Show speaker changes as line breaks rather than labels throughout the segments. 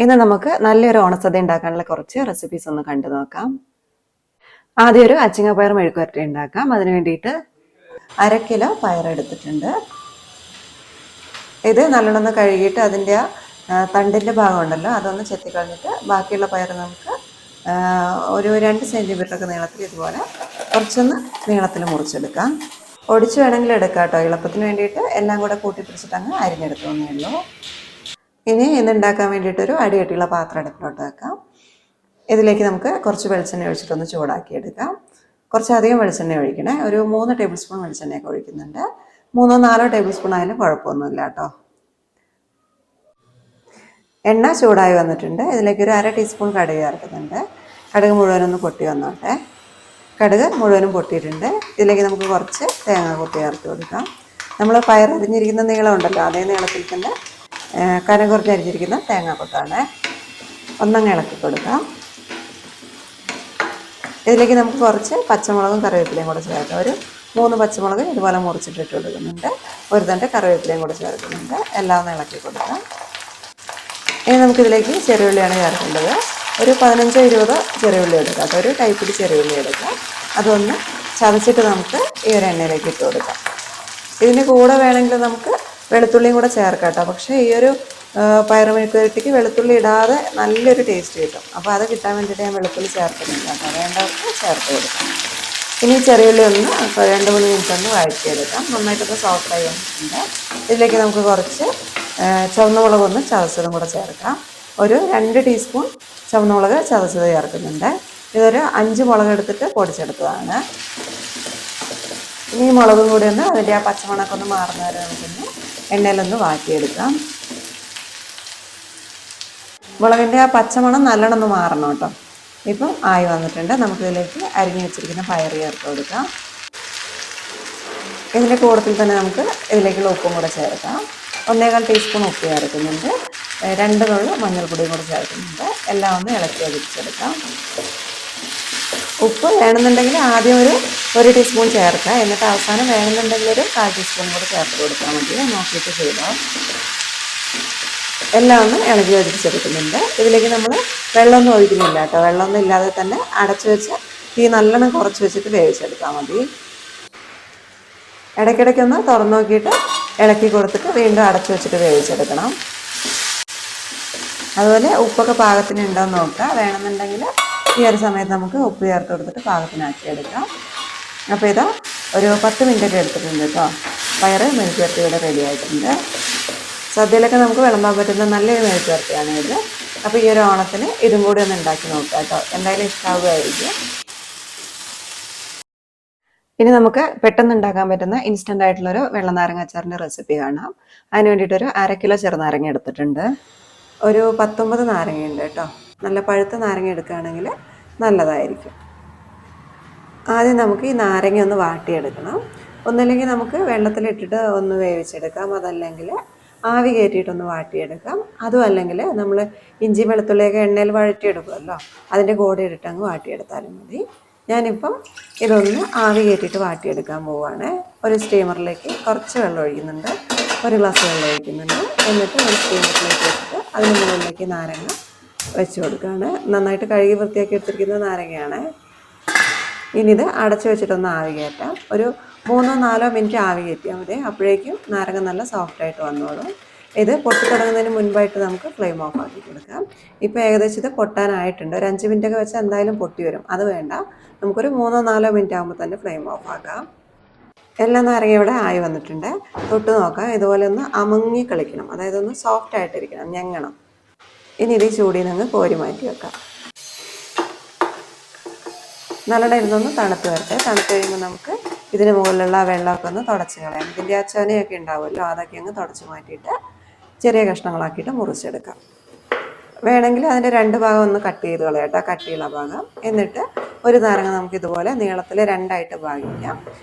ഇന്ന് നമുക്ക് നല്ലൊരു ഓണസദ്യ ഉണ്ടാക്കാനുള്ള കുറച്ച് റെസിപ്പീസ് ഒന്ന് കണ്ടു നോക്കാം. ആദ്യം ഒരു അച്ചിങ്ങപ്പയർ മെഴുക്കുവരട്ടി ഉണ്ടാക്കാം. അതിന് വേണ്ടിയിട്ട് 1/2 കിലോ പയർ എടുത്തിട്ടുണ്ട്. ഇത് നല്ലോണം കഴുകിയിട്ട് അതിൻ്റെ തണ്ടിൻ്റെ ഭാഗം ഉണ്ടല്ലോ അതൊന്ന് ചെത്തിക്കളഞ്ഞിട്ട് ബാക്കിയുള്ള പയർ നമുക്ക് ഒരു 2 സെൻറ്റിമീറ്ററൊക്കെ നീളത്തിൽ ഇതുപോലെ കുറച്ചൊന്ന് നീളത്തിൽ മുറിച്ചെടുക്കാം. ഒടിച്ച് വേണമെങ്കിൽ എടുക്കാം കേട്ടോ. എളുപ്പത്തിന് വേണ്ടിയിട്ട് എല്ലാം കൂടെ കൂട്ടി പിടിച്ചിട്ട് അങ്ങ് അരിഞ്ഞെടുത്തു തന്നേ ഉള്ളൂ. ഇനി ഇന്നുണ്ടാക്കാൻ വേണ്ടിയിട്ടൊരു അടികട്ടിയുള്ള പാത്രം അടുപ്പിലോട്ട് വെക്കാം. ഇതിലേക്ക് നമുക്ക് കുറച്ച് വെളിച്ചെണ്ണ ഒഴിച്ചിട്ടൊന്ന് ചൂടാക്കി എടുക്കാം. കുറച്ചധികം വെളിച്ചെണ്ണ ഒഴിക്കണേ. ഒരു 3 ടേബിൾ സ്പൂൺ വെളിച്ചെണ്ണയൊക്കെ ഒഴിക്കുന്നുണ്ട്. 3-4 ടേബിൾ സ്പൂൺ ആയാലും കുഴപ്പമൊന്നുമില്ല കേട്ടോ. എണ്ണ ചൂടായി വന്നിട്ടുണ്ട്. ഇതിലേക്ക് ഒരു 1/2 ടീസ്പൂൺ കടുക് ചേർക്കുന്നുണ്ട്. കടുക് മുഴുവനൊന്ന് പൊട്ടി വന്നോട്ടെ. കടുക് മുഴുവനും പൊട്ടിയിട്ടുണ്ട്. ഇതിലേക്ക് നമുക്ക് കുറച്ച് തേങ്ങ കൊത്തി ചേർത്ത് കൊടുക്കാം. നമ്മൾ പയർ അരിഞ്ഞിരിക്കുന്ന നീളം ഉണ്ടല്ലോ അതേ നീളത്തിൽ തന്നെ കനം കുറച്ച് അരിഞ്ഞിരിക്കുന്ന തേങ്ങാക്കൊത്താണ്. ഒന്നങ്ങ് ഇളക്കി കൊടുക്കാം. ഇതിലേക്ക് നമുക്ക് കുറച്ച് പച്ചമുളകും കറിവേപ്പിലയും കൂടെ ചേർക്കാം. ഒരു 3 പച്ചമുളക് ഇതുപോലെ മുറിച്ചിട്ടിട്ട് കൊടുക്കുന്നുണ്ട്. ഒരു തണ്ട് കറിവേപ്പിലയും കൂടെ ചേർക്കുന്നുണ്ട്. എല്ലാം ഒന്ന് ഇളക്കി കൊടുക്കാം. ഇനി നമുക്കിതിലേക്ക് ചെറിയുള്ളിയാണ് ചേർക്കേണ്ടത്. ഒരു 15-20 ചെറിയുള്ളി എടുക്കാം. അതൊരു കൈപ്പിടി ചെറിയുള്ളി എടുക്കാം. അതൊന്ന് ചതച്ചിട്ട് നമുക്ക് ഈ ഒരു എണ്ണയിലേക്ക് ഇട്ട് കൊടുക്കാം. ഇതിന് കൂടെ വേണമെങ്കിൽ നമുക്ക് വെളുത്തുള്ളിയും കൂടെ ചേർക്കാം കേട്ടോ. പക്ഷേ ഈ ഒരു പയർ മെഴുക്കുവരട്ടിക്ക് വെളുത്തുള്ളി ഇടാതെ നല്ലൊരു ടേസ്റ്റ് കിട്ടും. അപ്പോൾ അത് കിട്ടാൻ വേണ്ടിയിട്ട് ഞാൻ വെളുത്തുള്ളി ചേർക്കുന്നില്ല കേട്ടോ. വേണ്ടവർക്ക് ചേർത്ത് കൊടുക്കാം. ഇനി ചെറിയുള്ളി ഒന്ന് 2-3 മിനിറ്റ് ഒന്ന് വഴറ്റിയെടുക്കാം. നന്നായിട്ടൊന്ന് സോഫ്റ്റായി വന്നിട്ടുണ്ട്. ഇതിലേക്ക് നമുക്ക് കുറച്ച് ചുവന്ന മുളകൊന്ന് ചതച്ചതും കൂടെ ചേർക്കാം. ഒരു 2 ടീസ്പൂൺ ചുവന്ന മുളക് ചതച്ചത് ചേർക്കുന്നുണ്ട്. ഇതൊരു 5 മുളക് എടുത്തിട്ട് പൊടിച്ചെടുത്തതാണ്. ഇനി മുളകും കൂടി ഒന്ന് അതിൻ്റെ ആ പച്ചമണമൊക്കെ ഒന്ന് മാറുന്ന വരെ നമുക്കൊന്ന് എണ്ണയിലൊന്ന് വാട്ടിയെടുക്കാം. മുളകിൻ്റെ ആ പച്ചമണം നല്ലോണം ഒന്ന് മാറണം കേട്ടോ. ഇപ്പം ആയി വന്നിട്ടുണ്ട്. നമുക്കിതിലേക്ക് അരിഞ്ഞു വെച്ചിരിക്കുന്ന പയർ ചേർത്ത് കൊടുക്കാം. ഇതിൻ്റെ കൂട്ടത്തിൽ തന്നെ നമുക്ക് ഇതിലേക്കുള്ള ഉപ്പും കൂടെ ചേർക്കാം. 1.25 ടീസ്പൂൺ ഉപ്പ് ചേർക്കുന്നുണ്ട്. 2 നുള്ള് മഞ്ഞൾപ്പൊടിയും കൂടെ ചേർക്കുന്നുണ്ട്. എല്ലാം ഒന്ന് ഇളക്കി അരിച്ചെടുക്കാം. ഉപ്പ് വേണമെന്നുണ്ടെങ്കിൽ ആദ്യം ഒരു 1 ടീസ്പൂൺ ചേർക്കാം. എന്നിട്ട് അവസാനം വേണമെന്നുണ്ടെങ്കിൽ ഒരു 1/4 ടീസ്പൂൺ കൂടെ ചേർത്ത് കൊടുക്കാൻ മതി. നോക്കിയിട്ട് ചെയ്തോ. എല്ലാം ഒന്ന് ഇളകി ഒഴിച്ചെടുക്കുന്നുണ്ട്. ഇതിലേക്ക് നമ്മൾ വെള്ളമൊന്നും ഒഴിക്കുന്നില്ല കേട്ടോ. വെള്ളമൊന്നും ഇല്ലാതെ തന്നെ അടച്ചു വെച്ച് തീ നല്ലോണം കുറച്ച് വെച്ചിട്ട് വേവിച്ചെടുത്താൽ മതി. ഇടയ്ക്കിടയ്ക്കൊന്ന് തുറന്നു നോക്കിയിട്ട് ഇളക്കി കൊടുത്തിട്ട് വീണ്ടും അടച്ചു വെച്ചിട്ട് വേവിച്ചെടുക്കണം. അതുപോലെ ഉപ്പൊക്കെ പാകത്തിന് ഉണ്ടോയെന്ന് നോക്കുക. വേണമെന്നുണ്ടെങ്കിൽ ഈ ഒരു സമയത്ത് നമുക്ക് ഉപ്പ് ചേർത്ത് കൊടുത്തിട്ട് പാകത്തിനാക്കിയെടുക്കാം. അപ്പോൾ ഇതാ ഒരു 10 മിനിറ്റൊക്കെ എടുത്തിട്ടുണ്ട് കേട്ടോ. പയർ മെഴുക്കുവരട്ടി ഇവിടെ റെഡി ആയിട്ടുണ്ട്. സദ്യയിലൊക്കെ നമുക്ക് വിളമ്പാൻ പറ്റുന്ന നല്ലൊരു മെഴുക്കുവരട്ടിയാണ് ഇത്. അപ്പോൾ ഈ ഒരു ഓണത്തിന് ഇതും കൂടി ഒന്ന് ഉണ്ടാക്കി നോക്കാം കേട്ടോ. എന്തായാലും ഇഷ്ടമാവുമായിരിക്കും. ഇനി നമുക്ക് പെട്ടെന്ന് ഉണ്ടാക്കാൻ പറ്റുന്ന ഇൻസ്റ്റൻ്റ് ആയിട്ടുള്ളൊരു വെള്ളനാരങ്ങ അച്ചാറിൻ്റെ റെസിപ്പി കാണാം. അതിന് വേണ്ടിയിട്ടൊരു 1/2 കിലോ ചെറുനാരങ്ങ എടുത്തിട്ടുണ്ട്. ഒരു 19 നാരങ്ങയുണ്ട് കേട്ടോ. നല്ല പഴുത്ത നാരങ്ങ എടുക്കുകയാണെങ്കിൽ നല്ലതായിരിക്കും. ആദ്യം നമുക്ക് ഈ നാരങ്ങ ഒന്ന് വാട്ടിയെടുക്കണം. ഒന്നില്ലെങ്കിൽ നമുക്ക് വെള്ളത്തിലിട്ടിട്ട് ഒന്ന് വേവിച്ചെടുക്കാം. അതല്ലെങ്കിൽ ആവി കയറ്റിയിട്ടൊന്ന് വാട്ടിയെടുക്കാം. അതും അല്ലെങ്കിൽ നമ്മൾ ഇഞ്ചി വെളുത്തുള്ളിയൊക്കെ എണ്ണയിൽ വഴറ്റിയെടുക്കുമല്ലോ അതിൻ്റെ കൂടെ ഇട്ടിട്ട് അങ്ങ് വാട്ടിയെടുത്താലും മതി. ഞാനിപ്പം ഇതൊന്ന് ആവി കയറ്റിയിട്ട് വാട്ടിയെടുക്കാൻ പോവുകയാണ്. ഒരു സ്റ്റീമറിലേക്ക് കുറച്ച് വെള്ളം ഒഴിക്കുന്നുണ്ട്. 1 ഗ്ലാസ് വെള്ളം ഒഴിക്കുന്നുണ്ട്. എന്നിട്ട് ഒരു സ്റ്റീമറിലേക്ക് വെച്ചിട്ട് അതിന് മുകളിലേക്ക് നാരങ്ങ വെച്ച് കൊടുക്കുകയാണ്. നന്നായിട്ട് കഴുകി വൃത്തിയാക്കി എടുത്തിരിക്കുന്ന നാരങ്ങയാണ്. ഇനി ഇത് അടച്ചു വെച്ചിട്ടൊന്ന് ആവി കയറ്റാം. ഒരു 3-4 മിനിറ്റ് ആവി കയറ്റിയാൽ മതി. അപ്പോഴേക്കും നാരങ്ങ നല്ല സോഫ്റ്റായിട്ട് വന്നോളും. ഇത് പൊട്ടി തുടങ്ങുന്നതിന് മുൻപായിട്ട് നമുക്ക് ഫ്ലെയിം ഓഫ് ആക്കി കൊടുക്കാം. ഇപ്പോൾ ഏകദേശം ഇത് പൊട്ടാനായിട്ടുണ്ട്. ഒരു 5 മിനിറ്റൊക്കെ വെച്ചാൽ എന്തായാലും പൊട്ടി വരും. അത് വേണ്ട, നമുക്കൊരു 3-4 മിനിറ്റ് ആകുമ്പോൾ തന്നെ ഫ്ലെയിം ഓഫ് ആക്കാം. എല്ലാ നാരങ്ങ ഇവിടെ ആയി വന്നിട്ടുണ്ട്. തൊട്ട് നോക്കാം. ഇതുപോലെ ഒന്ന് അമങ്ങി കളിക്കണം. അതായത് ഒന്ന് സോഫ്റ്റ് ആയിട്ടിരിക്കണം, ഞെങ്ങണം. ഇനി ഇത് ചൂടിൽ നിന്ന് കോരി മാറ്റി വെക്കാം. നല്ലോണം ഇരുന്നൊന്ന് തണുത്ത് വരട്ടെ. തണുത്ത് കഴിയുമ്പോൾ നമുക്ക് ഇതിന് മുകളിലുള്ള വെള്ളമൊക്കെ ഒന്ന് തുടച്ച് കളയാം. ഇതിൻ്റെ ആ ചൊനയൊക്കെ ഉണ്ടാവുമല്ലോ അതൊക്കെ അങ്ങ് തുടച്ച് മാറ്റിയിട്ട് ചെറിയ കഷ്ണങ്ങളാക്കിയിട്ട് മുറിച്ചെടുക്കാം. വേണമെങ്കിൽ അതിൻ്റെ 2 ഭാഗം ഒന്ന് കട്ട് ചെയ്ത് കളയാം കേട്ടോ, കട്ടിയുള്ള ഭാഗം. എന്നിട്ട് ഒരു നാരങ്ങ നമുക്ക് ഇതുപോലെ നീളത്തിൽ 2ആയിട്ട് ഭാഗിക്കാം.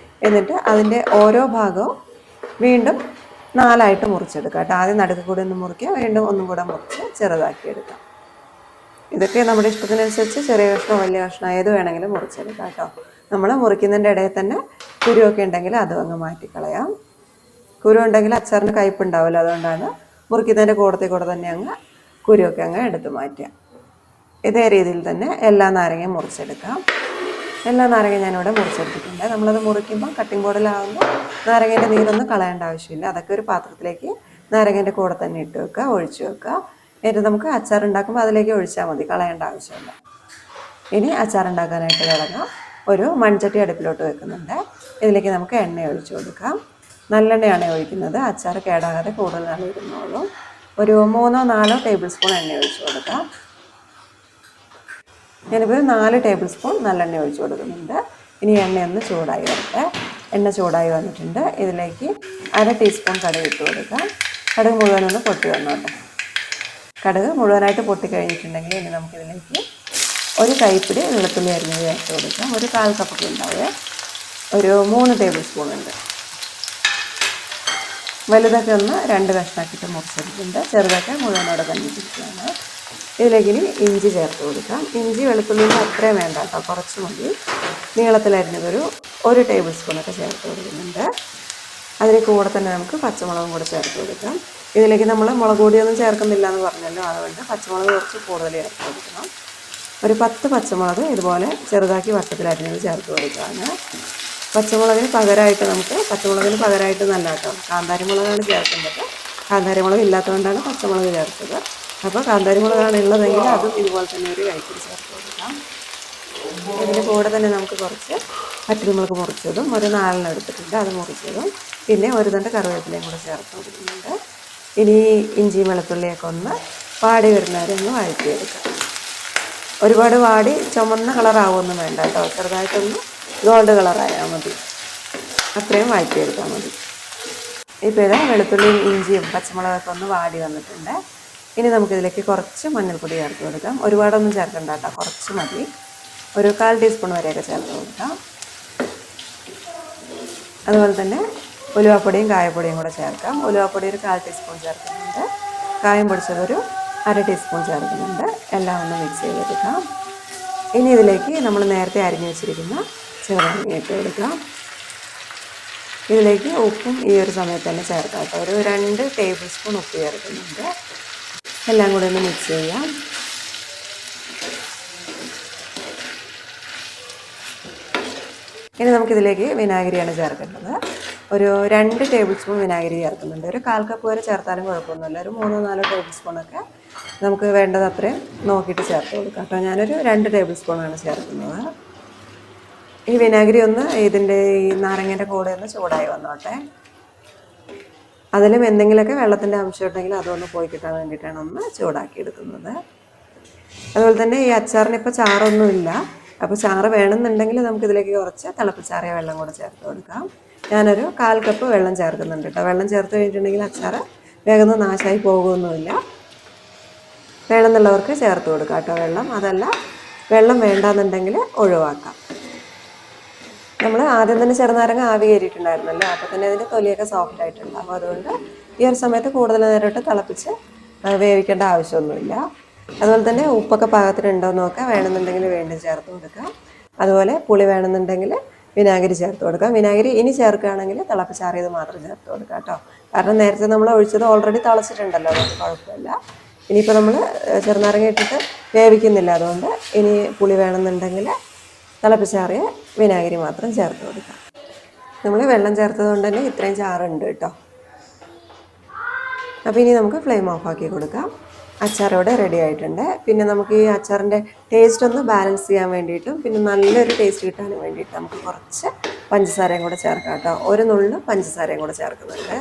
എന്നിട്ട് അതിൻ്റെ ഓരോ ഭാഗവും വീണ്ടും 4ആയിട്ട് മുറിച്ചെടുക്കാം കേട്ടോ. ആദ്യം നടുക്ക് കൂടി ഒന്ന് മുറിക്കുക, വീണ്ടും ഒന്നും കൂടെ മുറിച്ച് ചെറുതാക്കിയെടുക്കാം. ഇതൊക്കെ നമ്മുടെ ഇഷ്ടത്തിനനുസരിച്ച് ചെറിയ കഷ്ണമോ വലിയ കഷ്ണമോ ഏത് വേണമെങ്കിലും മുറിച്ചെടുക്കാം കേട്ടോ. നമ്മൾ മുറിക്കുന്നതിൻ്റെ ഇടയിൽ തന്നെ കുരുവൊക്കെ ഉണ്ടെങ്കിൽ അതും അങ്ങ് മാറ്റിക്കളയാം. കുരു ഉണ്ടെങ്കിൽ അച്ചാറിന് കയ്പുണ്ടാവില്ല. അതുകൊണ്ടാണ് മുറിക്കുന്നതിൻ്റെ കൂടെ തന്നെ അങ്ങ് കുരുവൊക്കെ അങ്ങ് എടുത്ത് മാറ്റുക. ഇതേ രീതിയിൽ തന്നെ എല്ലാ നാരങ്ങയും മുറിച്ചെടുക്കാം. എല്ലാ നാരങ്ങ ഞാനിവിടെ മുറിച്ചെടുത്തിട്ടുണ്ട്. നമ്മളത് മുറിക്കുമ്പോൾ കട്ടിംഗ് ബോർഡിലാവുമ്പോൾ നാരങ്ങേൻ്റെ നീരൊന്നും കളയേണ്ട ആവശ്യമില്ല. അതൊക്കെ ഒരു പാത്രത്തിലേക്ക് നാരങ്ങേൻ്റെ കൂടെ തന്നെ ഇട്ട് വെക്കുക, ഒഴിച്ചു വെക്കുക. എന്നിട്ട് നമുക്ക് അച്ചാർ ഉണ്ടാക്കുമ്പോൾ അതിലേക്ക് ഒഴിച്ചാൽ മതി, കളയേണ്ട ആവശ്യമില്ല. ഇനി അച്ചാർ ഉണ്ടാക്കാനായിട്ട് തുടങ്ങാം. ഒരു മൺചട്ടി അടുപ്പിലോട്ട് വെക്കുന്നുണ്ട്. ഇതിലേക്ക് നമുക്ക് എണ്ണ ഒഴിച്ചു കൊടുക്കാം. നല്ലെണ്ണയാണ് ഒഴിക്കുന്നത്, അച്ചാർ കേടാകാതെ കൂടുതൽ നാൾ ഇരുന്നോളും. ഒരു 3-4 ടേബിൾ സ്പൂൺ എണ്ണ ഒഴിച്ചു കൊടുക്കാം. ഞാനിപ്പോൾ 4 ടേബിൾ സ്പൂൺ നല്ലെണ്ണ ഒഴിച്ചു കൊടുക്കുന്നുണ്ട്. ഇനി എണ്ണയൊന്ന് ചൂടായി വരട്ടെ. എണ്ണ ചൂടായി വന്നിട്ടുണ്ട്. ഇതിലേക്ക് 1/2 ടീസ്പൂൺ കടുക് ഇട്ട് കൊടുക്കാം. കടുക് മുഴുവനൊന്ന് പൊട്ടി വന്നോട്ടെ. കടുക് മുഴുവനായിട്ട് പൊട്ടിക്കഴിഞ്ഞിട്ടുണ്ടെങ്കിൽ ഇനി നമുക്കിതിലേക്ക് ഒരു കൈപ്പിടി വെളുത്തുള്ളി അരിഞ്ഞത് ചേർത്ത് കൊടുക്കാം. ഒരു 1/4 കപ്പൊക്കെ ഉണ്ടാവുക. ഒരു 3 ടേബിൾ സ്പൂൺ ഉണ്ട്. വലുതൊക്കെ ഒന്ന് 2 കഷ്ണാക്കിയിട്ട് മുറിച്ചെടുത്തിട്ടുണ്ട്. ചെറുതൊക്കെ മുഴുവനോടെ തന്നെ ഇട്ടിരിക്കുകയാണ്. ഇതിലേക്ക് ഇനി ഇഞ്ചി ചേർത്ത് കൊടുക്കാം. ഇഞ്ചി വെളുത്തുള്ളിൻ്റെ അത്രയും വേണ്ട കേട്ടോ, കുറച്ച് മതി. നീളത്തിലരിഞ്ഞതൊരു 1 ടേബിൾ സ്പൂണൊക്കെ ചേർത്ത് കൊടുക്കുന്നുണ്ട്. അതിന് കൂടെ തന്നെ നമുക്ക് പച്ചമുളകും കൂടെ ചേർത്ത് കൊടുക്കാം. ഇതിലേക്ക് നമ്മൾ മുളക് പൊടിയൊന്നും ചേർക്കുന്നില്ല എന്ന് പറഞ്ഞല്ലോ, അതുകൊണ്ട് പച്ചമുളക് കുറച്ച് കൂടുതൽ ചേർത്ത് കൊടുക്കണം. ഒരു 10 പച്ചമുളക് ഇതുപോലെ ചെറുതാക്കി വട്ടത്തിലരിഞ്ഞത് ചേർത്ത് കൊടുക്കുകയാണ്. പച്ചമുളകിന് പകരമായിട്ട് നല്ല കേട്ടോ കാന്താരി മുളകാണ് ചേർക്കുന്നത്. കാന്താരി മുളക് ഇല്ലാത്തതുകൊണ്ടാണ് പച്ചമുളക് ചേർത്തത്. അപ്പോൾ കാന്താരി മുളകാണ് ഉള്ളതെങ്കിൽ അതും ഇതുപോലെ തന്നെ ഒരു കൈപ്പിടി ചേർത്ത് കൊടുക്കാം. ഇതിൻ്റെ കൂടെ തന്നെ നമുക്ക് കുറച്ച് പച്ചമുളക് മുറിച്ചതും ഒരു 4 എടുത്തിട്ടുണ്ട്, അത് മുറിച്ചതും പിന്നെ ഒരു തണ്ട് കറിവേപ്പിലയും കൂടെ ചേർത്ത് കൊടുക്കുന്നുണ്ട്. ഇനി ഇഞ്ചിയും വെളുത്തുള്ളിയൊക്കെ ഒന്ന് വാടി വരുന്നവരെ ഒന്ന് വഴറ്റിയെടുക്കാം. ഒരുപാട് വാടി ചുമന്ന കളറാവുമൊന്നും വേണ്ട കേട്ടോ, ചെറുതായിട്ടൊന്ന് ഗോൾഡ് കളറായാൽ മതി, അത്രയും വഴറ്റിയെടുത്താൽ മതി. ഇപ്പോൾ ഇതാ വെളുത്തുള്ളിയും ഇഞ്ചിയും പച്ചമുളകൊക്കെ ഒന്ന് വാടി വന്നിട്ടുണ്ട്. ഇനി നമുക്കിതിലേക്ക് കുറച്ച് മഞ്ഞൾപ്പൊടി ചേർത്ത് കൊടുക്കാം. ഒരുപാടൊന്നും ചേർക്കണ്ട കേട്ടോ, കുറച്ച് മതി. ഒരു 1/4 ടീസ്പൂൺ വരെയൊക്കെ ചേർത്ത് കൊടുക്കാം. അതുപോലെ തന്നെ ഉലുവാപ്പൊടിയും കായപ്പൊടിയും കൂടെ ചേർക്കാം. ഉലുവാപ്പൊടി ഒരു 1/4 ടീസ്പൂൺ ചേർക്കുന്നുണ്ട്. കായം പൊടിച്ചതൊരു 1/2 ടീസ്പൂൺ ചേർക്കുന്നുണ്ട്. എല്ലാം ഒന്ന് മിക്സ് ചെയ്തെടുക്കാം. ഇനി ഇതിലേക്ക് നമ്മൾ നേരത്തെ അരിഞ്ഞു വെച്ചിരിക്കുന്ന ചെറുനാരങ്ങ ഇട്ട് കൊടുക്കാം. ഇതിലേക്ക് ഉപ്പും ഈ ഒരു സമയത്ത് തന്നെ ചേർക്കാം കേട്ടോ. ഒരു 2 ടേബിൾ സ്പൂൺ ഉപ്പ് ചേർക്കുന്നുണ്ട്. എല്ലാം കൂടെ ഒന്ന് മിക്സ് ചെയ്യാം. ഇനി നമുക്കിതിലേക്ക് വിനാഗിരിയാണ് ചേർക്കേണ്ടത്. ഒരു 2 ടേബിൾ സ്പൂൺ വിനാഗിരി ചേർക്കുന്നുണ്ട്. ഒരു 1/4 കപ്പ് വരെ ചേർത്താലും കുഴപ്പമൊന്നുമില്ല. ഒരു 3-4 ടേബിൾ സ്പൂണൊക്കെ നമുക്ക് വേണ്ടത് അത്രയും നോക്കിയിട്ട് ചേർത്ത് കൊടുക്കാം കേട്ടോ. ഞാനൊരു 2 ടേബിൾ സ്പൂണാണ് ചേർക്കുന്നത്. ഈ വിനാഗിരി ഒന്ന് ഇതിൻ്റെ ഈ നാരങ്ങേൻ്റെ കൂടെ ഒന്ന് ചൂടായി വന്നോട്ടെ. അതിലും എന്തെങ്കിലുമൊക്കെ വെള്ളത്തിൻ്റെ അംശം ഉണ്ടെങ്കിൽ അതൊന്ന് പോയി കിട്ടാൻ വേണ്ടിയിട്ടാണ് ഒന്ന് ചൂടാക്കി എടുക്കുന്നത്. അതുപോലെ തന്നെ ഈ അച്ചാറിന് ഇപ്പോൾ ചാറൊന്നുമില്ല. അപ്പോൾ ചാറ് വേണമെന്നുണ്ടെങ്കിൽ നമുക്കിതിലേക്ക് കുറച്ച് തിളപ്പിച്ചാറിയ വെള്ളം കൂടെ ചേർത്ത് കൊടുക്കാം. ഞാനൊരു 1/4 കപ്പ് വെള്ളം ചേർക്കുന്നുണ്ട് കേട്ടോ. വെള്ളം ചേർത്ത് കഴിഞ്ഞിട്ടുണ്ടെങ്കിൽ അച്ചാർ വേഗം നാശമായി പോകുമൊന്നുമില്ല. വേണമെന്നുള്ളവർക്ക് ചേർത്ത് കൊടുക്കാം കേട്ടോ വെള്ളം. അതല്ല വെള്ളം വേണ്ടാന്നുണ്ടെങ്കിൽ ഒഴിവാക്കാം. നമ്മൾ ആദ്യം തന്നെ ചെറുനാരങ്ങ ആവി കയറിയിട്ടുണ്ടായിരുന്നല്ലോ, അപ്പോൾ തന്നെ അതിൻ്റെ തൊലിയൊക്കെ സോഫ്റ്റ് ആയിട്ടുണ്ട്. അപ്പോൾ അതുകൊണ്ട് ഈ ഒരു സമയത്ത് കൂടുതൽ നേരിട്ട് തിളപ്പിച്ച് വേവിക്കേണ്ട ആവശ്യമൊന്നുമില്ല. അതുപോലെ തന്നെ ഉപ്പൊക്കെ പാകത്തിനുണ്ടോ എന്ന് നോക്കാം. വേണമെന്നുണ്ടെങ്കിൽ വീണ്ടും ചേർത്ത് കൊടുക്കാം. അതുപോലെ പുളി വേണമെന്നുണ്ടെങ്കിൽ വിനാഗിരി ചേർത്ത് കൊടുക്കാം. വിനാഗിരി ഇനി ചേർക്കുകയാണെങ്കിൽ തിളപ്പിച്ചാറിയത് മാത്രം ചേർത്ത് കൊടുക്കാം കേട്ടോ. കാരണം നേരത്തെ നമ്മൾ ഒഴിച്ചത് ഓൾറെഡി തിളച്ചിട്ടുണ്ടല്ലോ, അതുകൊണ്ട് കുഴപ്പമില്ല. ഇനിയിപ്പോൾ നമ്മൾ ചെറുനാരങ്ങ ഇട്ടിട്ട് വേവിക്കുന്നില്ല, അതുകൊണ്ട് ഇനി പുളി വേണമെന്നുണ്ടെങ്കിൽ തിളപ്പിച്ചാറിയ വിനാഗിരി മാത്രം ചേർത്ത് കൊടുക്കാം. നമ്മൾ വെള്ളം ചേർത്തത് കൊണ്ട് തന്നെ ഇത്രയും ചാറുണ്ട് കേട്ടോ. അപ്പോൾ ഇനി നമുക്ക് ഫ്ലെയിം ഓഫാക്കി കൊടുക്കാം. അച്ചാർ ഇവിടെ റെഡി ആയിട്ടുണ്ട്. പിന്നെ നമുക്ക് ഈ അച്ചാറിൻ്റെ ടേസ്റ്റ് ഒന്ന് ബാലൻസ് ചെയ്യാൻ വേണ്ടിയിട്ടും പിന്നെ നല്ലൊരു ടേസ്റ്റ് കിട്ടാനും വേണ്ടിയിട്ട് നമുക്ക് കുറച്ച് പഞ്ചസാരയും കൂടെ ചേർക്കാം കേട്ടോ. ഒരു നുള്ളു പഞ്ചസാരയും കൂടെ ചേർക്കുന്നുണ്ട്.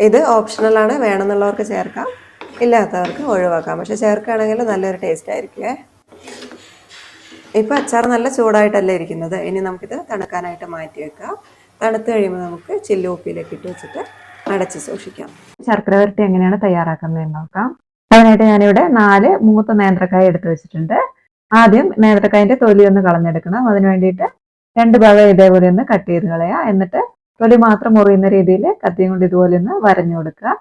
ഇത് ഓപ്ഷണലാണ്, വേണമെന്നുള്ളവർക്ക് ചേർക്കാം, ഇല്ലാത്തവർക്ക് ഒഴിവാക്കാം. പക്ഷെ ചേർക്കുകയാണെങ്കിൽ നല്ലൊരു ടേസ്റ്റ് ആയിരിക്കുമേ. ഇപ്പോൾ അച്ചാർ നല്ല ചൂടായിട്ടല്ലേ ഇരിക്കുന്നത്. ഇനി നമുക്കിത് തണുക്കാനായിട്ട് മാറ്റി വെക്കാം. തണുത്ത് കഴിയുമ്പോൾ നമുക്ക് ചില്ലുകുപ്പിയിലേക്ക് ഇട്ട് വെച്ചിട്ട് അടച്ച് സൂക്ഷിക്കാം. ശർക്കര വരട്ടി എങ്ങനെയാണ് തയ്യാറാക്കുന്നതെന്ന് നോക്കാം. അതിനായിട്ട് ഞാനിവിടെ 4 മൂത്ത നേന്ത്രക്കായ എടുത്ത് വെച്ചിട്ടുണ്ട്. ആദ്യം നേന്ത്രക്കായൻ്റെ തൊലി ഒന്ന് കളഞ്ഞെടുക്കണം. അതിന് വേണ്ടിയിട്ട് 2 ഭാഗം ഇതേപോലെ ഒന്ന് കട്ട് ചെയ്ത് കളയുക. എന്നിട്ട് തൊലി മാത്രം മുറിയുന്ന രീതിയിൽ കത്തിയും കൊണ്ട് ഇതുപോലെ ഒന്ന് വരഞ്ഞു കൊടുക്കുക.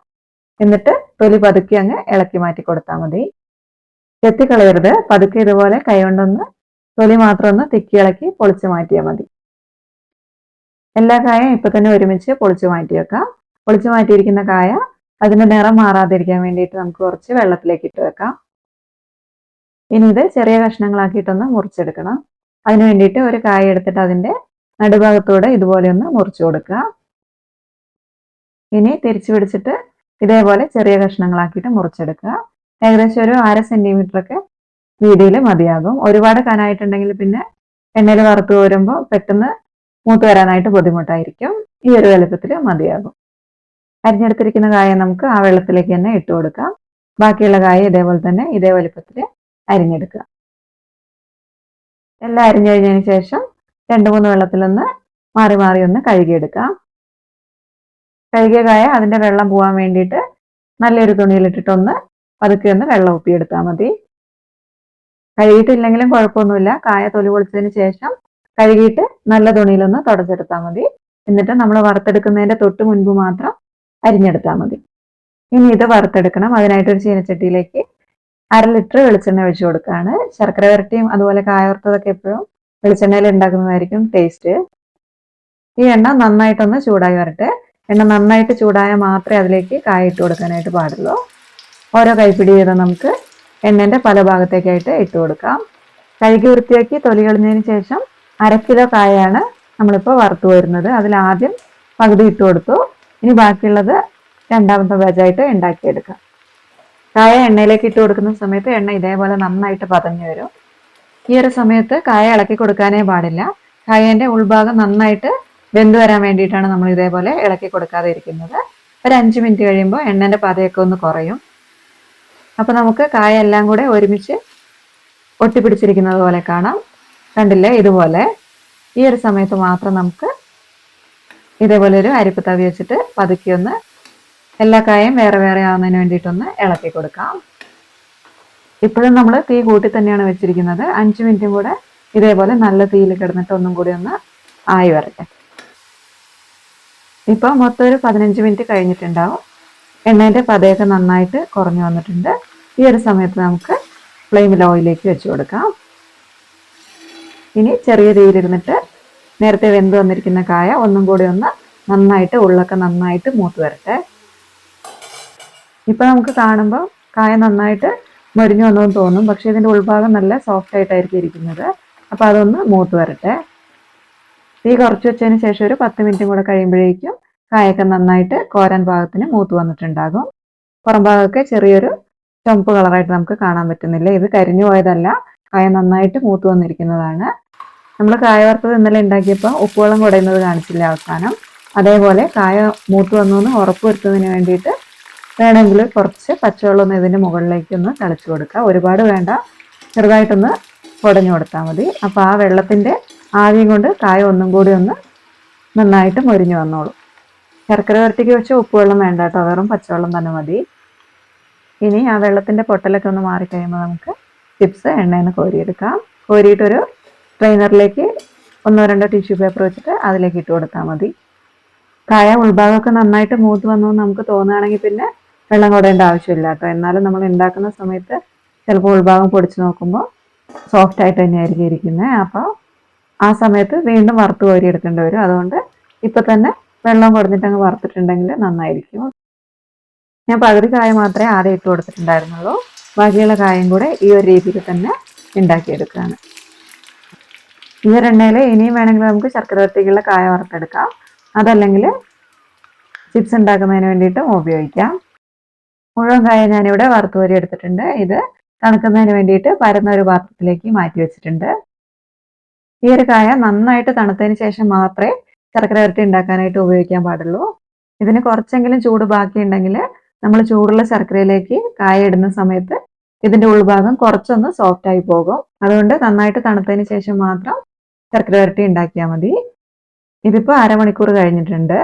എന്നിട്ട് തൊലി പതുക്കി അങ്ങ് ഇളക്കി മാറ്റി കൊടുത്താൽ മതി. ചെത്തിക്കളയരുത്. പതുക്കെ ഇതുപോലെ കൈ കൊണ്ടൊന്ന് തൊലി മാത്രം ഒന്ന് തിക്കി ഇളക്കി പൊളിച്ച് മാറ്റിയാൽ മതി. എല്ലാ കായും ഇപ്പം തന്നെ ഒരുമിച്ച് പൊളിച്ച് മാറ്റി വെക്കാം. പൊളിച്ച് മാറ്റിയിരിക്കുന്ന കായ അതിന്റെ നിറം മാറാതിരിക്കാൻ വേണ്ടിയിട്ട് നമുക്ക് കുറച്ച് വെള്ളത്തിലേക്ക് ഇട്ട് വെക്കാം. ഇനി ഇത് ചെറിയ കഷ്ണങ്ങളാക്കിയിട്ടൊന്ന് മുറിച്ചെടുക്കണം. അതിന് വേണ്ടിയിട്ട് ഒരു കായ എടുത്തിട്ട് അതിന്റെ നടുഭാഗത്തൂടെ ഇതുപോലെ ഒന്ന് മുറിച്ചു കൊടുക്കുക. ഇനി തിരിച്ചു പിടിച്ചിട്ട് ഇതേപോലെ ചെറിയ കഷ്ണങ്ങളാക്കിയിട്ട് മുറിച്ചെടുക്കുക. ഏകദേശം ഒരു 1/2 സെന്റിമീറ്റർ ഒക്കെ വീതിയിൽ മതിയാകും. ഒരുപാട് കനായിട്ടുണ്ടെങ്കിൽ പിന്നെ എണ്ണയിൽ വറുത്ത് കോരുമ്പോൾ പെട്ടെന്ന് മൂത്ത് വരാനായിട്ട് ബുദ്ധിമുട്ടായിരിക്കും. ഈ ഒരു വലുപ്പത്തിൽ മതിയാകും. അരിഞ്ഞെടുത്തിരിക്കുന്ന കായ നമുക്ക് ആ വെള്ളത്തിലേക്ക് തന്നെ ഇട്ട് കൊടുക്കാം. ബാക്കിയുള്ള കായ ഇതേപോലെ തന്നെ ഇതേ വലുപ്പത്തിൽ അരിഞ്ഞെടുക്കുക. എല്ലാം അരിഞ്ഞു കഴിഞ്ഞതിന് ശേഷം 2-3 വെള്ളത്തിലൊന്ന് മാറി മാറി ഒന്ന് കഴുകിയെടുക്കാം. കഴുകിയ കായ അതിന്റെ വെള്ളം പോകാൻ വേണ്ടിയിട്ട് നല്ലൊരു തുണിയിലിട്ടിട്ടൊന്ന് പതുക്കെ ഒന്ന് വെള്ളം ഊപ്പിയെടുത്താൽ മതി. കഴുകിയിട്ടില്ലെങ്കിലും കുഴപ്പമൊന്നുമില്ല. കായ തൊലി പൊളിച്ചതിന് ശേഷം കഴുകിയിട്ട് നല്ല തുണിയിലൊന്ന് തുടച്ചെടുത്താൽ മതി. എന്നിട്ട് നമ്മൾ വറുത്തെടുക്കുന്നതിന്റെ തൊട്ട് മുൻപ് മാത്രം അരിഞ്ഞെടുത്താൽ മതി. ഇനി ഇത് വറുത്തെടുക്കണം. അതിനായിട്ട് ഒരു ചീനച്ചട്ടിയിലേക്ക് 1/2 ലിറ്റർ വെളിച്ചെണ്ണ ഒഴിച്ചു കൊടുക്കുകയാണ്. ശർക്കര വരട്ടിയും അതുപോലെ കായ വറുത്തതൊക്കെ എപ്പോഴും വെളിച്ചെണ്ണയിൽ ഉണ്ടാക്കുന്നതായിരിക്കും ടേസ്റ്റ്. ഈ എണ്ണ നന്നായിട്ടൊന്ന് ചൂടായി വരട്ടെ. എണ്ണ നന്നായിട്ട് ചൂടായാൽ മാത്രമേ അതിലേക്ക് കായ ഇട്ട് കൊടുക്കാനായിട്ട് പാടുള്ളൂ. ഓരോ കൈപ്പിടി വീതം നമുക്ക് എണ്ണൻ്റെ പല ഭാഗത്തേക്കായിട്ട് ഇട്ട് കൊടുക്കാം. കഴുകി വൃത്തിയാക്കി തൊലി കളഞ്ഞതിന് ശേഷം 1/2 കിലോ കായയാണ് നമ്മളിപ്പോൾ വറുത്ത് വരുന്നത്. അതിൽ ആദ്യം പകുതി ഇട്ട് കൊടുത്തു. ഇനി ബാക്കിയുള്ളത് രണ്ടാമത്തെ ബാച്ചായിട്ട് ഉണ്ടാക്കിയെടുക്കാം. കായ എണ്ണയിലേക്ക് ഇട്ട് കൊടുക്കുന്ന സമയത്ത് എണ്ണ ഇതേപോലെ നന്നായിട്ട് പതഞ്ഞു വരും. ഈ ഒരു സമയത്ത് കായ ഇളക്കി കൊടുക്കാനേ പാടില്ല. കായേൻ്റെ ഉൾഭാഗം നന്നായിട്ട് വെന്ത് വരാൻ വേണ്ടിയിട്ടാണ് നമ്മൾ ഇതേപോലെ ഇളക്കി കൊടുക്കാതെ ഇരിക്കുന്നത്. ഒരു 5 മിനിറ്റ് കഴിയുമ്പോൾ എണ്ണൻ്റെ പതയൊക്കെ ഒന്ന് കുറയും. അപ്പോൾ നമുക്ക് കായ എല്ലാം കൂടെ ഒരുമിച്ച് ഒട്ടിപ്പിടിച്ചിരിക്കുന്നത് പോലെ കാണാം. കണ്ടില്ലേ? ഇതുപോലെ. ഈ ഒരു സമയത്ത് മാത്രം നമുക്ക് ഇതേപോലെ ഒരു അരിപ്പ് തവി വെച്ചിട്ട് പതുക്കി ഒന്ന് എല്ലാ കായും വേറെ വേറെ ആവുന്നതിന് വേണ്ടിയിട്ടൊന്ന് ഇളക്കി കൊടുക്കാം. ഇപ്പോഴും നമ്മൾ തീ കൂട്ടി തന്നെയാണ് വെച്ചിരിക്കുന്നത്. 5 മിനിറ്റും കൂടെ ഇതേപോലെ നല്ല തീയിൽ കിടന്നിട്ട് ഒന്നും കൂടി ഒന്ന് ആയി വരട്ടെ. ഇപ്പോൾ മൊത്തം ഒരു 15 മിനിറ്റ് കഴിഞ്ഞിട്ടുണ്ടാവും. എണ്ണേൻ്റെ പതയൊക്കെ നന്നായിട്ട് കുറഞ്ഞു വന്നിട്ടുണ്ട്. ഈ ഒരു സമയത്ത് നമുക്ക് ഫ്ലെയിമിൽ ഓയിലേക്ക് വെച്ച് കൊടുക്കാം. ഇനി ചെറിയ തീയിലിരുന്നിട്ട് നേരത്തെ വെന്ത് വന്നിരിക്കുന്ന കായ ഒന്നും കൂടി ഒന്ന് നന്നായിട്ട് ഉള്ളൊക്കെ നന്നായിട്ട് മൂത്ത് വരട്ടെ. ഇപ്പം നമുക്ക് കാണുമ്പോൾ കായ നന്നായിട്ട് മൊരിഞ്ഞു വന്നെന്ന് തോന്നും. പക്ഷേ ഇതിൻ്റെ ഉൾഭാഗം നല്ല സോഫ്റ്റ് ആയിട്ടായിരിക്കും ഇരിക്കുന്നത്. അപ്പോൾ അതൊന്ന് മൂത്ത് വരട്ടെ. തീ കുറച്ച് വെച്ചതിന് ശേഷം ഒരു 10 മിനിറ്റും കൂടെ കഴിയുമ്പോഴേക്കും കായൊക്കെ നന്നായിട്ട് കോരാൻ പാകത്തിന് മൂത്ത് വന്നിട്ടുണ്ടാകും. പുറം ഭാഗമൊക്കെ ചെറിയൊരു ചുവപ്പ് കളറായിട്ട് നമുക്ക് കാണാൻ പറ്റുന്നില്ല. ഇത് കരിഞ്ഞു പോയതല്ല, കായ നന്നായിട്ട് മൂത്ത് വന്നിരിക്കുന്നതാണ്. നമ്മൾ കായ വറുത്തത് ഇന്നലെ ഉണ്ടാക്കിയപ്പോൾ ഉപ്പുവെള്ളം കുടയുന്നത് കാണിച്ചില്ല അവസാനം. അതേപോലെ കായ മൂത്ത് വന്നു എന്ന് ഉറപ്പ് വരുത്തുന്നതിന് വേണ്ടിയിട്ട് വേണമെങ്കിൽ കുറച്ച് പച്ചവെള്ളം ഒന്ന് ഇതിൻ്റെ മുകളിലേക്ക് ഒന്ന് തളിച്ചു കൊടുക്കുക. ഒരുപാട് വേണ്ട, ചെറുതായിട്ടൊന്ന് കുടഞ്ഞു കൊടുത്താൽ മതി. അപ്പോൾ ആ വെള്ളത്തിൻ്റെ ആവിയും കൊണ്ട് കായ ഒന്നും കൂടി ഒന്ന് നന്നായിട്ട് മൊരിഞ്ഞു വന്നോളൂ. ശർക്കര വരട്ടിക്ക് വെച്ച് ഉപ്പുവെള്ളം വേണ്ട കേട്ടോ, വെറും പച്ചവെള്ളം തന്നെ മതി. ഇനി ആ വെള്ളത്തിൻ്റെ പൊട്ടലൊക്കെ ഒന്ന് മാറിക്കഴിയുമ്പോൾ നമുക്ക് ചിപ്സ് എണ്ണയിൽ നിന്ന് കോരിയെടുക്കാം. കോരിയിട്ടൊരു സ്ട്രെയിനറിലേക്ക് 1-2 ടിഷ്യൂ പേപ്പർ വെച്ചിട്ട് അതിലേക്ക് ഇട്ട് കൊടുത്താൽ മതി. കായ ഉൾഭാഗമൊക്കെ നന്നായിട്ട് മൂത്ത് വന്നു നമുക്ക് തോന്നുകയാണെങ്കിൽ പിന്നെ വെള്ളം കൊടേണ്ട ആവശ്യമില്ല കേട്ടോ. എന്നാലും നമ്മൾ ഉണ്ടാക്കുന്ന സമയത്ത് ചിലപ്പോൾ ഉൾഭാഗം പൊടിച്ച് നോക്കുമ്പോൾ സോഫ്റ്റ് ആയിട്ട് തന്നെയായിരിക്കും ഇരിക്കുന്നത്. അപ്പോൾ ആ സമയത്ത് വീണ്ടും വറുത്ത് കോരി എടുക്കേണ്ടി വരും. അതുകൊണ്ട് ഇപ്പം തന്നെ വെള്ളം കുടഞ്ഞിട്ട് അങ്ങ് വറുത്തിട്ടുണ്ടെങ്കിൽ നന്നായിരിക്കും. ഞാൻ പകുതി കായ മാത്രമേ ആദ്യം ഇട്ട് കൊടുത്തിട്ടുണ്ടായിരുന്നുള്ളൂ. ബാക്കിയുള്ള കായം കൂടെ ഈ ഒരു രീതിയിൽ തന്നെ ഉണ്ടാക്കിയെടുക്കുകയാണ്. ഈ ഒരു എണ്ണയിൽ ഇനിയും വേണമെങ്കിൽ നമുക്ക് ശർക്കര വരട്ടിക്കുള്ള കായ വറുത്തെടുക്കാം. അതല്ലെങ്കിൽ ചിപ്സ് ഉണ്ടാക്കുന്നതിന് വേണ്ടിയിട്ടും ഉപയോഗിക്കാം. മുഴുവൻ കായ ഞാനിവിടെ വറുത്ത് കോരി എടുത്തിട്ടുണ്ട്. ഇത് തണുക്കുന്നതിന് വേണ്ടിയിട്ട് പരന്ന ഒരു പാത്രത്തിലേക്ക് മാറ്റി വെച്ചിട്ടുണ്ട്. ഈ ഒരു കായ നന്നായിട്ട് തണുത്തതിന് ശേഷം മാത്രമേ ശർക്കര വരട്ടി ഉണ്ടാക്കാനായിട്ട് ഉപയോഗിക്കാൻ പാടുള്ളൂ. ഇതിന് കുറച്ചെങ്കിലും ചൂട് ബാക്കിയുണ്ടെങ്കിൽ നമ്മൾ ചൂടുള്ള ശർക്കരയിലേക്ക് കായ ഇടുന്ന സമയത്ത് ഇതിൻ്റെ ഉൾഭാഗം കുറച്ചൊന്ന് സോഫ്റ്റായി പോകും. അതുകൊണ്ട് നന്നായിട്ട് തണുത്തതിന് ശേഷം മാത്രം ശർക്കര വരട്ടി ഉണ്ടാക്കിയാൽ മതി. ഇതിപ്പോൾ അരമണിക്കൂർ കഴിഞ്ഞിട്ടുണ്ട്.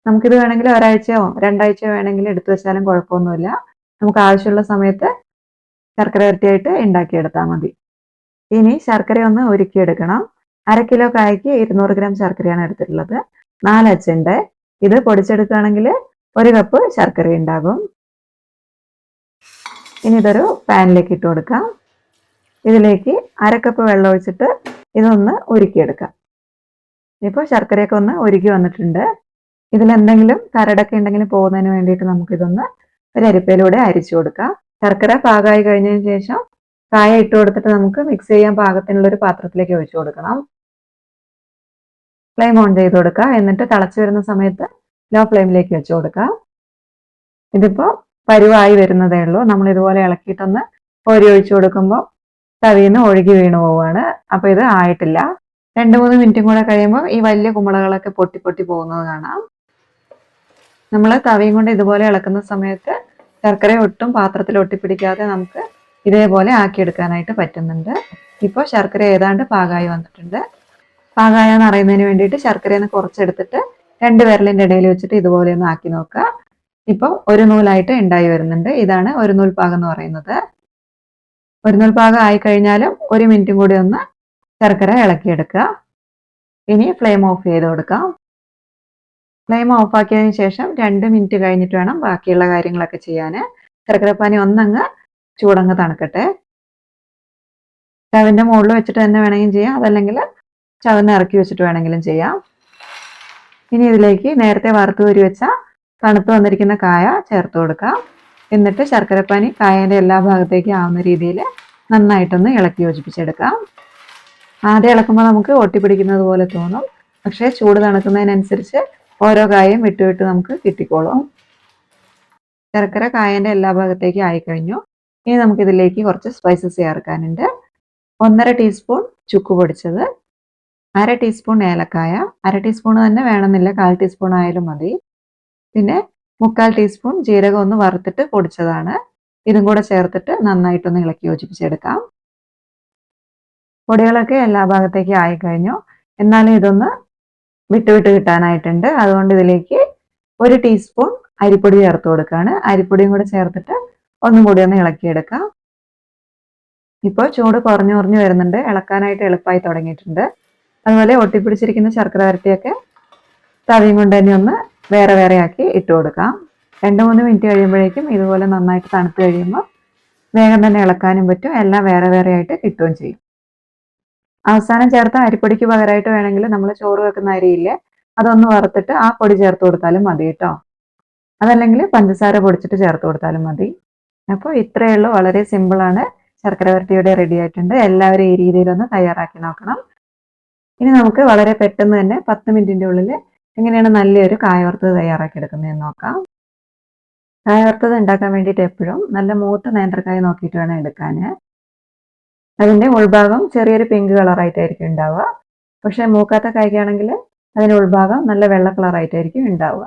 നമുക്കിത് വേണമെങ്കിൽ ഒരാഴ്ചയോ 2 ആഴ്ചയോ വേണമെങ്കിൽ എടുത്തു വെച്ചാലും കുഴപ്പമൊന്നുമില്ല. നമുക്ക് ആവശ്യമുള്ള സമയത്ത് ശർക്കര വരട്ടിയായിട്ട് ഉണ്ടാക്കിയെടുത്താൽ മതി. ഇനി ശർക്കര ഒന്ന് ഉരുക്കിയെടുക്കണം. 1/2 കിലോ കായ്ക്ക് 200 ഗ്രാം ശർക്കരയാണ് എടുത്തിട്ടുള്ളത്. 4 അച്ചുണ്ട്. ഇത് പൊടിച്ചെടുക്കുകയാണെങ്കിൽ 1 കപ്പ് ശർക്കര ഉണ്ടാകും. ഇനി ഇതൊരു പാനിലേക്ക് ഇട്ട് കൊടുക്കാം. ഇതിലേക്ക് 1/2 കപ്പ് വെള്ളം ഒഴിച്ചിട്ട് ഇതൊന്ന് ഉരുക്കിയെടുക്കാം. ഇപ്പോൾ ശർക്കരയൊക്കെ ഒന്ന് ഉരുക്കി വന്നിട്ടുണ്ട്. ഇതിലെന്തെങ്കിലും കരടൊക്കെ ഉണ്ടെങ്കിൽ പോകുന്നതിന് വേണ്ടിയിട്ട് നമുക്കിതൊന്ന് ഒരു അരിപ്പയിലൂടെ അരിച്ചു കൊടുക്കാം. ശർക്കര പാകമായി കഴിഞ്ഞതിന് ശേഷം കായ ഇട്ട് കൊടുത്തിട്ട് നമുക്ക് മിക്സ് ചെയ്യാൻ പാകത്തിനുള്ള ഒരു പാത്രത്തിലേക്ക് ഒഴിച്ചു കൊടുക്കണം. ഫ്ലെയിം ഓൺ ചെയ്ത് കൊടുക്കുക. എന്നിട്ട് തിളച്ച് വരുന്ന സമയത്ത് ലോ ഫ്ലെയിമിലേക്ക് വെച്ച് കൊടുക്കുക. ഇതിപ്പോൾ പരുവായി വരുന്നതേ ഉള്ളൂ. നമ്മൾ ഇതുപോലെ ഇളക്കിയിട്ടൊന്ന് കോരി ഒഴിച്ചു കൊടുക്കുമ്പോൾ തവിന്ന് ഒഴുകി വീണു പോവുകയാണ്. അപ്പോൾ ഇത് ആയിട്ടില്ല. 2-3 മിനിറ്റും കൂടെ കഴിയുമ്പോൾ ഈ വലിയ കുമ്പളകളൊക്കെ പൊട്ടി പൊട്ടി പോകുന്നത് കാണാം. നമ്മൾ തവിയും കൊണ്ട് ഇതുപോലെ ഇളക്കുന്ന സമയത്ത് ശർക്കര ഒട്ടും പാത്രത്തിൽ ഒട്ടിപ്പിടിക്കാതെ നമുക്ക് ഇതേപോലെ ആക്കിയെടുക്കാനായിട്ട് പറ്റുന്നുണ്ട്. ഇപ്പോൾ ശർക്കര ഏതാണ്ട് പാകമായി വന്നിട്ടുണ്ട്. പാകമായെന്ന് അറിയുന്നതിന് വേണ്ടിയിട്ട് ശർക്കരയിൽ നിന്ന് കുറച്ചെടുത്തിട്ട് 2 വിരലിൻ്റെ ഇടയിൽ വെച്ചിട്ട് ഇതുപോലെ ഒന്ന് ആക്കി നോക്കുക. ഇപ്പോൾ ഒരു നൂലായിട്ട് ഉണ്ടായി വരുന്നുണ്ട്. ഇതാണ് ഒരു നൂൽ പാകം എന്ന് പറയുന്നത്. ഒരു നൂൽ പാകം ആയിക്കഴിഞ്ഞാലും 1 മിനിറ്റും കൂടി ഒന്ന് ശർക്കര ഇളക്കിയെടുക്കുക. ഇനി ഫ്ലെയിം ഓഫ് ചെയ്ത് കൊടുക്കാം. ഫ്ലെയിം ഓഫാക്കിയതിന് ശേഷം 2 മിനിറ്റ് കഴിഞ്ഞിട്ട് വേണം ബാക്കിയുള്ള കാര്യങ്ങളൊക്കെ ചെയ്യാൻ. ശർക്കരപ്പാനി ഒന്നങ്ങ് ചൂടങ്ങ് തണുക്കട്ടെ. സ്റ്റവിൻ്റെ മുകളിൽ വെച്ചിട്ട് തന്നെ വേണമെങ്കിലും ചെയ്യാം, അതല്ലെങ്കിൽ ചവന്ന് ഇറക്കി വെച്ചിട്ട് വേണമെങ്കിലും ചെയ്യാം. ഇനി ഇതിലേക്ക് നേരത്തെ വറുത്ത് കോരി വെച്ച തണുത്ത് വന്നിരിക്കുന്ന കായ ചേർത്ത് കൊടുക്കാം. എന്നിട്ട് ശർക്കരപ്പാനി കായേൻ്റെ എല്ലാ ഭാഗത്തേക്കും ആവുന്ന രീതിയിൽ നന്നായിട്ടൊന്ന് ഇളക്കി യോജിപ്പിച്ചെടുക്കാം. ആദ്യം ഇളക്കുമ്പോൾ നമുക്ക് ഒട്ടിപ്പിടിക്കുന്നത് പോലെ തോന്നും. പക്ഷേ ചൂട് തണുക്കുന്നതിനനുസരിച്ച് ഓരോ കായും വിട്ട് വിട്ട് നമുക്ക് കിട്ടിക്കോളും. ശർക്കര കായേൻ്റെ എല്ലാ ഭാഗത്തേക്കും ആയിക്കഴിഞ്ഞു. ഇനി നമുക്കിതിലേക്ക് കുറച്ച് സ്പൈസസ് ചേർക്കാനുണ്ട്. 1.5 ടീസ്പൂൺ ചുക്ക് പൊടിച്ചത്, 1/2 ടീസ്പൂൺ ഏലക്കായ, 1/2 ടീസ്പൂൺ തന്നെ വേണമെന്നില്ല, 1/4 ടീസ്പൂൺ ആയാലും മതി. പിന്നെ 3/4 ടീസ്പൂൺ ജീരകം ഒന്ന് വറുത്തിട്ട് പൊടിച്ചതാണ്. ഇതും കൂടെ ചേർത്തിട്ട് നന്നായിട്ടൊന്ന് ഇളക്കി യോജിപ്പിച്ചെടുക്കാം. പൊടികളൊക്കെ എല്ലാ ഭാഗത്തേക്കും ആയിക്കഴിഞ്ഞു. എന്നാലും ഇതൊന്ന് വിട്ട് കിട്ടാനായിട്ടുണ്ട്. അതുകൊണ്ട് ഇതിലേക്ക് 1 ടീസ്പൂൺ അരിപ്പൊടി ചേർത്ത് കൊടുക്കുകയാണ്. അരിപ്പൊടിയും കൂടെ ചേർത്തിട്ട് ഒന്നും കൂടി ഒന്ന് ഇളക്കിയെടുക്കാം. ഇപ്പോൾ ചൂട് കുറഞ്ഞു വരുന്നുണ്ട്. ഇളക്കാനായിട്ട് എളുപ്പമായി തുടങ്ങിയിട്ടുണ്ട്. അതുപോലെ ഒട്ടിപ്പിടിച്ചിരിക്കുന്ന ശർക്കര വരട്ടിയൊക്കെ തവിയും കൊണ്ട് തന്നെ ഒന്ന് വേറെ ആക്കി ഇട്ട് കൊടുക്കാം. 2-3 മിനിറ്റ് കഴിയുമ്പോഴേക്കും ഇതുപോലെ നന്നായിട്ട് തണുത്ത് കഴിയുമ്പോൾ വേഗം തന്നെ ഇളക്കാനും പറ്റും. എല്ലാം വേറെ ആയിട്ട് കിട്ടുകയും ചെയ്യും. അവസാനം ചേർത്ത അരിപ്പൊടിക്ക് പകരമായിട്ട് വേണമെങ്കിൽ നമ്മൾ ചോറ് വെക്കുന്ന അരിയില്ലേ, അതൊന്ന് വറുത്തിട്ട് ആ പൊടി ചേർത്ത് കൊടുത്താലും മതി കേട്ടോ. അതല്ലെങ്കിൽ പഞ്ചസാര പൊടിച്ചിട്ട് ചേർത്ത് കൊടുത്താലും മതി. അപ്പോൾ ഇത്രയേ ഉള്ളൂ. വളരെ സിമ്പിളാണ്. ശർക്കര വരട്ടിയുടെ റെഡി ആയിട്ടുണ്ട്. എല്ലാവരും ഈ രീതിയിലൊന്ന് തയ്യാറാക്കി നോക്കണം. ഇനി നമുക്ക് വളരെ പെട്ടെന്ന് തന്നെ 10 മിനിറ്റിൻ്റെ ഉള്ളിൽ എങ്ങനെയാണ് നല്ലൊരു കായ വറുത്തത് തയ്യാറാക്കി എടുക്കുന്നതെന്ന് നോക്കാം. കായ വറുത്തത് ഉണ്ടാക്കാൻ വേണ്ടിയിട്ട് എപ്പോഴും നല്ല മൂത്ത നേന്ത്രക്കായ നോക്കിയിട്ട് വേണം എടുക്കാൻ. അതിൻ്റെ ഉൾഭാഗം ചെറിയൊരു പിങ്ക് കളറായിട്ടായിരിക്കും ഉണ്ടാവുക. പക്ഷേ മൂക്കാത്ത കായ്ക്കാണെങ്കിൽ അതിൻ്റെ ഉൾഭാഗം നല്ല വെള്ള കളറായിട്ടായിരിക്കും ഉണ്ടാവുക.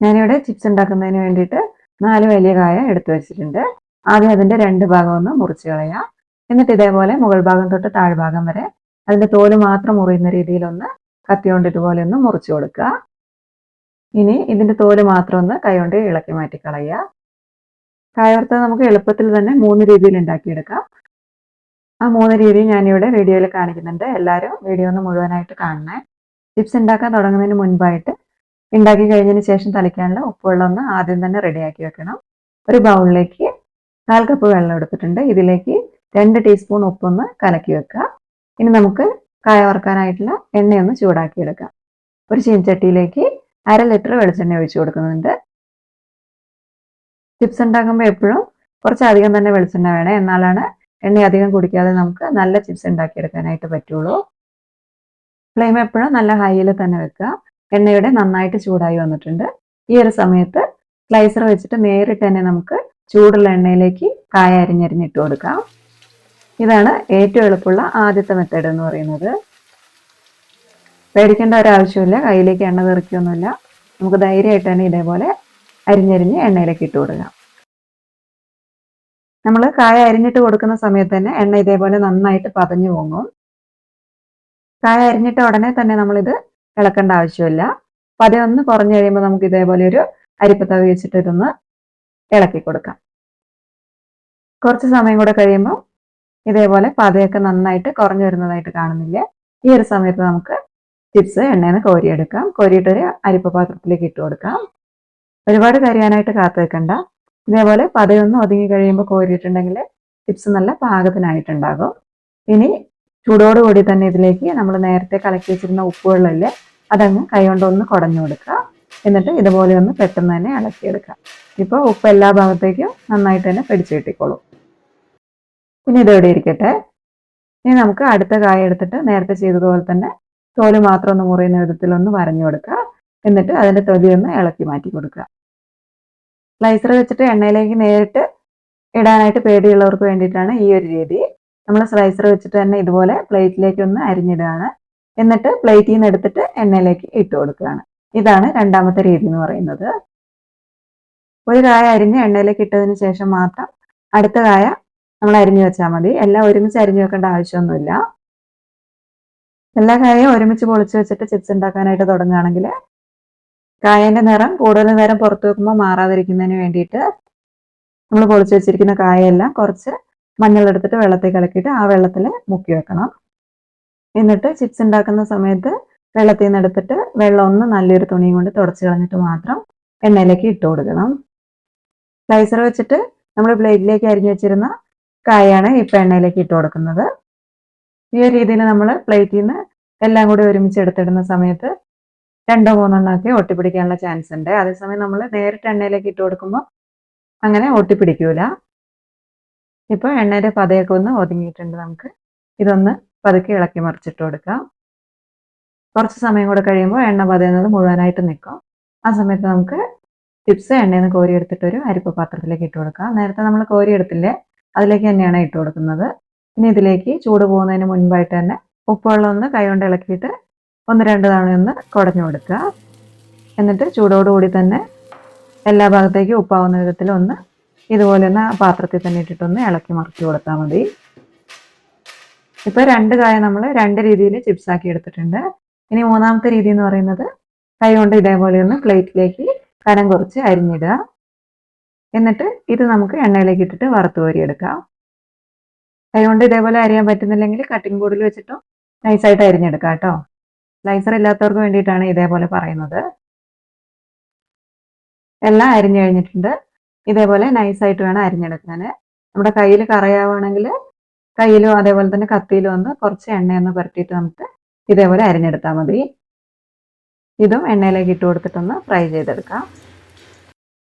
ഞാനിവിടെ ചിപ്സ് ഉണ്ടാക്കുന്നതിന് വേണ്ടിയിട്ട് 4 വലിയ കായ എടുത്തു വെച്ചിട്ടുണ്ട്. ആദ്യം അതിൻ്റെ 2 ഭാഗം ഒന്ന് മുറിച്ച് കളയാം. എന്നിട്ട് ഇതേപോലെ മുകൾ ഭാഗം തൊട്ട് താഴ്ഭാഗം വരെ അതിൻ്റെ തോല് മാത്രം മുറിയുന്ന രീതിയിലൊന്ന് കത്തി കൊണ്ട് ഇതുപോലെ ഒന്ന് മുറിച്ച് കൊടുക്കുക. ഇനി ഇതിൻ്റെ തോല് മാത്രം ഒന്ന് കൈകൊണ്ട് ഇളക്കി മാറ്റി കളയുക. കായ വറുത്തത് നമുക്ക് എളുപ്പത്തിൽ തന്നെ 3 രീതിയിൽ ഉണ്ടാക്കിയെടുക്കാം. ആ 3 രീതി ഞാനിവിടെ വീഡിയോയിൽ കാണിക്കുന്നുണ്ട്. എല്ലാവരും വീഡിയോ ഒന്ന് മുഴുവനായിട്ട് കാണണേ. ചിപ്സ് ഉണ്ടാക്കാൻ തുടങ്ങുന്നതിന് മുൻപായിട്ട് ഉണ്ടാക്കി കഴിഞ്ഞതിന് ശേഷം തളിക്കാനുള്ള ഉപ്പുവെള്ളം ഒന്ന് ആദ്യം തന്നെ റെഡിയാക്കി വെക്കണം. ഒരു ബൗളിലേക്ക് 4 കപ്പ് വെള്ളം എടുത്തിട്ടുണ്ട്. ഇതിലേക്ക് 2 ടീസ്പൂൺ ഉപ്പൊന്ന് കലക്കി വെക്കുക. ഇനി നമുക്ക് കായ വറുക്കാനായിട്ടുള്ള എണ്ണയൊന്ന് ചൂടാക്കി എടുക്കാം. ഒരു ചീനച്ചട്ടിയിലേക്ക് 1/2 ലിറ്റർ വെളിച്ചെണ്ണ ഒഴിച്ചു കൊടുക്കുന്നുണ്ട്. ചിപ്സ് ഉണ്ടാക്കുമ്പോൾ എപ്പോഴും കുറച്ചധികം തന്നെ വെളിച്ചെണ്ണ വേണം. എന്നാലാണ് എണ്ണ അധികം കുടിക്കാതെ നമുക്ക് നല്ല ചിപ്സ് ഉണ്ടാക്കിയെടുക്കാനായിട്ട് പറ്റുള്ളൂ. ഫ്ലെയിം എപ്പോഴും നല്ല ഹൈയിൽ തന്നെ വെക്കുക. എണ്ണയുടെ നന്നായിട്ട് ചൂടായി വന്നിട്ടുണ്ട്. ഈ ഒരു സമയത്ത് സ്ലൈസർ വെച്ചിട്ട് നേരിട്ട് തന്നെ നമുക്ക് ചൂടുള്ള എണ്ണയിലേക്ക് കായ അരിഞ്ഞിട്ട് കൊടുക്കാം. ഇതാണ് ഏറ്റവും എളുപ്പമുള്ള ആദ്യത്തെ മെത്തേഡ് എന്ന് പറയുന്നത്. പേടിക്കേണ്ട ഒരാവശ്യമില്ല. കയ്യിലേക്ക് എണ്ണ തെറിക്കൊന്നുമില്ല. നമുക്ക് ധൈര്യമായിട്ട് തന്നെ ഇതേപോലെ അരിഞ്ഞ് എണ്ണയിലേക്ക് ഇട്ട് കൊടുക്കാം. നമ്മൾ കായ അരിഞ്ഞിട്ട് കൊടുക്കുന്ന സമയത്ത് തന്നെ എണ്ണ ഇതേപോലെ നന്നായിട്ട് പതഞ്ഞു പോകും. കായ അരിഞ്ഞിട്ട് ഉടനെ തന്നെ നമ്മളിത് ഇളക്കേണ്ട ആവശ്യമില്ല. പതയൊന്ന് കുറഞ്ഞു കഴിയുമ്പോൾ നമുക്ക് ഇതേപോലെ ഒരു അരിപ്പത്തവി വെച്ചിട്ട് ഇതൊന്ന് ഇളക്കി കൊടുക്കാം. കുറച്ച് സമയം കൂടെ കഴിയുമ്പോൾ ഇതേപോലെ പതയൊക്കെ നന്നായിട്ട് കുറഞ്ഞു വരുന്നതായിട്ട് കാണുന്നില്ലേ? ഈ ഒരു സമയത്ത് നമുക്ക് ചിപ്സ് എണ്ണയിൽ നിന്ന് കോരിയെടുക്കാം. കോരിയിട്ടൊരു അരിപ്പ പാത്രത്തിലേക്ക് ഇട്ട് കൊടുക്കാം. ഒരുപാട് കരിയാനായിട്ട് കാത്തു വെക്കണ്ട. ഇതേപോലെ പതയൊന്ന് ഒതുങ്ങി കഴിയുമ്പോൾ കോരിയിട്ടുണ്ടെങ്കിൽ ചിപ്സ് നല്ല പാകത്തിനായിട്ടുണ്ടാകും. ഇനി ചൂടോടുകൂടി തന്നെ ഇതിലേക്ക് നമ്മൾ നേരത്തെ കലക്കി വെച്ചിരുന്ന ഉപ്പുവെള്ളമില്ലേ, അതങ്ങ് കൈകൊണ്ടൊന്ന് കുടഞ്ഞു കൊടുക്കുക. എന്നിട്ട് ഇതുപോലെ ഒന്ന് പെട്ടെന്ന് തന്നെ ഇളക്കിയെടുക്കാം. ഇപ്പോൾ ഉപ്പ് എല്ലാ ഭാഗത്തേക്കും നന്നായിട്ട് തന്നെ പിടിച്ചു കിട്ടിക്കോളും. ഇനി ഇതെവിടെ ഇരിക്കട്ടെ. ഇനി നമുക്ക് അടുത്ത കായ എടുത്തിട്ട് നേരത്തെ ചെയ്തതുപോലെ തന്നെ തോല് മാത്രം ഒന്ന് മുറിയുന്ന വിധത്തിലൊന്ന് വരഞ്ഞു കൊടുക്കുക. എന്നിട്ട് അതിൻ്റെ തൊലി ഒന്ന് ഇളക്കി മാറ്റി കൊടുക്കുക. സ്ലൈസർ വെച്ചിട്ട് എണ്ണയിലേക്ക് നേരിട്ട് ഇടാനായിട്ട് പേടിയുള്ളവർക്ക് വേണ്ടിയിട്ടാണ് ഈ ഒരു രീതി. നമ്മൾ സ്ലൈസർ വെച്ചിട്ട് തന്നെ ഇതുപോലെ പ്ലേറ്റിലേക്ക് ഒന്ന് അരിഞ്ഞിടുകയാണ്. എന്നിട്ട് പ്ലേറ്റിൽ നിന്ന് എടുത്തിട്ട് എണ്ണയിലേക്ക് ഇട്ട് കൊടുക്കുകയാണ്. ഇതാണ് രണ്ടാമത്തെ രീതി എന്ന് പറയുന്നത്. ഒരു കായ അരിഞ്ഞ് എണ്ണയിലേക്ക് ഇട്ടതിന് ശേഷം മാത്രം അടുത്ത കായ നമ്മൾ അരിഞ്ഞു വെച്ചാൽ മതി. എല്ലാം ഒരുമിച്ച് അരിഞ്ഞു വെക്കേണ്ട ആവശ്യമൊന്നുമില്ല. എല്ലാ കായയും ഒരുമിച്ച് പൊളിച്ച് വെച്ചിട്ട് ചിപ്സ് ഉണ്ടാക്കാനായിട്ട് തുടങ്ങുകയാണെങ്കിൽ കായന്റെ നിറം കൂടുതൽ നേരം പുറത്ത് വെക്കുമ്പോൾ മാറാതിരിക്കുന്നതിന് വേണ്ടിയിട്ട് നമ്മൾ പൊളിച്ച് വെച്ചിരിക്കുന്ന കായെല്ലാം കുറച്ച് മഞ്ഞളെടുത്തിട്ട് വെള്ളത്തിൽ കലക്കിയിട്ട് ആ വെള്ളത്തിൽ മുക്കി വെക്കണം. എന്നിട്ട് ചിപ്സ് ഉണ്ടാക്കുന്ന സമയത്ത് വെള്ളത്തിൽ നിന്ന് എടുത്തിട്ട് വെള്ളം ഒന്ന് നല്ലൊരു തുണിയും കൊണ്ട് തുടച്ച് കളഞ്ഞിട്ട് മാത്രം എണ്ണയിലേക്ക് ഇട്ട് കൊടുക്കണം. സ്ലൈസർ വെച്ചിട്ട് നമ്മൾ പ്ലേറ്റിലേക്ക് അരിഞ്ഞു വെച്ചിരുന്ന കായാണ് ഇപ്പം എണ്ണയിലേക്ക് ഇട്ട് കൊടുക്കുന്നത്. ഈ ഒരു രീതിയിൽ നമ്മൾ പ്ലേറ്റിൽ നിന്ന് എല്ലാം കൂടി ഒരുമിച്ച് എടുത്തിടുന്ന സമയത്ത് 2-3 ഒക്കെ ഒട്ടിപ്പിടിക്കാനുള്ള ചാൻസ് ഉണ്ട്. അതേസമയം നമ്മൾ നേരിട്ട് എണ്ണയിലേക്ക് ഇട്ട് കൊടുക്കുമ്പോൾ അങ്ങനെ ഒട്ടിപ്പിടിക്കൂല. ഇപ്പോൾ എണ്ണയുടെ പതയൊക്കെ ഒന്ന് ഒതുങ്ങിയിട്ടുണ്ട്. നമുക്ക് ഇതൊന്ന് പതുക്കെ ഇളക്കി മറിച്ചിട്ട് കൊടുക്കാം. കുറച്ച് സമയം കൂടെ കഴിയുമ്പോൾ എണ്ണ പതയുന്നത് മുഴുവനായിട്ട് നിൽക്കും. ആ സമയത്ത് നമുക്ക് ചിപ്സ് എണ്ണയിൽ നിന്ന് കോരിയെടുത്തിട്ട് ഒരു അരിപ്പ പാത്രത്തിലേക്ക് ഇട്ട് കൊടുക്കാം. നേരത്തെ നമ്മൾ കോരിയെടുത്തില്ലേ, അതിലേക്ക് തന്നെയാണ് ഇട്ട് കൊടുക്കുന്നത്. ഇനി ഇതിലേക്ക് ചൂട് പോകുന്നതിന് മുൻപായിട്ട് തന്നെ ഉപ്പുവെള്ളം ഒന്ന് കൈകൊണ്ട് ഇളക്കിയിട്ട് 1-2 തവണ ഒന്ന് കുടഞ്ഞു കൊടുക്കുക. എന്നിട്ട് ചൂടോടുകൂടി തന്നെ എല്ലാ ഭാഗത്തേക്കും ഉപ്പാവുന്ന വിധത്തിൽ ഒന്ന് ഇതുപോലെ ഒന്ന് പാത്രത്തിൽ തന്നെ ഇട്ടിട്ടൊന്ന് ഇളക്കി മറിച്ച് കൊടുത്താൽ മതി. ഇപ്പോൾ 2 കായ നമ്മൾ 2 രീതിയിൽ ചിപ്സ് ആക്കി എടുത്തിട്ടുണ്ട്. ഇനി മൂന്നാമത്തെ രീതി എന്ന് പറയുന്നത് കൈ കൊണ്ട് ഇതേപോലെ ഒന്ന് പ്ലേറ്റിലേക്ക് കനം കുറച്ച് അരിഞ്ഞിടുക. എന്നിട്ട് ഇത് നമുക്ക് എണ്ണയിലേക്ക് ഇട്ടിട്ട് വറുത്ത് കോരിയെടുക്കാം. കൈ കൊണ്ട് ഇതേപോലെ അരിയാൻ പറ്റുന്നില്ലെങ്കിൽ കട്ടിംഗ് ബോർഡിൽ വെച്ചിട്ടും നൈസായിട്ട് അരിഞ്ഞെടുക്കാം കേട്ടോ. സ്ലൈസർ ഇല്ലാത്തവർക്ക് വേണ്ടിയിട്ടാണ് ഇതേപോലെ പറയുന്നത്. എല്ലാം അരിഞ്ഞു കഴിഞ്ഞിട്ടുണ്ട്. ഇതേപോലെ നൈസായിട്ട് വേണം അരിഞ്ഞെടുക്കാൻ. നമ്മുടെ കയ്യിൽ കറയാവുകയാണെങ്കിൽ കയ്യിലും അതേപോലെ തന്നെ കത്തിയിലും ഒന്ന് കുറച്ച് എണ്ണയൊന്ന് പുരട്ടിയിട്ട് നമുക്ക് ഇതേപോലെ അരിഞ്ഞെടുത്താൽ മതി. ഇതും എണ്ണയിലേക്ക് ഇട്ട് കൊടുത്തിട്ടൊന്ന് ഫ്രൈ ചെയ്തെടുക്കാം.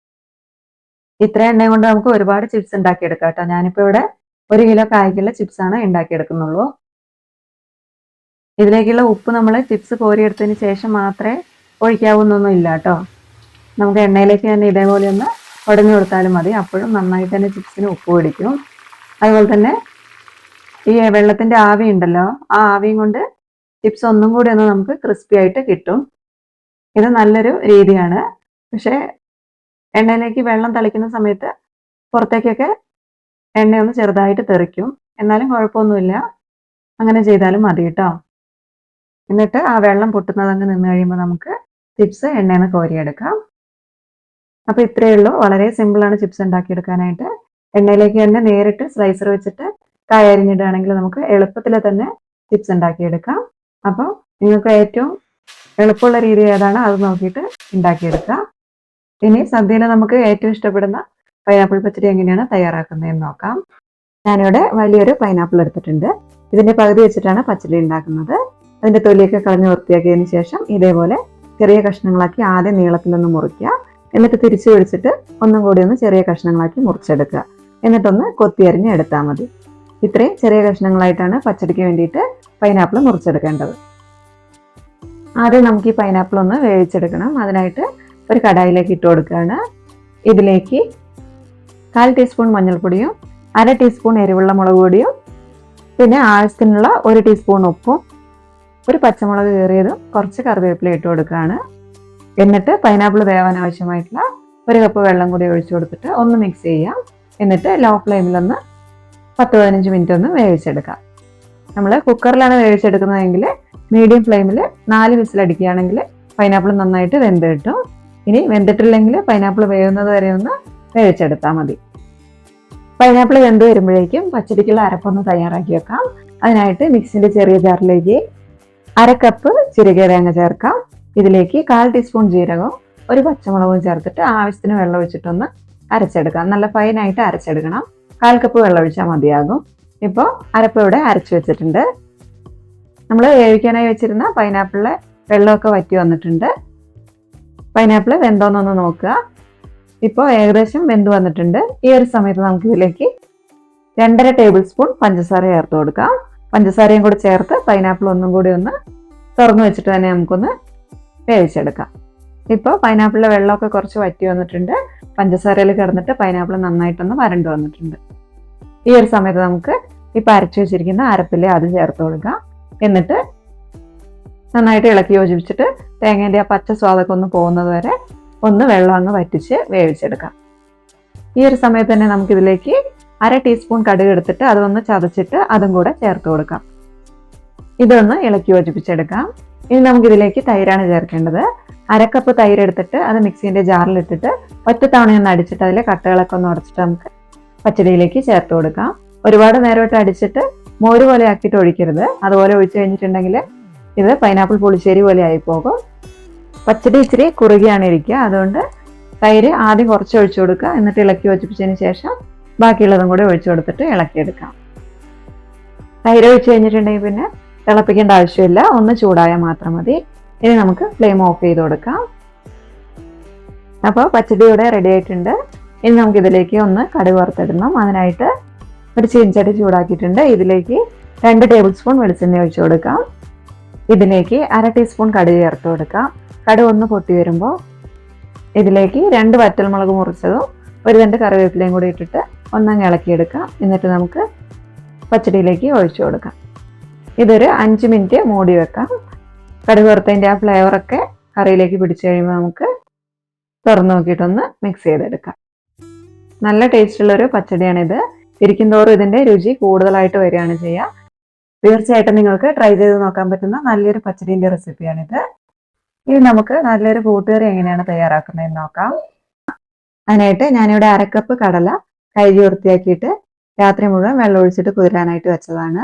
ഇത്ര എണ്ണ കൊണ്ട് നമുക്ക് ഒരുപാട് ചിപ്സ് ഉണ്ടാക്കിയെടുക്കാം കേട്ടോ. ഞാനിപ്പോൾ ഇവിടെ 1 കിലോ കായ്ക്കുള്ള ചിപ്സാണ് ഉണ്ടാക്കിയെടുക്കുന്നുള്ളൂ. ഇതിലേക്കുള്ള ഉപ്പ് നമ്മൾ ചിപ്സ് കോരിയെടുത്തതിന് ശേഷം മാത്രമേ ഒഴിക്കാവുന്നൊന്നും ഇല്ല കേട്ടോ. നമുക്ക് എണ്ണയിലേക്ക് തന്നെ ഇതേപോലെ ഒന്ന് ഉടഞ്ഞു കൊടുത്താലും മതി. അപ്പോഴും നന്നായിട്ട് തന്നെ ചിപ്സിന് ഉപ്പ് പിടിക്കും. അതുപോലെ തന്നെ ഈ വെള്ളത്തിൻ്റെ ആവി ഉണ്ടല്ലോ, ആ ആവിയും കൊണ്ട് ചിപ്സ് ഒന്നും കൂടി ഒന്ന് നമുക്ക് ക്രിസ്പി ആയിട്ട് കിട്ടും. ഇത് നല്ലൊരു രീതിയാണ്. പക്ഷേ എണ്ണയിലേക്ക് വെള്ളം തളിക്കുന്ന സമയത്ത് പുറത്തേക്കൊക്കെ എണ്ണയൊന്ന് ചെറുതായിട്ട് തെറിക്കും. എന്നാലും കുഴപ്പമൊന്നുമില്ല, അങ്ങനെ ചെയ്താലും മതി കേട്ടോ. എന്നിട്ട് ആ വെള്ളം പൊട്ടുന്നതങ്ങ് നിന്ന് കഴിയുമ്പോൾ നമുക്ക് ചിപ്സ് എണ്ണയിൽ നിന്ന് കോരിയെടുക്കാം. അപ്പോൾ ഇത്രയേ ഉള്ളൂ. വളരെ സിമ്പിളാണ് ചിപ്സ് ഉണ്ടാക്കിയെടുക്കാനായിട്ട്. എണ്ണയിലേക്ക് തന്നെ നേരിട്ട് സ്ലൈസർ വെച്ചിട്ട് കായ അരിഞ്ഞിടുകയാണെങ്കിൽ നമുക്ക് എളുപ്പത്തിൽ തന്നെ ചിപ്സ് ഉണ്ടാക്കിയെടുക്കാം. അപ്പോൾ നിങ്ങൾക്ക് ഏറ്റവും എളുപ്പമുള്ള രീതി ഏതാണ് അത് നോക്കിയിട്ട് ഉണ്ടാക്കിയെടുക്കുക. ഇനി സദ്യയിൽ നമുക്ക് ഏറ്റവും ഇഷ്ടപ്പെടുന്ന പൈനാപ്പിൾ പച്ചടി എങ്ങനെയാണ് തയ്യാറാക്കുന്നതെന്ന് നോക്കാം. ഞാനിവിടെ വലിയൊരു പൈനാപ്പിൾ എടുത്തിട്ടുണ്ട്. ഇതിൻ്റെ പകുതി വെച്ചിട്ടാണ് പച്ചടി ഉണ്ടാക്കുന്നത്. അതിൻ്റെ തൊലിയൊക്കെ കളഞ്ഞ് വൃത്തിയാക്കിയതിന് ശേഷം ഇതേപോലെ ചെറിയ കഷ്ണങ്ങളാക്കി ആദ്യം നീളത്തിലൊന്ന് മുറിക്കുക. എന്നിട്ട് തിരിച്ചു പിടിച്ചിട്ട് ഒന്നും കൂടി ഒന്ന് ചെറിയ കഷ്ണങ്ങളാക്കി മുറിച്ചെടുക്കുക. എന്നിട്ടൊന്ന് കൊത്തി അരിഞ്ഞ് എടുത്താൽ മതി. ഇത്രയും ചെറിയ കഷ്ണങ്ങളായിട്ടാണ് പച്ചടിക്ക് വേണ്ടിയിട്ട് പൈനാപ്പിൾ മുറിച്ചെടുക്കേണ്ടത്. ആദ്യം നമുക്ക് ഈ പൈനാപ്പിൾ ഒന്ന് വേവിച്ചെടുക്കണം. അതിനായിട്ട് ഒരു കടായിലേക്ക് ഇട്ട് കൊടുക്കുകയാണ്. ഇതിലേക്ക് 1/4 ടീസ്പൂൺ മഞ്ഞൾപ്പൊടിയും 1/2 ടീസ്പൂൺ എരിവുള്ള മുളക് പൊടിയും പിന്നെ ആവശ്യത്തിനുള്ള 1 ടീസ്പൂൺ ഉപ്പും ഒരു പച്ചമുളക് കീറിയതും കുറച്ച് കറിവേപ്പില ഇട്ട് കൊടുക്കുകയാണ്. എന്നിട്ട് പൈനാപ്പിൾ വേവാൻ ആവശ്യമായിട്ടുള്ള 1 കപ്പ് വെള്ളം കൂടി ഒഴിച്ചു കൊടുത്തിട്ട് ഒന്ന് മിക്സ് ചെയ്യാം. എന്നിട്ട് ലോ ഫ്ലെയിമിലൊന്ന് 10-15 മിനിറ്റ് ഒന്ന് വേവിച്ചെടുക്കാം. നമ്മൾ കുക്കറിലാണ് വേവിച്ചെടുക്കുന്നതെങ്കിൽ മീഡിയം ഫ്ലെയിമിൽ 4 വിസിലടിക്കുകയാണെങ്കിൽ പൈനാപ്പിൾ നന്നായിട്ട് വെന്ത് കിട്ടും. ഇനി വെന്തിട്ടില്ലെങ്കിൽ പൈനാപ്പിൾ വേവുന്നത് വരെ ഒന്ന് വേവിച്ചെടുത്താൽ മതി. പൈനാപ്പിൾ വെന്ത് വരുമ്പോഴേക്കും പച്ചടിക്കുള്ള അരപ്പൊന്ന് തയ്യാറാക്കി വെക്കാം. അതിനായിട്ട് മിക്സിൻ്റെ ചെറിയ ജാറിലേക്ക് 1/2 കപ്പ് ചിരകിയ തേങ്ങ ചേർക്കാം. ഇതിലേക്ക് 1/4 ടീസ്പൂൺ ജീരകവും 1 പച്ചമുളകും ചേർത്തിട്ട് ആവശ്യത്തിന് വെള്ളം ഒഴിച്ചിട്ടൊന്ന് അരച്ചെടുക്കാം. നല്ല ഫൈനായിട്ട് അരച്ചെടുക്കണം. 1/4 കപ്പ് വെള്ളം ഒഴിച്ചാൽ മതിയാകും. ഇപ്പോൾ അരപ്പ് ഇവിടെ അരച്ചു വെച്ചിട്ടുണ്ട്. നമ്മൾ വേവിക്കാനായി വെച്ചിരുന്ന പൈനാപ്പിളിലെ വെള്ളമൊക്കെ വറ്റി വന്നിട്ടുണ്ട്.
പൈനാപ്പിൾ വെന്തോന്നൊന്ന് നോക്കുക. ഇപ്പോൾ ഏകദേശം വെന്ത് വന്നിട്ടുണ്ട്. ഈ ഒരു സമയത്ത് നമുക്ക് ഇതിലേക്ക് 2.5 ടേബിൾ സ്പൂൺ പഞ്ചസാര ചേർത്ത് കൊടുക്കാം. പഞ്ചസാരയും കൂടി ചേർത്ത് പൈനാപ്പിൾ ഒന്നും കൂടി ഒന്ന് തുറന്നു വെച്ചിട്ട് തന്നെ നമുക്കൊന്ന് വേവിച്ചെടുക്കാം. ഇപ്പോൾ പൈനാപ്പിളിലെ വെള്ളമൊക്കെ കുറച്ച് വറ്റി വന്നിട്ടുണ്ട്. പഞ്ചസാരയിൽ കിടന്നിട്ട് പൈനാപ്പിൾ നന്നായിട്ടൊന്ന് വരണ്ടു വന്നിട്ടുണ്ട്. ഈ ഒരു സമയത്ത് നമുക്ക് ഇപ്പോൾ അരച്ചു വെച്ചിരിക്കുന്ന അരപ്പിലെ അത് ചേർത്ത് കൊടുക്കാം. എന്നിട്ട് നന്നായിട്ട് ഇളക്കി യോജിപ്പിച്ചിട്ട് തേങ്ങേൻ്റെ ആ പച്ച സ്വാദൊക്കെ ഒന്ന് പോകുന്നത് വരെ ഒന്ന് വെള്ളം അങ്ങ് വറ്റിച്ച് വേവിച്ചെടുക്കാം. ഈ ഒരു സമയത്ത് തന്നെ നമുക്കിതിലേക്ക് 1/2 ടീസ്പൂൺ കടുക് എടുത്തിട്ട് അതൊന്ന് ചതച്ചിട്ട് അതും കൂടെ ചേർത്ത് കൊടുക്കാം. ഇതൊന്ന് ഇളക്കി യോജിപ്പിച്ചെടുക്കാം. ഇനി നമുക്കിതിലേക്ക് തൈരാണ് ചേർക്കേണ്ടത്. 1/2 കപ്പ് തൈര് എടുത്തിട്ട് അത് മിക്സിൻ്റെ ജാറിലിട്ടിട്ട് ഒറ്റത്തവണയൊന്ന് അടിച്ചിട്ട് അതിലെ കട്ടകളൊക്കെ ഒന്ന് ഉടച്ചിട്ട് നമുക്ക് പച്ചടിയിലേക്ക് ചേർത്ത് കൊടുക്കാം. ഒരുപാട് നേരമായിട്ട് അടിച്ചിട്ട് മോര് പോലെ ആക്കിയിട്ട് ഒഴിക്കരുത്. അതുപോലെ ഒഴിച്ചു കഴിഞ്ഞിട്ടുണ്ടെങ്കിൽ ഇത് പൈനാപ്പിൾ പുളിശ്ശേരി പോലെ ആയി പോകും. പച്ചടി ഇച്ചിരി കുറുകിയാണ് ഇരിക്കുക. അതുകൊണ്ട് തൈര് ആദ്യം കുറച്ച് ഒഴിച്ചു കൊടുക്കുക. എന്നിട്ട് ഇളക്കി യോജിപ്പിച്ചതിന് ശേഷം ബാക്കിയുള്ളതും കൂടെ ഒഴിച്ചു കൊടുത്തിട്ട് ഇളക്കിയെടുക്കാം. തൈര് ഒഴിച്ചു കഴിഞ്ഞിട്ടുണ്ടെങ്കിൽ പിന്നെ തിളപ്പിക്കേണ്ട ആവശ്യമില്ല. ഒന്ന് ചൂടായാൽ മാത്രം മതി. ഇനി നമുക്ക് ഫ്ലെയിം ഓഫ് ചെയ്ത് കൊടുക്കാം. അപ്പോൾ പച്ചടി ഇവിടെ റെഡി ആയിട്ടുണ്ട്. ഇനി നമുക്കിതിലേക്ക് ഒന്ന് കടുക് വറുത്തിടണം. അതിനായിട്ട് ഒരു ചീനച്ചട്ടി ചൂടാക്കിയിട്ടുണ്ട്. ഇതിലേക്ക് 2 ടേബിൾ സ്പൂൺ വെളിച്ചെണ്ണ ഒഴിച്ചു കൊടുക്കാം. ഇതിലേക്ക് 1/2 ടീസ്പൂൺ കടുക് ചേർത്ത് കൊടുക്കാം. കടുക് ഒന്ന് പൊട്ടി വരുമ്പോൾ ഇതിലേക്ക് 2 വറ്റൽമുളക് മുറിച്ചതും 1 തണ്ട് കറിവേപ്പിലയും കൂടി ഇട്ടിട്ട് ഒന്നങ്ങ് ഇളക്കിയെടുക്കാം. എന്നിട്ട് നമുക്ക് പച്ചടിയിലേക്ക് ഒഴിച്ചു കൊടുക്കാം. ഇതൊരു 5 മിനിറ്റ് മൂടി വെക്കാം. കടുക് വറുത്തതിൻ്റെ ആ ഫ്ലേവറൊക്കെ കറിയിലേക്ക് പിടിച്ചു കഴിയുമ്പോൾ നമുക്ക് തുറന്നു നോക്കിയിട്ടൊന്ന് മിക്സ് ചെയ്തെടുക്കാം. നല്ല ടേസ്റ്റുള്ളൊരു പച്ചടിയാണിത്. ഇരിക്കും തോറും ഇതിൻ്റെ രുചി കൂടുതലായിട്ട് വരികയാണ് ചെയ്യുക. തീർച്ചയായിട്ടും നിങ്ങൾക്ക് ട്രൈ ചെയ്ത് നോക്കാൻ പറ്റുന്ന നല്ലൊരു പച്ചടീൻ്റെ റെസിപ്പിയാണിത്. ഇനി നമുക്ക് നല്ലൊരു കൂട്ടുകറി എങ്ങനെയാണ് തയ്യാറാക്കുന്നതെന്ന് നോക്കാം. അതിനായിട്ട് ഞാനിവിടെ 1/2 കപ്പ് കടല കഴുകി വൃത്തിയാക്കിയിട്ട് രാത്രി മുഴുവൻ വെള്ളം ഒഴിച്ചിട്ട് കുതിരാനായിട്ട് വെച്ചതാണ്.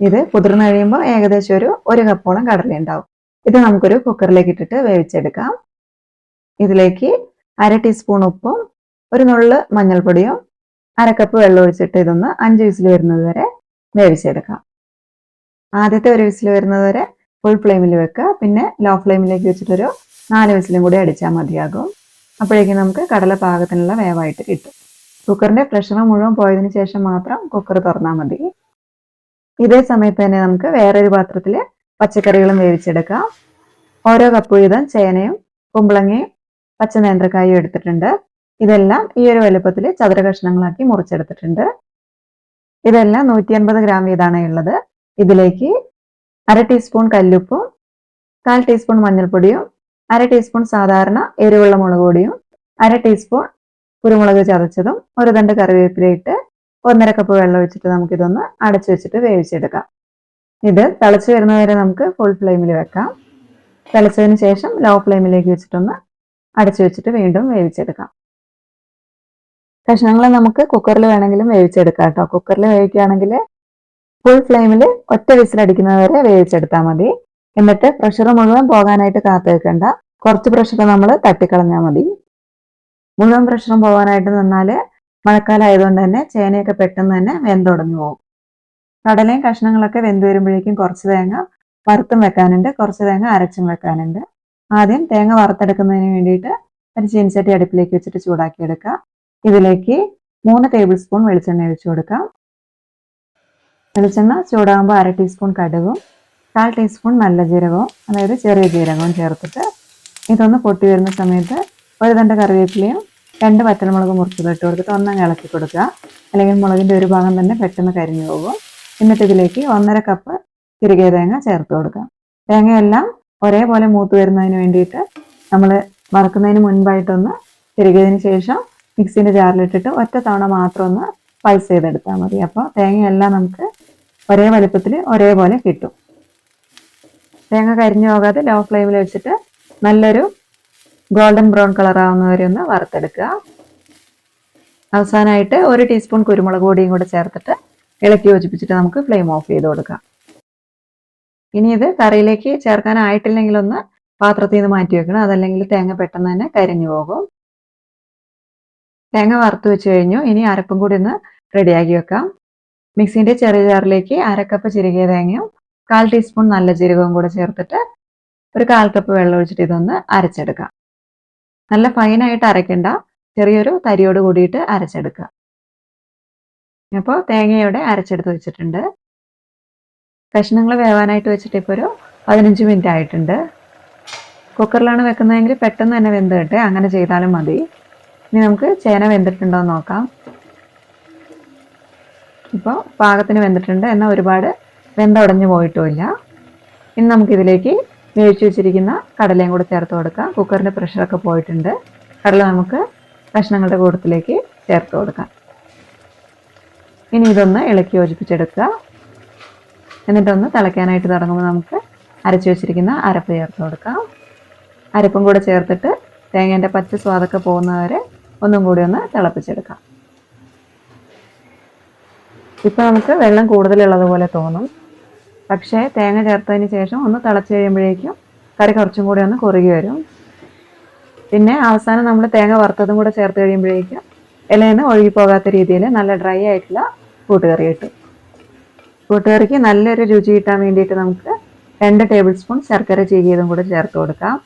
ഇത് കുതിർന്ന് കഴിയുമ്പോൾ ഏകദേശം ഒരു കപ്പോളം കടല ഉണ്ടാവും. ഇത് നമുക്കൊരു കുക്കറിലേക്ക് ഇട്ടിട്ട് വേവിച്ചെടുക്കാം. ഇതിലേക്ക് 1/2 ടീസ്പൂൺ ഉപ്പും 1 നുള്ള് മഞ്ഞൾപ്പൊടിയും 1/2 കപ്പ് വെള്ളം ഒഴിച്ചിട്ട് ഇതൊന്ന് 5 വിസിൽ വരുന്നത് വരെ വേവിച്ചെടുക്കാം. ആദ്യത്തെ ഒരു വിസിൽ വരുന്നത് വരെ ഫുൾ ഫ്ലെയിമിൽ വെക്കുക. പിന്നെ ലോ ഫ്ലെയിമിലേക്ക് വെച്ചിട്ടൊരു 4 വിസിലും കൂടി അടിച്ചാൽ മതിയാകും. അപ്പോഴേക്കും നമുക്ക് കടല പാകത്തിനുള്ള വേവായിട്ട് കിട്ടും. കുക്കറിൻ്റെ പ്രഷർ മുഴുവൻ പോയതിനു ശേഷം മാത്രം കുക്കർ തുറന്നാൽ മതി. ഇതേ സമയത്ത് തന്നെ നമുക്ക് വേറൊരു പാത്രത്തിൽ പച്ചക്കറികളും വേവിച്ചെടുക്കാം. ഓരോ കപ്പ് വീതം ചേനയും കുമ്പളങ്ങയും പച്ച നേന്ത്രക്കായും എടുത്തിട്ടുണ്ട്. ഇതെല്ലാം ഈ ഒരു വലുപ്പത്തിൽ ചതുര കഷ്ണങ്ങളാക്കി മുറിച്ചെടുത്തിട്ടുണ്ട്. ഇതെല്ലാം 150 ഗ്രാം വീതമാണ് ഉള്ളത്. ഇതിലേക്ക് 1/2 ടീസ്പൂൺ കല്ലുപ്പും 1/4 ടീസ്പൂൺ മഞ്ഞൾപ്പൊടിയും 1/2 ടീസ്പൂൺ സാധാരണ എരിവുള്ള മുളക് പൊടിയും 1/2 ടീസ്പൂൺ കുരുമുളക് ചതച്ചതും 1 തണ്ട് കറിവേപ്പിലയിട്ട് 1.5 കപ്പ് വെള്ളം ഒഴിച്ചിട്ട് നമുക്കിതൊന്ന് അടച്ചു വെച്ചിട്ട് വേവിച്ചെടുക്കാം. ഇത് തിളച്ച് വരുന്നവരെ നമുക്ക് ഫുൾ ഫ്ലെയിമിൽ വെക്കാം. തിളച്ചതിന് ശേഷം ലോ ഫ്ലെയിമിലേക്ക് വെച്ചിട്ടൊന്ന് അടച്ചു വെച്ചിട്ട് വീണ്ടും വേവിച്ചെടുക്കാം. കഷ്ണങ്ങൾ നമുക്ക് കുക്കറിൽ വേണമെങ്കിലും വേവിച്ചെടുക്കാം കേട്ടോ. കുക്കറിൽ വേവിക്കുകയാണെങ്കിൽ ഫുൾ ഫ്ലെയിമിൽ ഒറ്റ വിസിലടിക്കുന്നത് വരെ വേവിച്ചെടുത്താൽ മതി. എന്നിട്ട് പ്രഷർ മുഴുവൻ പോകാനായിട്ട് കാത്തു വെക്കണ്ട. കുറച്ച് പ്രഷർ നമ്മൾ തട്ടിക്കളഞ്ഞാൽ മതി. മുഴുവൻ പ്രഷറും പോകാനായിട്ട് നിന്നാൽ മഴക്കാലം ആയതുകൊണ്ട് തന്നെ ചേനയൊക്കെ പെട്ടെന്ന് തന്നെ വെന്തുടഞ്ഞു പോകും. കടലയും കഷ്ണങ്ങളൊക്കെ വെന്ത് വരുമ്പോഴേക്കും കുറച്ച് തേങ്ങ വറുത്തും വെക്കാനുണ്ട്, കുറച്ച് തേങ്ങ അരച്ചും വെക്കാനുണ്ട്. ആദ്യം തേങ്ങ വറുത്തെടുക്കുന്നതിന് വേണ്ടിയിട്ട് ഒരു ചീനച്ചട്ടി അടുപ്പിലേക്ക് വെച്ചിട്ട് ചൂടാക്കിയെടുക്കുക. ഇതിലേക്ക് 3 ടേബിൾ സ്പൂൺ വെളിച്ചെണ്ണ ഒഴിച്ചു കൊടുക്കാം. വെളിച്ചെണ്ണ ചൂടാകുമ്പോൾ 1/2 ടീസ്പൂൺ കടുകും 1/4 ടീസ്പൂൺ നല്ല ജീരകവും, അതായത് ചെറിയ ജീരകവും ചേർത്തിട്ട് ഇതൊന്ന് പൊട്ടി വരുന്ന സമയത്ത് 1 തണ്ട് കറിവേപ്പിലയും 2 വറ്റൽമുളക് മുറിച്ചത് ഇട്ട് കൊടുത്തിട്ട് ഒന്നങ്ങ് ഇളക്കി കൊടുക്കുക. അല്ലെങ്കിൽ മുളകിൻ്റെ ഒരു ഭാഗം തന്നെ പെട്ടെന്ന് കരിഞ്ഞു പോകും. എന്നിട്ട് ഇതിലേക്ക് 1.5 കപ്പ് തിരികെ തേങ്ങ ചേർത്ത് കൊടുക്കാം. തേങ്ങയെല്ലാം ഒരേപോലെ മൂത്ത് വരുന്നതിന് വേണ്ടിയിട്ട് നമ്മൾ വറുക്കുന്നതിന് മുൻപായിട്ടൊന്ന് തിരികെതിന് ശേഷം മിക്സിൻ്റെ ജാറിലിട്ടിട്ട് ഒറ്റ തവണ മാത്രം ഒന്ന് പൾസ് ചെയ്തെടുത്താൽ മതി. അപ്പോൾ തേങ്ങയെല്ലാം നമുക്ക് ഒരേ വലുപ്പത്തിൽ ഒരേപോലെ കിട്ടും. തേങ്ങ കരിഞ്ഞു പോകാതെ ലോ ഫ്ലെയിമിൽ വെച്ചിട്ട് നല്ലൊരു ഗോൾഡൻ ബ്രൗൺ കളർ ആവുന്നവരെ ഒന്ന് വറുത്തെടുക്കുക. അവസാനമായിട്ട് 1 ടീസ്പൂൺ കുരുമുളക് പൊടിയും കൂടെ ചേർത്തിട്ട് ഇളക്കി യോജിപ്പിച്ചിട്ട് നമുക്ക് ഫ്ലെയിം ഓഫ് ചെയ്ത് കൊടുക്കാം. ഇനി ഇത് കറിയിലേക്ക് ചേർക്കാനായിട്ടില്ലെങ്കിലൊന്ന് പാത്രത്തിൽ നിന്ന് മാറ്റി വെക്കണം. അതല്ലെങ്കിൽ തേങ്ങ പെട്ടെന്ന് തന്നെ കരിഞ്ഞു പോകും. തേങ്ങ വറുത്ത് വെച്ച് കഴിഞ്ഞു. ഇനി അരപ്പും കൂടി ഒന്ന് റെഡിയാക്കി വെക്കാം. മിക്സിൻ്റെ ചെറിയ ജാറിലേക്ക് 1/2 കപ്പ് ചിരകിയ തേങ്ങയും 1/4 ടീസ്പൂൺ നല്ല ജീരകവും കൂടെ ചേർത്തിട്ട് ഒരു 1/4 കപ്പ് വെള്ളം ഒഴിച്ചിട്ട് ഇതൊന്ന് അരച്ചെടുക്കാം. നല്ല ഫൈനായിട്ട് അരയ്ക്കണ്ട, ചെറിയൊരു തരിയോട് കൂടിയിട്ട് അരച്ചെടുക്കുക. അപ്പോൾ തേങ്ങയോടെ അരച്ചെടുത്ത് വെച്ചിട്ടുണ്ട്. കഷ്ണങ്ങൾ വേവാനായിട്ട് വെച്ചിട്ട് ഇപ്പോൾ ഒരു 15 മിനിറ്റ് ആയിട്ടുണ്ട്. കുക്കറിലാണ് വെക്കുന്നതെങ്കിൽ പെട്ടെന്ന് തന്നെ വെന്ത് കിട്ടെ, അങ്ങനെ ചെയ്താലും മതി. ഇനി നമുക്ക് ചേന വെന്തിട്ടുണ്ടോ എന്ന് നോക്കാം. ഇപ്പോൾ പാകത്തിന് വെന്തിട്ടുണ്ട്, എന്നാൽ ഒരുപാട് വെന്തുടഞ്ഞു പോയിട്ടുമില്ല. ഇനി നമുക്കിതിലേക്ക് വേവിച്ച് വെച്ചിരിക്കുന്ന കടലയും കൂടെ ചേർത്ത് കൊടുക്കാം. കുക്കറിൻ്റെ പ്രഷറൊക്കെ പോയിട്ടുണ്ട്. കടല നമുക്ക് കഷ്ണങ്ങളുടെ കൂട്ടത്തിലേക്ക് ചേർത്ത് കൊടുക്കാം. ഇനി ഇതൊന്ന് ഇളക്കി യോജിപ്പിച്ചെടുക്കുക. എന്നിട്ടൊന്ന് തിളയ്ക്കാനായിട്ട് തുടങ്ങുമ്പോൾ നമുക്ക് അരച്ചു വെച്ചിരിക്കുന്ന അരപ്പ് ചേർത്ത് കൊടുക്കാം. അരപ്പും കൂടെ ചേർത്തിട്ട് തേങ്ങേൻ്റെ പച്ച സ്വാദൊക്കെ പോകുന്നവരെ ഒന്നും കൂടി ഒന്ന് തിളപ്പിച്ചെടുക്കാം. ഇപ്പോൾ നമുക്ക് വെള്ളം കൂടുതലുള്ളതുപോലെ തോന്നും, പക്ഷേ തേങ്ങ ചേർത്തതിന് ശേഷം ഒന്ന് തിളച്ച് കഴിയുമ്പോഴേക്കും കറി കുറച്ചും കൂടി ഒന്ന് കുറുകി വരും. പിന്നെ അവസാനം നമ്മൾ തേങ്ങ വറുത്തതും കൂടെ ചേർത്ത് കഴിയുമ്പോഴേക്കും ഇലയിൽ നിന്ന് ഒഴുകിപ്പോകാത്ത രീതിയിൽ നല്ല ഡ്രൈ ആയിട്ടുള്ള കൂട്ടുകറി കിട്ടും. കൂട്ടുകറിക്ക് നല്ലൊരു രുചി കിട്ടാൻ വേണ്ടിയിട്ട് നമുക്ക് 2 ടേബിൾ സ്പൂൺ ശർക്കര ചീകിയതും കൂടെ ചേർത്ത് കൊടുക്കാം.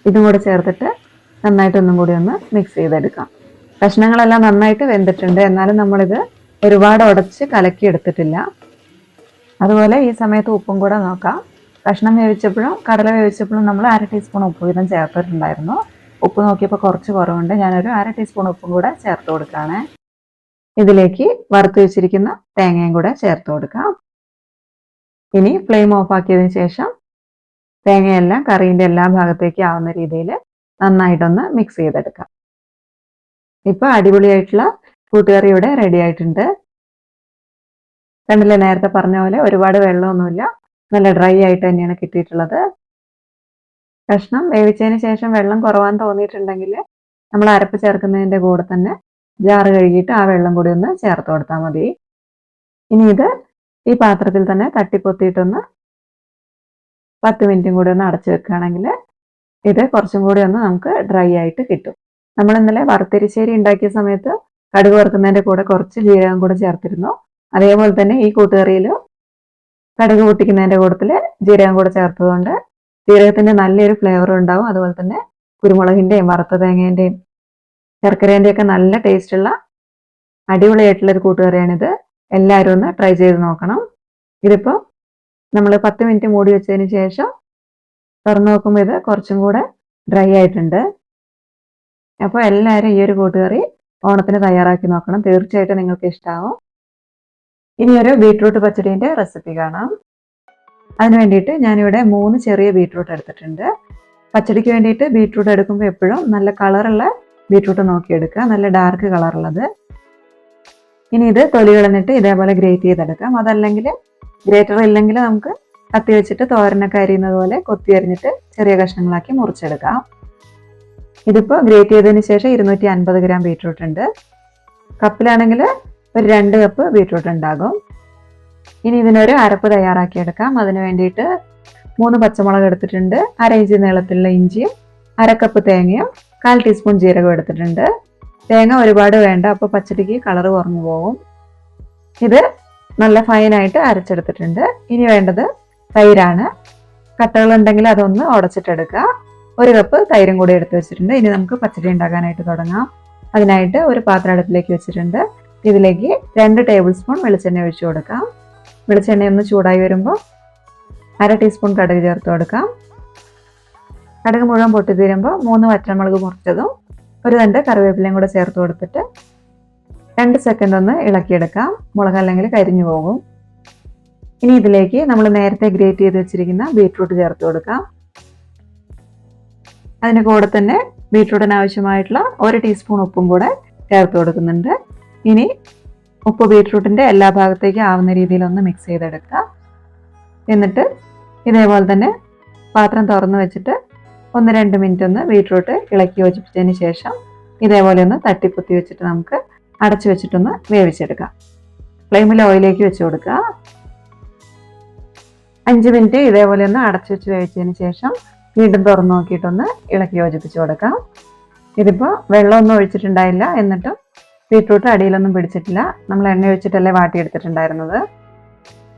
ഇതും കൂടെ ചേർത്തിട്ട് നന്നായിട്ട് ഒന്നും കൂടി ഒന്ന് മിക്സ് ചെയ്തെടുക്കാം. കഷ്ണങ്ങളെല്ലാം നന്നായിട്ട് വെന്തിട്ടുണ്ട്, എന്നാലും നമ്മളിത് ഒരുപാട് ഉടച്ച് കലക്കി എടുത്തിട്ടില്ല. അതുപോലെ ഈ സമയത്ത് ഉപ്പും കൂടെ നോക്കാം. കഷ്ണം വേവിച്ചപ്പോഴും കടല വേവിച്ചപ്പോഴും നമ്മൾ 1/2 ടീസ്പൂൺ ഉപ്പ് വീതം ചേർത്തിട്ടുണ്ടായിരുന്നു. ഉപ്പ് നോക്കിയപ്പോൾ കുറച്ച് കുറവുണ്ട്, ഞാനൊരു 1/2 ടീസ്പൂൺ ഉപ്പും കൂടെ ചേർത്ത് കൊടുക്കുകയാണ്. ഇതിലേക്ക് വറുത്ത് വെച്ചിരിക്കുന്ന തേങ്ങയും കൂടെ ചേർത്ത് കൊടുക്കാം. ഇനി ഫ്ലെയിം ഓഫ് ആക്കിയതിന് ശേഷം തേങ്ങയെല്ലാം കറീൻ്റെ എല്ലാ ഭാഗത്തേക്കും ആവുന്ന രീതിയിൽ നന്നായിട്ടൊന്ന് മിക്സ് ചെയ്തെടുക്കാം. ഇപ്പോൾ അടിപൊളിയായിട്ടുള്ള കൂട്ടുകറി ഇവിടെ റെഡി ആയിട്ടുണ്ട്. കണ്ടില്ലേ, നേരത്തെ പറഞ്ഞ പോലെ ഒരുപാട് വെള്ളമൊന്നുമില്ല, നല്ല ഡ്രൈ ആയിട്ട് തന്നെയാണ് കിട്ടിയിട്ടുള്ളത്. കഷ്ണം വേവിച്ചതിന് ശേഷം വെള്ളം കുറവാന്ന് തോന്നിയിട്ടുണ്ടെങ്കിൽ നമ്മൾ അരപ്പ് ചേർക്കുന്നതിൻ്റെ കൂടെ തന്നെ ജാറ് കഴുകിയിട്ട് ആ വെള്ളം കൂടി ഒന്ന് ചേർത്ത് കൊടുത്താൽ മതി. ഇനി ഇത് ഈ പാത്രത്തിൽ തന്നെ തട്ടിപ്പൊത്തിയിട്ടൊന്ന് 10 മിനിറ്റും കൂടി ഒന്ന് അടച്ചു വെക്കുകയാണെങ്കിൽ ഇത് കുറച്ചും കൂടി ഒന്ന് നമുക്ക് ഡ്രൈ ആയിട്ട് കിട്ടും. നമ്മൾ ഇന്നലെ വറുത്തരിശ്ശേരി ഉണ്ടാക്കിയ സമയത്ത് കടുക് വറുക്കുന്നതിൻ്റെ കൂടെ കുറച്ച് ജീരകം കൂടെ ചേർത്തിരുന്നു. അതേപോലെ തന്നെ ഈ കൂട്ടുകറിയിൽ കടുക് പൊട്ടിക്കുന്നതിൻ്റെ കൂട്ടത്തിൽ ജീരകം കൂടെ ചേർത്തതുകൊണ്ട് ജീരകത്തിൻ്റെ നല്ലൊരു ഫ്ലേവർ ഉണ്ടാവും. അതുപോലെ തന്നെ കുരുമുളകിൻ്റെയും വറുത്ത തേങ്ങേൻ്റെയും ശർക്കരേൻ്റെയും ഒക്കെ നല്ല ടേസ്റ്റുള്ള അടിപൊളിയായിട്ടുള്ളൊരു കൂട്ടുകറിയാണിത്. എല്ലാവരും ഒന്ന് ട്രൈ ചെയ്ത് നോക്കണം. ഇതിപ്പോൾ നമ്മൾ 10 മിനിറ്റ് മൂടി വെച്ചതിന് ശേഷം തുറന്ന് നോക്കുമ്പോൾ ഇത് കുറച്ചും കൂടെ ഡ്രൈ ആയിട്ടുണ്ട്. അപ്പോൾ എല്ലാവരും ഈ ഒരു കൂട്ടുകറി ഓണത്തിന് തയ്യാറാക്കി നോക്കണം, തീർച്ചയായിട്ടും നിങ്ങൾക്ക് ഇഷ്ടമാവും. ഇനി ഒരു ബീട്രൂട്ട് പച്ചടീൻ്റെ റെസിപ്പി കാണാം. അതിന് വേണ്ടിയിട്ട് ഞാനിവിടെ 3 ചെറിയ ബീട്രൂട്ട് എടുത്തിട്ടുണ്ട്. പച്ചടിക്ക് വേണ്ടിയിട്ട് ബീട്രൂട്ട് എടുക്കുമ്പോൾ എപ്പോഴും നല്ല കളറുള്ള ബീട്രൂട്ട് നോക്കിയെടുക്കുക, നല്ല ഡാർക്ക് കളറുള്ളത്. ഇനി ഇത് തൊലി കളഞ്ഞിട്ട് ഇതേപോലെ ഗ്രേറ്റ് ചെയ്തെടുക്കാം. അതല്ലെങ്കിൽ ഗ്രേറ്റർ ഇല്ലെങ്കിൽ നമുക്ക് കത്തി വെച്ചിട്ട് തോരനൊക്കെ അരിയുന്നത് പോലെ കൊത്തി അരിഞ്ഞിട്ട് ചെറിയ കഷ്ണങ്ങളാക്കി മുറിച്ചെടുക്കാം. ഇതിപ്പോൾ ഗ്രേറ്റ് ചെയ്തതിന് ശേഷം 250 ഗ്രാം ബീട്രൂട്ട് ഉണ്ട്. കപ്പിലാണെങ്കിൽ ഒരു 2 കപ്പ് ബീട്രൂട്ട് ഉണ്ടാകും. ഇനി ഇതിനൊരു അരപ്പ് തയ്യാറാക്കിയെടുക്കാം. അതിന് വേണ്ടിയിട്ട് 3 പച്ചമുളക് എടുത്തിട്ടുണ്ട്, 1/2 ഇഞ്ച് നീളത്തിലുള്ള ഇഞ്ചിയും 1/2 കപ്പ് തേങ്ങയും 1/4 ടീസ്പൂൺ ജീരകം എടുത്തിട്ടുണ്ട്. തേങ്ങ ഒരുപാട് വേണ്ട, അപ്പോൾ പച്ചടിക്ക് കളർ കുറഞ്ഞു പോകും. ഇത് നല്ല ഫൈനായിട്ട് അരച്ചെടുത്തിട്ടുണ്ട്. ഇനി വേണ്ടത് തൈരാണ്. കട്ടകളുണ്ടെങ്കിൽ അതൊന്ന് ഉടച്ചിട്ടെടുക്കുക. 1 കപ്പ് തൈരും കൂടി എടുത്ത് വെച്ചിട്ടുണ്ട്. ഇനി നമുക്ക് പച്ചടി ഉണ്ടാക്കാനായിട്ട് തുടങ്ങാം. അതിനായിട്ട് ഒരു പാത്രം അടുപ്പിലേക്ക് വെച്ചിട്ടുണ്ട്. ഇതിലേക്ക് 2 ടേബിൾ സ്പൂൺ വെളിച്ചെണ്ണ ഒഴിച്ചു കൊടുക്കാം. വെളിച്ചെണ്ണ ഒന്ന് ചൂടായി വരുമ്പോൾ 1/2 ടീസ്പൂൺ കടുക് ചേർത്ത് കൊടുക്കാം. കടുക് മുഴുവൻ പൊട്ടിത്തീരുമ്പോൾ 3 വറ്റൽമുളക് മുറിച്ചതും 1 തണ്ട് കറിവേപ്പിലയും കൂടെ ചേർത്ത് കൊടുത്തിട്ട് 2 സെക്കൻഡ് ഒന്ന് ഇളക്കിയെടുക്കാം. മുളക് അല്ലെങ്കിൽ കരിഞ്ഞു പോകും. ഇനി ഇതിലേക്ക് നമ്മൾ നേരത്തെ ഗ്രേറ്റ് ചെയ്ത് വെച്ചിരിക്കുന്ന ബീട്രൂട്ട് ചേർത്ത് കൊടുക്കാം. അതിന് കൂടെ തന്നെ ബീട്രൂട്ടിന് ആവശ്യമായിട്ടുള്ള 1 ടീസ്പൂൺ ഉപ്പും കൂടെ ചേർത്ത് കൊടുക്കുന്നുണ്ട്. ഇനി ഉപ്പ് ബീട്രൂട്ടിൻ്റെ എല്ലാ ഭാഗത്തേക്കും ആവുന്ന രീതിയിൽ ഒന്ന് മിക്സ് ചെയ്തെടുക്കുക. എന്നിട്ട് ഇതേപോലെ തന്നെ പാത്രം തുറന്ന് വെച്ചിട്ട് 1-2 മിനിറ്റ് ഒന്ന് ബീട്രൂട്ട് ഇളക്കി യോജിപ്പിച്ചതിന് ശേഷം ഇതേപോലെ ഒന്ന് തട്ടിപ്പൊത്തി വെച്ചിട്ട് നമുക്ക് അടച്ചു വെച്ചിട്ടൊന്ന് വേവിച്ചെടുക്കാം. ഫ്ലെയിമിൽ ഓയിലേക്ക് വെച്ച് കൊടുക്കുക. 5 മിനിറ്റ് ഇതേപോലെ ഒന്ന് അടച്ചു വെച്ച് വേവിച്ചതിന് ശേഷം വീണ്ടും തുറന്നു നോക്കിയിട്ടൊന്ന് ഇളക്കി യോജിപ്പിച്ച് കൊടുക്കാം. ഇതിപ്പോൾ വെള്ളമൊന്നും ഒഴിച്ചിട്ടുണ്ടായില്ല, എന്നിട്ടും ബീട്രൂട്ട് അടിയിലൊന്നും പിടിച്ചിട്ടില്ല. നമ്മൾ എണ്ണ ഒഴിച്ചിട്ടല്ലേ വാട്ടിയെടുത്തിട്ടുണ്ടായിരുന്നത്.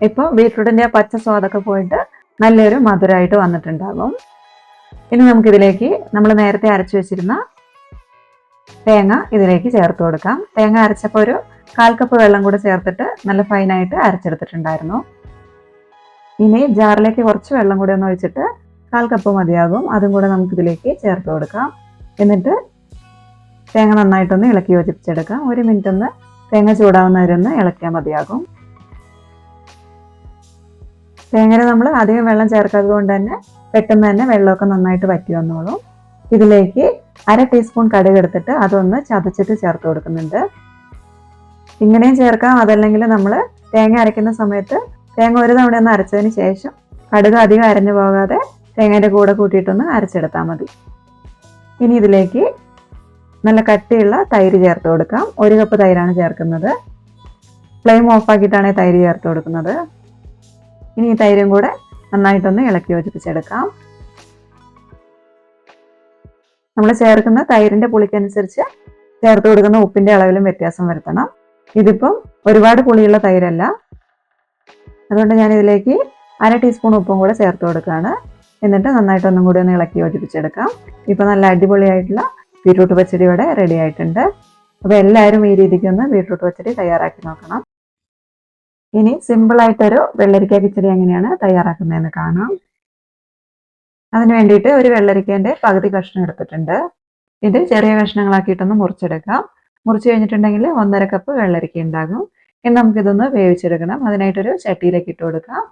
ഇപ്പോൾ ബീട്രൂട്ടിൻ്റെ ആ പച്ച സ്വാദൊക്കെ പോയിട്ട് നല്ലൊരു മധുരമായിട്ട് വന്നിട്ടുണ്ടാകും. ഇനി നമുക്കിതിലേക്ക് നമ്മൾ നേരത്തെ അരച്ചു വെച്ചിരുന്ന തേങ്ങ ഇതിലേക്ക് ചേർത്ത് കൊടുക്കാം. തേങ്ങ അരച്ചപ്പോൾ ഒരു 1/4 കപ്പ് വെള്ളം കൂടെ ചേർത്തിട്ട് നല്ല ഫൈനായിട്ട് അരച്ചെടുത്തിട്ടുണ്ടായിരുന്നു. ഇനി ജാറിലേക്ക് കുറച്ച് വെള്ളം കൂടെ ഒന്ന് ഒഴിച്ചിട്ട് 1/4 കപ്പ് മതിയാകും. അതും കൂടെ നമുക്കിതിലേക്ക് ചേർത്ത് കൊടുക്കാം. എന്നിട്ട് തേങ്ങ നന്നായിട്ടൊന്ന് ഇളക്കി യോജിപ്പിച്ചെടുക്കാം. 1 മിനിറ്റ് ഒന്ന് തേങ്ങ ചൂടാവുന്നവരൊന്ന് ഇളക്കിയാൽ മതിയാകും. തേങ്ങയിൽ നമ്മൾ അധികം വെള്ളം ചേർക്കാത്തത് കൊണ്ട് തന്നെ പെട്ടെന്ന് തന്നെ വെള്ളമൊക്കെ നന്നായിട്ട് വറ്റി വന്നോളും. ഇതിലേക്ക് 1/2 ടീസ്പൂൺ കടുക് എടുത്തിട്ട് അതൊന്ന് ചതച്ചിട്ട് ചേർത്ത് കൊടുക്കുന്നുണ്ട്. ഇങ്ങനെയും ചേർക്കാം, അതല്ലെങ്കിൽ നമ്മൾ തേങ്ങ അരയ്ക്കുന്ന സമയത്ത് തേങ്ങ ഒരു തവണ ഒന്ന് അരച്ചതിന് ശേഷം കടുക് അധികം അരഞ്ഞു പോകാതെ തേങ്ങയുടെ കൂടെ കൂട്ടിയിട്ടൊന്ന് അരച്ചെടുത്താൽ മതി. ഇനി ഇതിലേക്ക് നല്ല കട്ടിയുള്ള തൈര് ചേർത്ത് കൊടുക്കാം. 1 കപ്പ് തൈരാണ് ചേർക്കുന്നത്. ഫ്ലെയിം ഓഫാക്കിയിട്ടാണ് തൈര് ചേർത്ത് കൊടുക്കുന്നത്. ഇനി ഈ തൈരും കൂടെ നന്നായിട്ടൊന്ന് ഇളക്കി യോജിപ്പിച്ചെടുക്കാം. നമ്മൾ ചേർക്കുന്ന തൈരിന്റെ പുളിക്കനുസരിച്ച് ചേർത്ത് കൊടുക്കുന്ന ഉപ്പിന്റെ അളവിലും വ്യത്യാസം വരുത്തണം. ഇതിപ്പം ഒരുപാട് പുളിയുള്ള തൈരല്ല, അതുകൊണ്ട് ഞാൻ ഇതിലേക്ക് 1/2 ടീസ്പൂൺ ഉപ്പും കൂടെ ചേർത്ത് കൊടുക്കുകയാണ്. എന്നിട്ട് നന്നായിട്ട് ഒന്നും കൂടി ഒന്ന് ഇളക്കി യോജിപ്പിച്ചെടുക്കാം. ഇപ്പം നല്ല അടിപൊളിയായിട്ടുള്ള ബീട്രൂട്ട് പച്ചടി ഇവിടെ റെഡി ആയിട്ടുണ്ട്. അപ്പോൾ എല്ലാവരും ഈ രീതിക്ക് ഒന്ന് ബീട്രൂട്ട് പച്ചടി തയ്യാറാക്കി നോക്കണം. ഇനി സിമ്പിളായിട്ടൊരു വെള്ളരിക്ക കിച്ചടി എങ്ങനെയാണ് തയ്യാറാക്കുന്നതെന്ന് കാണാം. അതിന് വേണ്ടിയിട്ട് ഒരു വെള്ളരിക്കേൻ്റെ പകുതി കഷ്ണം എടുത്തിട്ടുണ്ട്. ഇത് ചെറിയ കഷ്ണങ്ങളാക്കിയിട്ടൊന്ന് മുറിച്ചെടുക്കാം. മുറിച്ച് കഴിഞ്ഞിട്ടുണ്ടെങ്കിൽ 1/2 കപ്പ് വെള്ളരിക്ക ഉണ്ടാകും. ഇനി നമുക്കിതൊന്ന് വേവിച്ചെടുക്കണം. അതിനായിട്ടൊരു ചട്ടിയിലേക്ക് ഇട്ട് കൊടുക്കാം.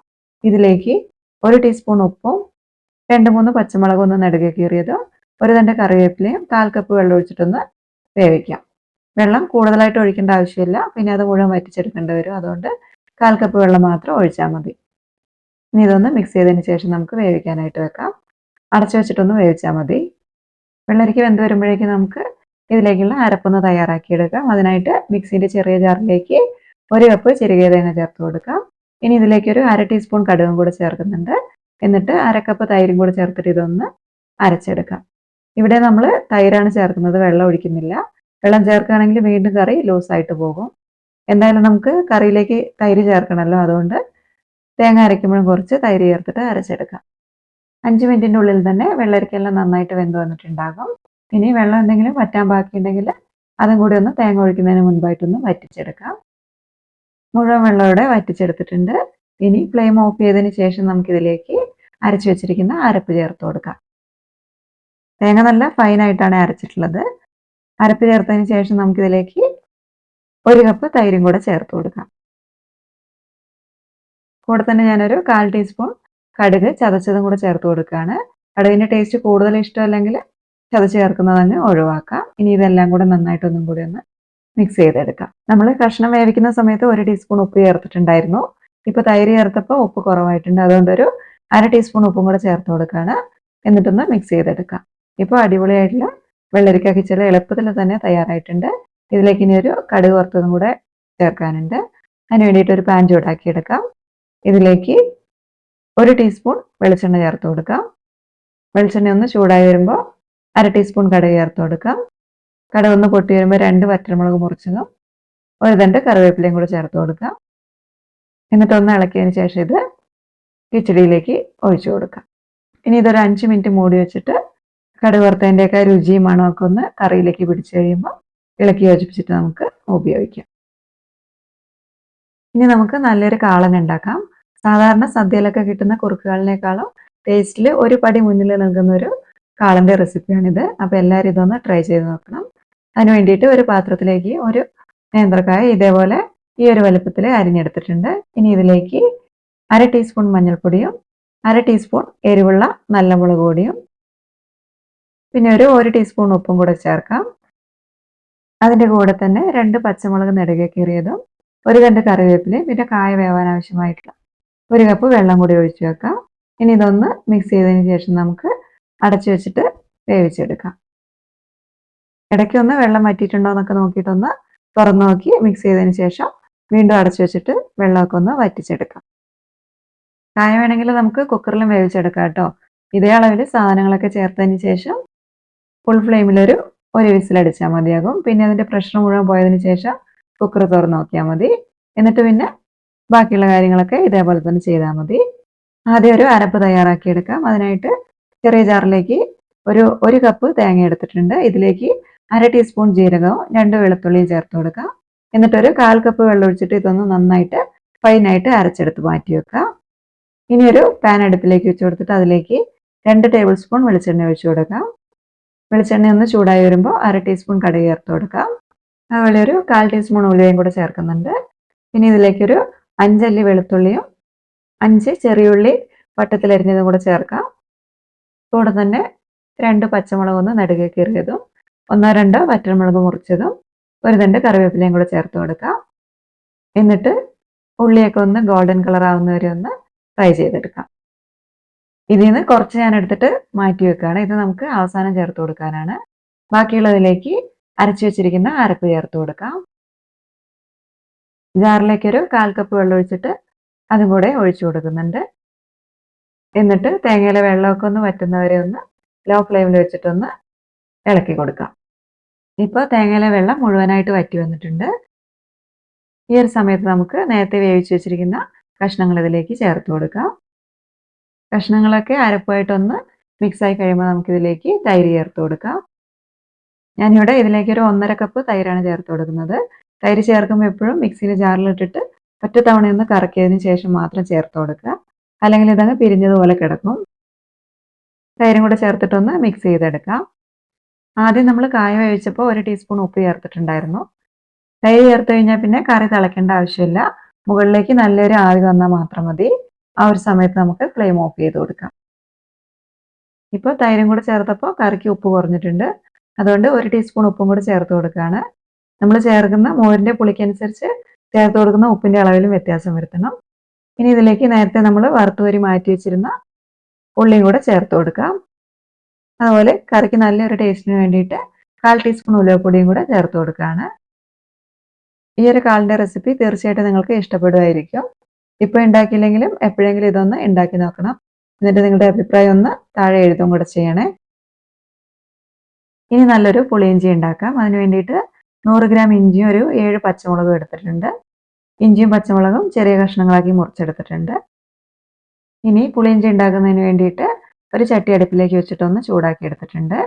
ഇതിലേക്ക് 1 ടീസ്പൂൺ ഉപ്പും 2-3 പച്ചമുളകും ഒന്ന് നെടുകെ കീറിയതും 1 തണ്ട് കറിവേപ്പിലയും 1/4 കപ്പ് വെള്ളം ഒഴിച്ചിട്ടൊന്ന് വേവിക്കാം. വെള്ളം കൂടുതലായിട്ട് ഒഴിക്കേണ്ട ആവശ്യമില്ല, പിന്നെ അത് മുഴുവൻ വറ്റിച്ചെടുക്കേണ്ടി വരും. അതുകൊണ്ട് 1/4 കപ്പ് വെള്ളം മാത്രം ഒഴിച്ചാൽ മതി. ഇനി ഇതൊന്ന് മിക്സ് ചെയ്തതിന് ശേഷം നമുക്ക് വേവിക്കാനായിട്ട് വെക്കാം. അടച്ചു വെച്ചിട്ടൊന്ന് വേവിച്ചാൽ മതി. വെള്ളരിക്ക വെന്ത് വരുമ്പോഴേക്കും നമുക്ക് ഇതിലേക്കുള്ള അരപ്പൊന്ന് തയ്യാറാക്കിയെടുക്കാം. അതിനായിട്ട് മിക്സിൻ്റെ ചെറിയ ജാറിലേക്ക് 1 കപ്പ് ചെറുകിയ തേങ്ങ ചേർത്ത് കൊടുക്കാം. ഇനി ഇതിലേക്കൊരു 1/2 ടീസ്പൂൺ കടുകും കൂടെ ചേർക്കുന്നുണ്ട്. എന്നിട്ട് 1/2 കപ്പ് തൈരും കൂടെ ചേർത്തിട്ട് ഇതൊന്ന് അരച്ചെടുക്കാം. ഇവിടെ നമ്മൾ തൈരാണ് ചേർക്കുന്നത്, വെള്ളം ഒഴിക്കുന്നില്ല. വെള്ളം ചേർക്കുകയാണെങ്കിൽ വീണ്ടും കറി ലൂസായിട്ട് പോകും. എന്തായാലും നമുക്ക് കറിയിലേക്ക് തൈര് ചേർക്കണമല്ലോ, അതുകൊണ്ട് തേങ്ങ അരയ്ക്കുമ്പോഴും കുറച്ച് തൈര് ചേർത്തിട്ട് അരച്ചെടുക്കാം. 5 മിനിറ്റിൻ്റെ ഉള്ളിൽ തന്നെ വെള്ളരിക്കെല്ലാം നന്നായിട്ട് വെന്ത് വന്നിട്ടുണ്ടാകും. ഇനി വെള്ളം എന്തെങ്കിലും വറ്റാൻ ബാക്കിയുണ്ടെങ്കിൽ അതും കൂടി ഒന്ന് തേങ്ങ ഒഴിക്കുന്നതിന് മുൻപായിട്ടൊന്ന് വറ്റിച്ചെടുക്കാം. മുഴുവൻ വെള്ളം ഇവിടെ വറ്റിച്ചെടുത്തിട്ടുണ്ട്. ഇനി ഫ്ലെയിം ഓഫ് ചെയ്തതിന് ശേഷം നമുക്കിതിലേക്ക് അരച്ചു വെച്ചിരിക്കുന്ന അരപ്പ് ചേർത്ത് കൊടുക്കാം. തേങ്ങ നല്ല ഫൈനായിട്ടാണ് അരച്ചിട്ടുള്ളത്. അരപ്പ് ചേർത്തതിന് ശേഷം നമുക്കിതിലേക്ക് 1 കപ്പ് തൈരും കൂടെ ചേർത്ത് കൊടുക്കാം. കൂടെ തന്നെ ഞാനൊരു 1/4 ടീസ്പൂൺ കടുക് ചതച്ചതും കൂടെ ചേർത്ത് കൊടുക്കുകയാണ്. കടുകിൻ്റെ ടേസ്റ്റ് കൂടുതൽ ഇഷ്ടമല്ലെങ്കിൽ ചതച്ച് ചേർക്കുന്നതങ്ങ് ഒഴിവാക്കാം. ഇനി ഇതെല്ലാം കൂടെ നന്നായിട്ടൊന്നും കൂടി ഒന്ന് മിക്സ് ചെയ്തെടുക്കാം. നമ്മൾ കഷ്ണം വേവിക്കുന്ന സമയത്ത് 1 ടീസ്പൂൺ ഉപ്പ് ചേർത്തിട്ടുണ്ടായിരുന്നു. ഇപ്പോൾ തൈര് ചേർത്തപ്പോൾ ഉപ്പ് കുറവായിട്ടുണ്ട്. അതുകൊണ്ട് ഒരു 1/2 ടീസ്പൂൺ ഉപ്പും കൂടെ ചേർത്ത് കൊടുക്കുകയാണ്. എന്നിട്ടൊന്ന് മിക്സ് ചെയ്തെടുക്കാം. ഇപ്പോൾ അടിപൊളിയായിട്ടുള്ള വെള്ളരിക്ക കിച്ചടി എളുപ്പത്തിൽ തന്നെ തയ്യാറായിട്ടുണ്ട്. ഇതിലേക്ക് ഇനി ഒരു കടുക് വറുത്തതും കൂടെ ചേർക്കാനുണ്ട്. അതിന് വേണ്ടിയിട്ട് ഒരു പാൻ ചൂടാക്കിയെടുക്കാം. ഇതിലേക്ക് 1 ടീസ്പൂൺ വെളിച്ചെണ്ണ ചേർത്ത് കൊടുക്കാം. വെളിച്ചെണ്ണ ഒന്ന് ചൂടായി വരുമ്പോൾ 1/2 ടീസ്പൂൺ കടുക് ചേർത്ത് കൊടുക്കാം. കടുക് ഒന്ന് പൊട്ടി വരുമ്പോൾ 2 വറ്റൽമുളക് മുറിച്ചതും 1 തണ്ട് കറിവേപ്പിലയും കൂടെ ചേർത്ത് കൊടുക്കാം. എന്നിട്ടൊന്ന് ഇളക്കിയതിന് ശേഷം ഇത് കിച്ചടിയിലേക്ക് ഒഴിച്ചു കൊടുക്കാം. ഇനി ഇതൊരു 5 മിനിറ്റ് മൂടി വെച്ചിട്ട് കടുക് വറുത്തതിൻ്റെയൊക്കെ രുചിയും മണമൊക്കെ ഒന്ന് കറിയിലേക്ക് പിടിച്ചു കഴിയുമ്പോൾ ഇളക്കി യോജിപ്പിച്ചിട്ട് നമുക്ക് ഉപയോഗിക്കാം. ഇനി നമുക്ക് നല്ലൊരു കാളൻ ഉണ്ടാക്കാം. സാധാരണ സദ്യയിലൊക്കെ കിട്ടുന്ന കുറുക്കുകളിനേക്കാളും ടേസ്റ്റിൽ ഒരു പടി മുന്നിൽ നിൽക്കുന്ന ഒരു കാളൻ്റെ റെസിപ്പിയാണിത്. അപ്പോൾ എല്ലാവരും ഇതൊന്ന് ട്രൈ ചെയ്ത് നോക്കണം. അതിന് വേണ്ടിയിട്ട് ഒരു പാത്രത്തിലേക്ക് ഒരു നേന്ത്രക്കായ ഇതേപോലെ ഈ ഒരു വലുപ്പത്തിൽ അരിഞ്ഞെടുത്തിട്ടുണ്ട്. ഇനി ഇതിലേക്ക് 1/2 ടീസ്പൂൺ മഞ്ഞൾപ്പൊടിയും 1/2 ടീസ്പൂൺ എരിവുള്ള നല്ല മുളക് പൊടിയും പിന്നെ ഒരു 1 ടീസ്പൂൺ ഉപ്പും കൂടെ ചേർക്കാം. അതിൻ്റെ കൂടെ തന്നെ 2 പച്ചമുളക് നെടുകെ കീറിയതും 1 തണ്ട് കറിവേപ്പിലയും പിന്നെ കായ വേവാൻ ആവശ്യമായിട്ടുള്ള 1 കപ്പ് വെള്ളം കൂടി ഒഴിച്ചു വെക്കാം. ഇനി ഇതൊന്ന് മിക്സ് ചെയ്തതിന് ശേഷം നമുക്ക് അടച്ചു വെച്ചിട്ട് വേവിച്ചെടുക്കാം. ഇടയ്ക്കൊന്ന് വെള്ളം വറ്റിയിട്ടുണ്ടോ എന്നൊക്കെ നോക്കിയിട്ടൊന്ന് തുറന്നു നോക്കി മിക്സ് ചെയ്തതിന് ശേഷം വീണ്ടും അടച്ചു വെച്ചിട്ട് വെള്ളമൊക്കെ ഒന്ന് വറ്റിച്ചെടുക്കാം. കായ വേണമെങ്കിൽ നമുക്ക് കുക്കറിലും വേവിച്ചെടുക്കാം കേട്ടോ. ഇതേ അളവിൽ സാധനങ്ങളൊക്കെ ചേർത്തതിന് ശേഷം ഫുൾ ഫ്ലെയിമിലൊരു വിസിലടിച്ചാൽ മതിയാകും. പിന്നെ അതിൻ്റെ പ്രഷർ മുഴുവൻ പോയതിന് ശേഷം കുക്കർ തുറന്ന് നോക്കിയാൽ മതി. എന്നിട്ട് പിന്നെ ബാക്കിയുള്ള കാര്യങ്ങളൊക്കെ ഇതേപോലെ തന്നെ ചെയ്താൽ മതി. ആദ്യം ഒരു അരപ്പ് തയ്യാറാക്കിയെടുക്കാം. അതിനായിട്ട് ചെറിയ ജാറിലേക്ക് ഒരു കപ്പ് തേങ്ങ എടുത്തിട്ടുണ്ട്. ഇതിലേക്ക് 1/2 ടീസ്പൂൺ ജീരകവും 2 വെളുത്തുള്ളിയും ചേർത്ത് കൊടുക്കാം. എന്നിട്ട് ഒരു 1/4 കപ്പ് വെള്ളം ഒഴിച്ചിട്ട് ഇതൊന്ന് നന്നായിട്ട് ഫൈനായിട്ട് അരച്ചെടുത്ത് മാറ്റി വെക്കാം. ഇനി ഒരു പാൻ അടുപ്പിലേക്ക് വെച്ച് കൊടുത്തിട്ട് അതിലേക്ക് 2 ടേബിൾ സ്പൂൺ വെളിച്ചെണ്ണ ഒഴിച്ചു കൊടുക്കാം. വെളിച്ചെണ്ണ ഒന്ന് ചൂടായി വരുമ്പോൾ 1/2 ടീസ്പൂൺ കടുക് ചേർത്ത് കൊടുക്കാം. അതുപോലെ ഒരു 1/4 ടീസ്പൂൺ ഉലുവയും കൂടെ ചേർക്കുന്നുണ്ട്. പിന്നെ ഇതിലേക്കൊരു 5 അല്ലി വെളുത്തുള്ളിയും 5 ചെറിയുള്ളി വട്ടത്തിലരിഞ്ഞതും കൂടെ ചേർക്കാം. കൂടെ തന്നെ 2 പച്ചമുളക് ഒന്ന് നടുകെ കീറിയതും 1-2 വറ്റൽമുളക് മുറിച്ചതും ഒരു തണ്ട് കറിവേപ്പിലയും കൂടെ ചേർത്ത് കൊടുക്കാം. എന്നിട്ട് ഉള്ളിയൊക്കെ ഒന്ന് ഗോൾഡൻ കളർ ആവുന്നവരെ ഒന്ന് ഫ്രൈ ചെയ്തെടുക്കാം. ഇതിൽ നിന്ന് കുറച്ച് ഞാൻ എടുത്തിട്ട് മാറ്റി വെക്കുകയാണ്. ഇത് നമുക്ക് അവസാനം ചേർത്ത് കൊടുക്കാനാണ്. ബാക്കിയുള്ളതിലേക്ക് അരച്ചു വെച്ചിരിക്കുന്ന അരപ്പ് ചേർത്ത് കൊടുക്കാം. ജാറിലേക്ക് ഒരു 1/4 കപ്പ് വെള്ളം ഒഴിച്ചിട്ട് അതും കൂടെ ഒഴിച്ചു കൊടുക്കുന്നുണ്ട്. എന്നിട്ട് തേങ്ങയിലെ വെള്ളമൊക്കെ ഒന്ന് വറ്റുന്നവരെ ഒന്ന് ലോ ഫ്ലെയിമിൽ വെച്ചിട്ടൊന്ന് ഇളക്കി കൊടുക്കാം. ഇപ്പോൾ തേങ്ങയിലെ വെള്ളം മുഴുവനായിട്ട് വറ്റി വന്നിട്ടുണ്ട്. ഈ ഒരു സമയത്ത് നമുക്ക് നേരത്തെ വേവിച്ച് വെച്ചിരിക്കുന്ന കഷ്ണങ്ങൾ ഇതിലേക്ക് ചേർത്ത് കൊടുക്കാം. കഷ്ണങ്ങളൊക്കെ അരപ്പായിട്ടൊന്ന് മിക്സായി കഴിയുമ്പോൾ നമുക്കിതിലേക്ക് തൈര് ചേർത്ത് കൊടുക്കാം. ഞാനിവിടെ ഇതിലേക്ക് ഒരു 1.5 കപ്പ് തൈരാണ് ചേർത്ത് കൊടുക്കുന്നത്. തൈര് ചേർക്കുമ്പോൾ എപ്പോഴും മിക്സിയിൽ ജാറിലിട്ടിട്ട് ഒറ്റ തവണയൊന്ന് കറക്കിയതിന് ശേഷം മാത്രം ചേർത്ത് കൊടുക്കുക. അല്ലെങ്കിൽ ഇതങ്ങ് പിരിഞ്ഞതുപോലെ കിടക്കും. തൈരും കൂടെ ചേർത്തിട്ടൊന്ന് മിക്സ് ചെയ്തെടുക്കാം. ആദ്യം നമ്മൾ കായ വേവിച്ചപ്പോൾ 1 ടീസ്പൂൺ ഉപ്പ് ചേർത്തിട്ടുണ്ടായിരുന്നു. തൈര് ചേർത്ത് കഴിഞ്ഞാൽ പിന്നെ കറി തിളയ്ക്കേണ്ട ആവശ്യമില്ല. മുകളിലേക്ക് നല്ലൊരു ആവി വന്നാൽ മാത്രം മതി. ആ ഒരു സമയത്ത് നമുക്ക് ഫ്ലെയിം ഓഫ് ചെയ്ത് കൊടുക്കാം. ഇപ്പോൾ തൈരും കൂടെ ചേർത്തപ്പോൾ കറിക്ക് ഉപ്പ് കുറഞ്ഞിട്ടുണ്ട്. അതുകൊണ്ട് 1 ടീസ്പൂൺ ഉപ്പും കൂടെ ചേർത്ത് കൊടുക്കുകയാണ്. നമ്മൾ ചേർക്കുന്ന മോരിൻ്റെ പുളിക്കനുസരിച്ച് ചേർത്ത് കൊടുക്കുന്ന ഉപ്പിൻ്റെ അളവിലും വ്യത്യാസം വരുത്തണം. ഇനി ഇതിലേക്ക് നേരത്തെ നമ്മൾ വറുത്തുകോരി മാറ്റി വെച്ചിരുന്ന ഉള്ളിയും കൂടെ ചേർത്ത് കൊടുക്കാം. അതുപോലെ കറിക്ക് നല്ലൊരു ടേസ്റ്റിന് വേണ്ടിയിട്ട് 1/4 ടീസ്പൂൺ ഉലുവപ്പൊടിയും കൂടെ ചേർത്ത് കൊടുക്കുകയാണ്. ഈ ഒരു കാളിൻ്റെ റെസിപ്പി തീർച്ചയായിട്ടും നിങ്ങൾക്ക് ഇഷ്ടപ്പെടുമായിരിക്കും. ഇപ്പോൾ ഉണ്ടാക്കിയില്ലെങ്കിലും എപ്പോഴെങ്കിലും ഇതൊന്ന് ഉണ്ടാക്കി നോക്കണം. എന്നിട്ട് നിങ്ങളുടെ അഭിപ്രായം ഒന്ന് താഴെ എഴുതും കൂടെ ചെയ്യണേ. ഇനി നല്ലൊരു പുളിയിഞ്ചി ഉണ്ടാക്കാം. അതിന് വേണ്ടിയിട്ട് 100 ഗ്രാം ഇഞ്ചിയും ഒരു 7 പച്ചമുളകും എടുത്തിട്ടുണ്ട്. ഇഞ്ചിയും പച്ചമുളകും ചെറിയ കഷ്ണങ്ങളാക്കി മുറിച്ചെടുത്തിട്ടുണ്ട്. ഇനി പുളിയിഞ്ചി ഉണ്ടാക്കുന്നതിന് വേണ്ടിയിട്ട് ഒരു ചട്ടി അടുപ്പിലേക്ക് വെച്ചിട്ടൊന്ന് ചൂടാക്കി എടുത്തിട്ടുണ്ട്.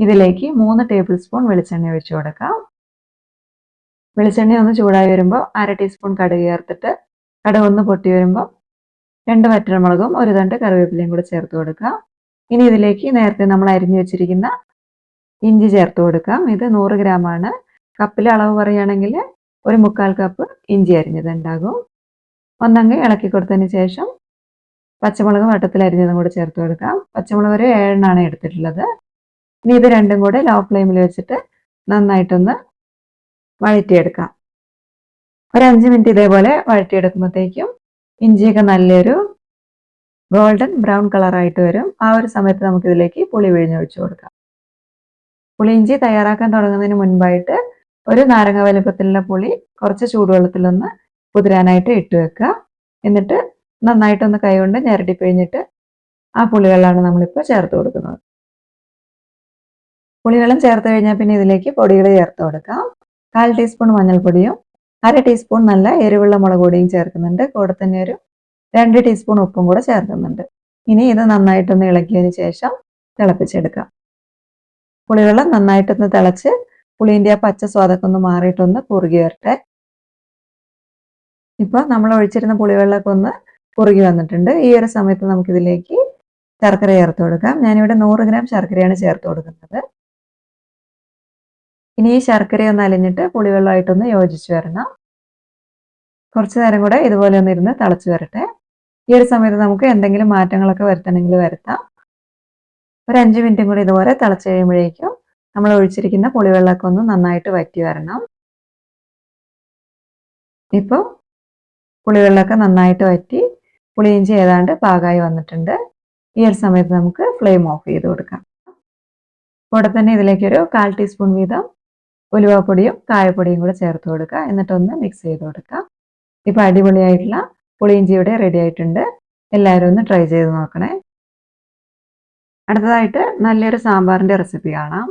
ഇതിലേക്ക് 3 ടേബിൾ സ്പൂൺ വെളിച്ചെണ്ണ ഒഴിച്ചു കൊടുക്കാം. വെളിച്ചെണ്ണ ഒന്ന് ചൂടായി വരുമ്പോൾ 1/2 ടീസ്പൂൺ കടുക് ചേർത്തിട്ട് കടുക് ഒന്ന് പൊട്ടി വരുമ്പോൾ 2 വറ്റൽമുളകും ഒരു തണ്ട് കറിവേപ്പിലയും കൂടെ ചേർത്ത് കൊടുക്കാം. ഇനി ഇതിലേക്ക് നേരത്തെ നമ്മൾ അരിഞ്ഞു വെച്ചിരിക്കുന്ന ഇഞ്ചി ചേർത്ത് കൊടുക്കാം. ഇത് 100 ഗ്രാമാണ്. കപ്പിലെ അളവ് പറയുകയാണെങ്കിൽ ഒരു 1/4 കപ്പ് ഇഞ്ചി അരിഞ്ഞത് ഉണ്ടാകും. ഒന്നങ്ങ് ഇളക്കി കൊടുത്തതിന് ശേഷം പച്ചമുളക് വട്ടത്തിൽ അരിഞ്ഞതും കൂടെ ചേർത്ത് കൊടുക്കാം. പച്ചമുളക് ഒരു 7 എടുത്തിട്ടുള്ളത്. ഇനി ഇത് രണ്ടും കൂടെ ലോ ഫ്ലെയിമിൽ വെച്ചിട്ട് നന്നായിട്ടൊന്ന് വഴറ്റിയെടുക്കാം. ഒരു 5 മിനിറ്റ് ഇതേപോലെ വഴറ്റിയെടുക്കുമ്പോഴത്തേക്കും ഇഞ്ചിയൊക്കെ നല്ലൊരു ഗോൾഡൻ ബ്രൗൺ കളറായിട്ട് വരും. ആ ഒരു സമയത്ത് നമുക്കിതിലേക്ക് പുളി പിഴിഞ്ഞൊഴിച്ചു കൊടുക്കാം. പുളിയിഞ്ചി തയ്യാറാക്കാൻ തുടങ്ങുന്നതിന് മുൻപായിട്ട് ഒരു നാരങ്ങ വലുപ്പത്തിലുള്ള പുളി കുറച്ച് ചൂടുവെള്ളത്തിലൊന്ന് കുതിരാനായിട്ട് ഇട്ട് വെക്കുക. എന്നിട്ട് നന്നായിട്ടൊന്ന് കൈകൊണ്ട് ഞെരടി പിഴിഞ്ഞിട്ട് ആ പുളിവെള്ളമാണ് നമ്മളിപ്പോൾ ചേർത്ത് കൊടുക്കുന്നത്. പുളിവെള്ളം ചേർത്ത് കഴിഞ്ഞാൽ പിന്നെ ഇതിലേക്ക് പൊടികൾ ചേർത്ത് കൊടുക്കാം. 1/4 ടീസ്പൂൺ മഞ്ഞൾപ്പൊടിയും 1/2 ടീസ്പൂൺ നല്ല എരിവുള്ള മുളക് പൊടിയും ചേർക്കുന്നുണ്ട്. കൂടെ തന്നെ ഒരു 2 ടീസ്പൂൺ ഉപ്പും കൂടെ ചേർക്കുന്നുണ്ട്. ഇനി ഇത് നന്നായിട്ടൊന്ന് ഇളക്കിയതിന് ശേഷം തിളപ്പിച്ചെടുക്കാം. പുളിവെള്ളം നന്നായിട്ടൊന്ന് തിളച്ച് പുളിൻ്റെ ആ പച്ച സ്വാദൊക്കെ ഒന്ന് മാറിയിട്ടൊന്ന് കുറുകി വരട്ടെ. ഇപ്പോൾ നമ്മൾ ഒഴിച്ചിരുന്ന പുളിവെള്ളമൊക്കെ ഒന്ന് കുറുകി വന്നിട്ടുണ്ട്. ഈ ഒരു സമയത്ത് നമുക്കിതിലേക്ക് ശർക്കര ചേർത്ത് കൊടുക്കാം. ഞാനിവിടെ 100 ഗ്രാം ശർക്കരയാണ് ചേർത്ത് കൊടുക്കുന്നത്. ഇനി ഈ ശർക്കരയൊന്ന് അലിഞ്ഞിട്ട് പുളിവെള്ളമായിട്ടൊന്ന് യോജിച്ച് വരണം. കുറച്ച് നേരം കൂടെ ഇതുപോലെ ഒന്ന് ഇരുന്ന് തിളച്ച് വരട്ടെ. ഈ ഒരു സമയത്ത് നമുക്ക് എന്തെങ്കിലും മാറ്റങ്ങളൊക്കെ വരുത്തണമെങ്കിൽ വരുത്താം. ഒരു 5 മിനിറ്റും കൂടി ഇതുപോലെ തിളച്ച് കഴിയുമ്പോഴേക്കും നമ്മൾ ഒഴിച്ചിരിക്കുന്ന പുളിവെള്ളമൊക്കെ ഒന്ന് നന്നായിട്ട് വറ്റി വരണം. ഇപ്പോൾ പുളിവെള്ളമൊക്കെ നന്നായിട്ട് വറ്റി പുളിയിഞ്ചി ഏതാണ്ട് പാകമായി വന്നിട്ടുണ്ട്. ഈ ഒരു സമയത്ത് നമുക്ക് ഫ്ലെയിം ഓഫ് ചെയ്ത് കൊടുക്കാം. കൂടെ തന്നെ ഇതിലേക്കൊരു 1/4 ടീസ്പൂൺ വീതം ഉലുവപ്പൊടിയും കായപ്പൊടിയും കൂടെ ചേർത്ത് കൊടുക്കുക. എന്നിട്ടൊന്ന് മിക്സ് ചെയ്ത് കൊടുക്കാം. ഇപ്പോൾ അടിപൊളിയായിട്ടുള്ള പുളിയിഞ്ചി ഇവിടെ റെഡി ആയിട്ടുണ്ട്. എല്ലാവരും ഒന്ന് ട്രൈ ചെയ്ത് നോക്കണേ. അടുത്തതായിട്ട് നല്ലൊരു സാമ്പാറിൻ്റെ റെസിപ്പി കാണാം.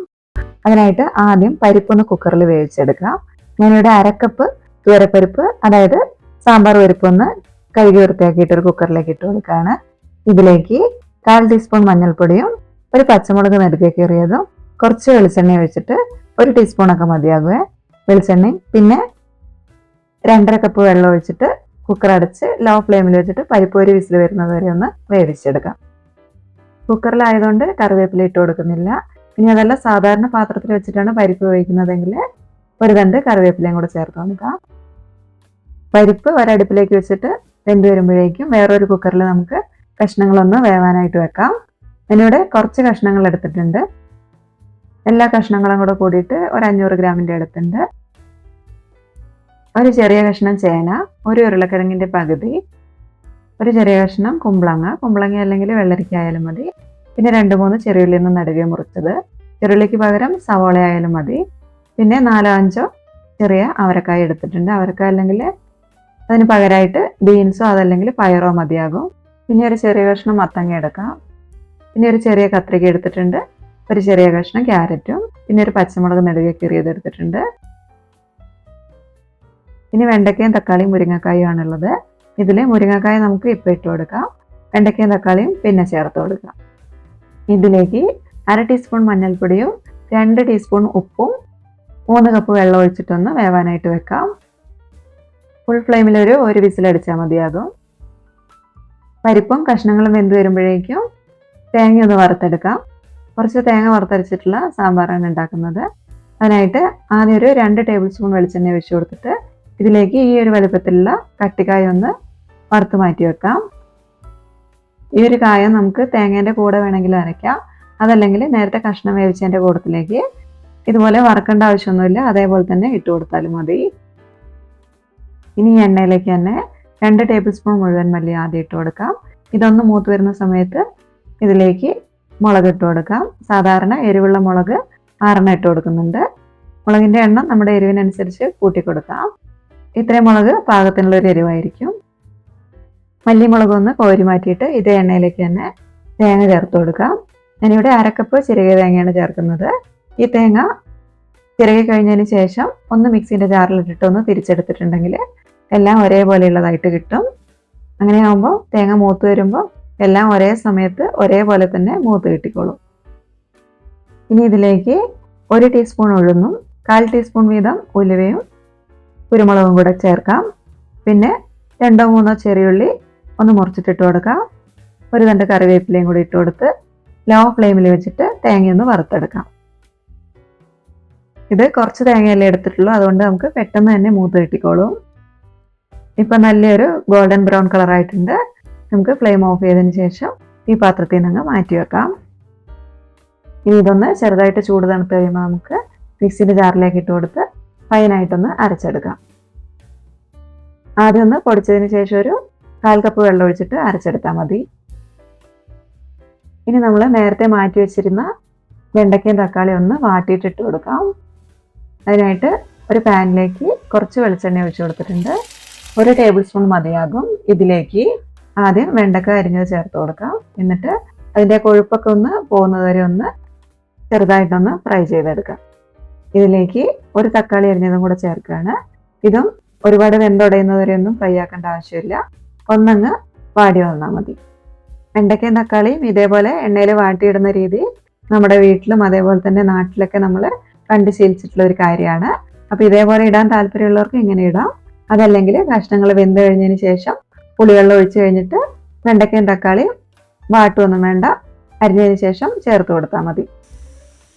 അതിനായിട്ട് ആദ്യം പരിപ്പൊന്ന് കുക്കറിൽ വേവിച്ചെടുക്കാം. ഞാനിവിടെ 1/2 കപ്പ് തുവരപ്പരിപ്പ്, അതായത് സാമ്പാർ പരിപ്പൊന്ന് കഴുകി വൃത്തിയാക്കിയിട്ട് ഒരു കുക്കറിലേക്ക് ഇട്ട് കൊടുക്കുകയാണ്. ഇതിലേക്ക് 1/4 ടീസ്പൂൺ മഞ്ഞൾപ്പൊടിയും ഒരു പച്ചമുളക് നടുക്കെ കീറിയതും കുറച്ച് വെളിച്ചെണ്ണ ഒഴിച്ചിട്ട് 1 ടീസ്പൂണൊക്കെ മതിയാകുമേ വെളിച്ചെണ്ണയും പിന്നെ 2.5 കപ്പ് വെള്ളം ഒഴിച്ചിട്ട് കുക്കർ അടച്ച് ലോ ഫ്ലെയിമിൽ വെച്ചിട്ട് പരിപ്പ് ഒരു വിസിൽ വരുന്നത് വരെ ഒന്ന് വേവിച്ചെടുക്കാം. കുക്കറിലായതുകൊണ്ട് കറിവേപ്പില ഇട്ട് കൊടുക്കുന്നില്ല. ഇനി അതല്ല സാധാരണ പാത്രത്തിൽ വെച്ചിട്ടാണ് പരിപ്പ് വേവിക്കുന്നതെങ്കിൽ ഒരു തണ്ട് കറിവേപ്പിലയും കൂടെ ചേർത്ത് കൊടുക്കാം. പരിപ്പ് ഒരടുപ്പിലേക്ക് വെച്ചിട്ട് വെന്ത് വരുമ്പോഴേക്കും വേറൊരു കുക്കറിൽ നമുക്ക് കഷ്ണങ്ങളൊന്ന് വേവാനായിട്ട് വെക്കാം. അതിനിവിടെ കുറച്ച് കഷ്ണങ്ങൾ എടുത്തിട്ടുണ്ട്. എല്ലാ കഷ്ണങ്ങളും കൂടെ കൂടിയിട്ട് ഒരു 500 ഗ്രാമിൻ്റെ എടുത്തിട്ടുണ്ട്. ഒരു ചെറിയ കഷ്ണം ചേന, ഒരു ഉരുളക്കിഴങ്ങിൻ്റെ പകുതി, ഒരു ചെറിയ കഷ്ണം കുമ്പളങ്ങ അല്ലെങ്കിൽ വെള്ളരിക്ക ആയാലും മതി. പിന്നെ 2-3 ചെറിയുള്ളി ഒന്ന് നടുകെ മുറിച്ചത്, ചെറുള്ളിക്ക് പകരം സവോള ആയാലും മതി. പിന്നെ 4-5 ചെറിയ അവരക്കായ എടുത്തിട്ടുണ്ട്. അവരക്കായ അല്ലെങ്കിൽ അതിന് പകരമായിട്ട് ബീൻസോ അതല്ലെങ്കിൽ പയറോ മതിയാകും. പിന്നെ ഒരു ചെറിയ കഷ്ണം മത്തങ്ങ എടുക്കാം. പിന്നെ ഒരു ചെറിയ കത്രിക എടുത്തിട്ടുണ്ട്. ഒരു ചെറിയ കഷ്ണം ക്യാരറ്റും പിന്നെ ഒരു പച്ചമുളക് നടുകെ കീറിയത് എടുത്തിട്ടുണ്ട്. ഇനി വെണ്ടയ്ക്കയും തക്കാളിയും മുരിങ്ങക്കായും ആണുള്ളത്. ഇതിൽ മുരിങ്ങക്കായ നമുക്ക് ഇപ്പോൾ ഇട്ട് കൊടുക്കാം. വെണ്ടയ്ക്കയും തക്കാളിയും പിന്നെ ചേർത്ത് കൊടുക്കാം. ഇതിലേക്ക് 1/2 ടീസ്പൂൺ മഞ്ഞൾപ്പൊടിയും 2 ടീസ്പൂൺ ഉപ്പും 3 കപ്പ് വെള്ളം ഒഴിച്ചിട്ടൊന്ന് വേവാനായിട്ട് വെക്കാം. ഫുൾ ഫ്ലെയിമിൽ ഒരു വിസിലടിച്ചാൽ മതിയാകും. പരിപ്പും കഷ്ണങ്ങളും വെന്ത് വരുമ്പോഴേക്കും തേങ്ങ ഒന്ന് വറുത്തെടുക്കാം. കുറച്ച് തേങ്ങ വറുത്തരച്ചിട്ടുള്ള സാമ്പാറാണ് ഉണ്ടാക്കുന്നത്. അതിനായിട്ട് ആദ്യം ഒരു 2 ടേബിൾ സ്പൂൺ വെളിച്ചെണ്ണ ഒഴിച്ച് കൊടുത്തിട്ട് ഇതിലേക്ക് ഈ ഒരു വലുപ്പത്തിലുള്ള കട്ടിക്കായ ഒന്ന് വറുത്ത് മാറ്റി വെക്കാം. ഈ ഒരു കായം നമുക്ക് തേങ്ങേൻ്റെ കൂടെ വേണമെങ്കിൽ അരയ്ക്കാം. അതല്ലെങ്കിൽ നേരത്തെ കഷ്ണം വേവിച്ചതിൻ്റെ കൂടത്തിലേക്ക് ഇതുപോലെ വറക്കേണ്ട ആവശ്യമൊന്നുമില്ല, അതേപോലെ തന്നെ ഇട്ട് കൊടുത്താലും മതി. ഇനി ഈ എണ്ണയിലേക്ക് തന്നെ 2 ടേബിൾ സ്പൂൺ മുഴുവൻ മല്ലി ആദ്യം ഇട്ട് കൊടുക്കാം. ഇതൊന്ന് മൂത്ത് വരുന്ന സമയത്ത് ഇതിലേക്ക് മുളക് ഇട്ട് കൊടുക്കാം. സാധാരണ എരിവുള്ള മുളക് 6 ഇട്ട് കൊടുക്കുന്നുണ്ട്. മുളകിൻ്റെ എണ്ണം നമ്മുടെ എരിവിനനുസരിച്ച് കൂട്ടി കൊടുക്കാം. ഇത്രയും മുളക് പാകത്തിനുള്ളൊരു എരിവായിരിക്കും. മല്ലിമുളക് ഒന്ന് കോരി മാറ്റിയിട്ട് ഇതേ എണ്ണയിലേക്ക് തന്നെ തേങ്ങ ചേർത്ത് കൊടുക്കാം. ഞാനിവിടെ 1/2 കപ്പ് ചിരകിയ തേങ്ങയാണ് ചേർക്കുന്നത്. ഈ തേങ്ങ ചിരകി കഴിഞ്ഞതിന് ശേഷം ഒന്ന് മിക്സിൻ്റെ ജാറിലിട്ടിട്ട് ഒന്ന് തിരിച്ചെടുത്തിട്ടുണ്ടെങ്കിൽ എല്ലാം ഒരേപോലെയുള്ളതായിട്ട് കിട്ടും. അങ്ങനെയാകുമ്പോൾ തേങ്ങ മൂത്ത് വരുമ്പോൾ എല്ലാം ഒരേ സമയത്ത് ഒരേപോലെ തന്നെ മൂത്ത് കിട്ടിക്കോളും. ഇനി ഇതിലേക്ക് 1 ടീസ്പൂൺ ഉഴുന്നും 1/4 ടീസ്പൂൺ വീതം ഉലുവയും കുരുമുളകും കൂടെ ചേർക്കാം. പിന്നെ 2-3 ചെറിയുള്ളി ഒന്ന് മുറിച്ചിട്ടിട്ട് കൊടുക്കാം. ഒരു തണ്ട് കറിവേപ്പിലയും കൂടി ഇട്ട് കൊടുത്ത് ലോ ഫ്ലെയിമിൽ വെച്ചിട്ട് തേങ്ങയൊന്ന് വറുത്തെടുക്കാം. ഇത് കുറച്ച് തേങ്ങയല്ലേ എടുത്തിട്ടുള്ളൂ, അതുകൊണ്ട് നമുക്ക് പെട്ടെന്ന് തന്നെ മൂത്ത് കിട്ടിക്കോളും. ഇപ്പം നല്ലൊരു ഗോൾഡൻ ബ്രൗൺ കളറായിട്ടുണ്ട്. നമുക്ക് ഫ്ലെയിം ഓഫ് ചെയ്തതിന് ശേഷം ഈ പാത്രത്തിൽ നിന്ന് മാറ്റി വെക്കാം. ഇനി ഇതൊന്ന് ചെറുതായിട്ട് ചൂട് തണുത്ത് കഴിയുമ്പോൾ നമുക്ക് മിക്സിയുടെ ജാറിലേക്ക് ഇട്ട് കൊടുത്ത് ഫൈനായിട്ടൊന്ന് അരച്ചെടുക്കാം. ആദ്യം ഒന്ന് പൊടിച്ചതിന് ശേഷം ഒരു 1/4 കപ്പ് വെള്ളം ഒഴിച്ചിട്ട് അരച്ചെടുത്താൽ മതി. ഇനി നമ്മൾ നേരത്തെ മാറ്റി വെച്ചിരുന്ന വെണ്ടയ്ക്കയും തക്കാളിയും ഒന്ന് വാട്ടിയിട്ടിട്ട് കൊടുക്കാം. അതിനായിട്ട് ഒരു പാനിലേക്ക് കുറച്ച് വെളിച്ചെണ്ണ ഒഴിച്ച് കൊടുത്തിട്ടുണ്ട്. 1 ടേബിൾ സ്പൂൺ മതിയാകും. ഇതിലേക്ക് ആദ്യം വെണ്ടക്ക അരിഞ്ഞത് ചേർത്ത് കൊടുക്കാം. എന്നിട്ട് അതിൻ്റെ കൊഴുപ്പൊക്കെ ഒന്ന് പോകുന്നത് വരെ ഒന്ന് ചെറുതായിട്ടൊന്ന് ഫ്രൈ ചെയ്തെടുക്കാം. ഇതിലേക്ക് ഒരു തക്കാളി അരിഞ്ഞതും കൂടെ ചേർക്കുകയാണ്. ഇതും ഒരുപാട് വെന്തുടയുന്നത് വരെ ഒന്നും ഫ്രൈ ആക്കേണ്ട ആവശ്യമില്ല, ഒന്നങ്ങ് വാടി വന്നാൽ മതി. വെണ്ടയ്ക്കയും തക്കാളിയും ഇതേപോലെ എണ്ണയിൽ വാട്ടിയിടുന്ന രീതി നമ്മുടെ വീട്ടിലും അതേപോലെ തന്നെ നാട്ടിലൊക്കെ നമ്മൾ കണ്ട് ശീലിച്ചിട്ടുള്ള ഒരു കാര്യമാണ്. അപ്പോൾ ഇതേപോലെ ഇടാൻ താല്പര്യമുള്ളവർക്ക് ഇങ്ങനെ ഇടാം. അതല്ലെങ്കിൽ കഷ്ണങ്ങൾ വെന്ത് കഴിഞ്ഞതിന് ശേഷം പുളിവെള്ളം ഒഴിച്ച് കഴിഞ്ഞിട്ട് വെണ്ടയ്ക്കയും തക്കാളിയും വാട്ടുമൊന്നും വേണ്ട, അരിഞ്ഞതിന് ശേഷം ചേർത്ത് കൊടുത്താൽ മതി.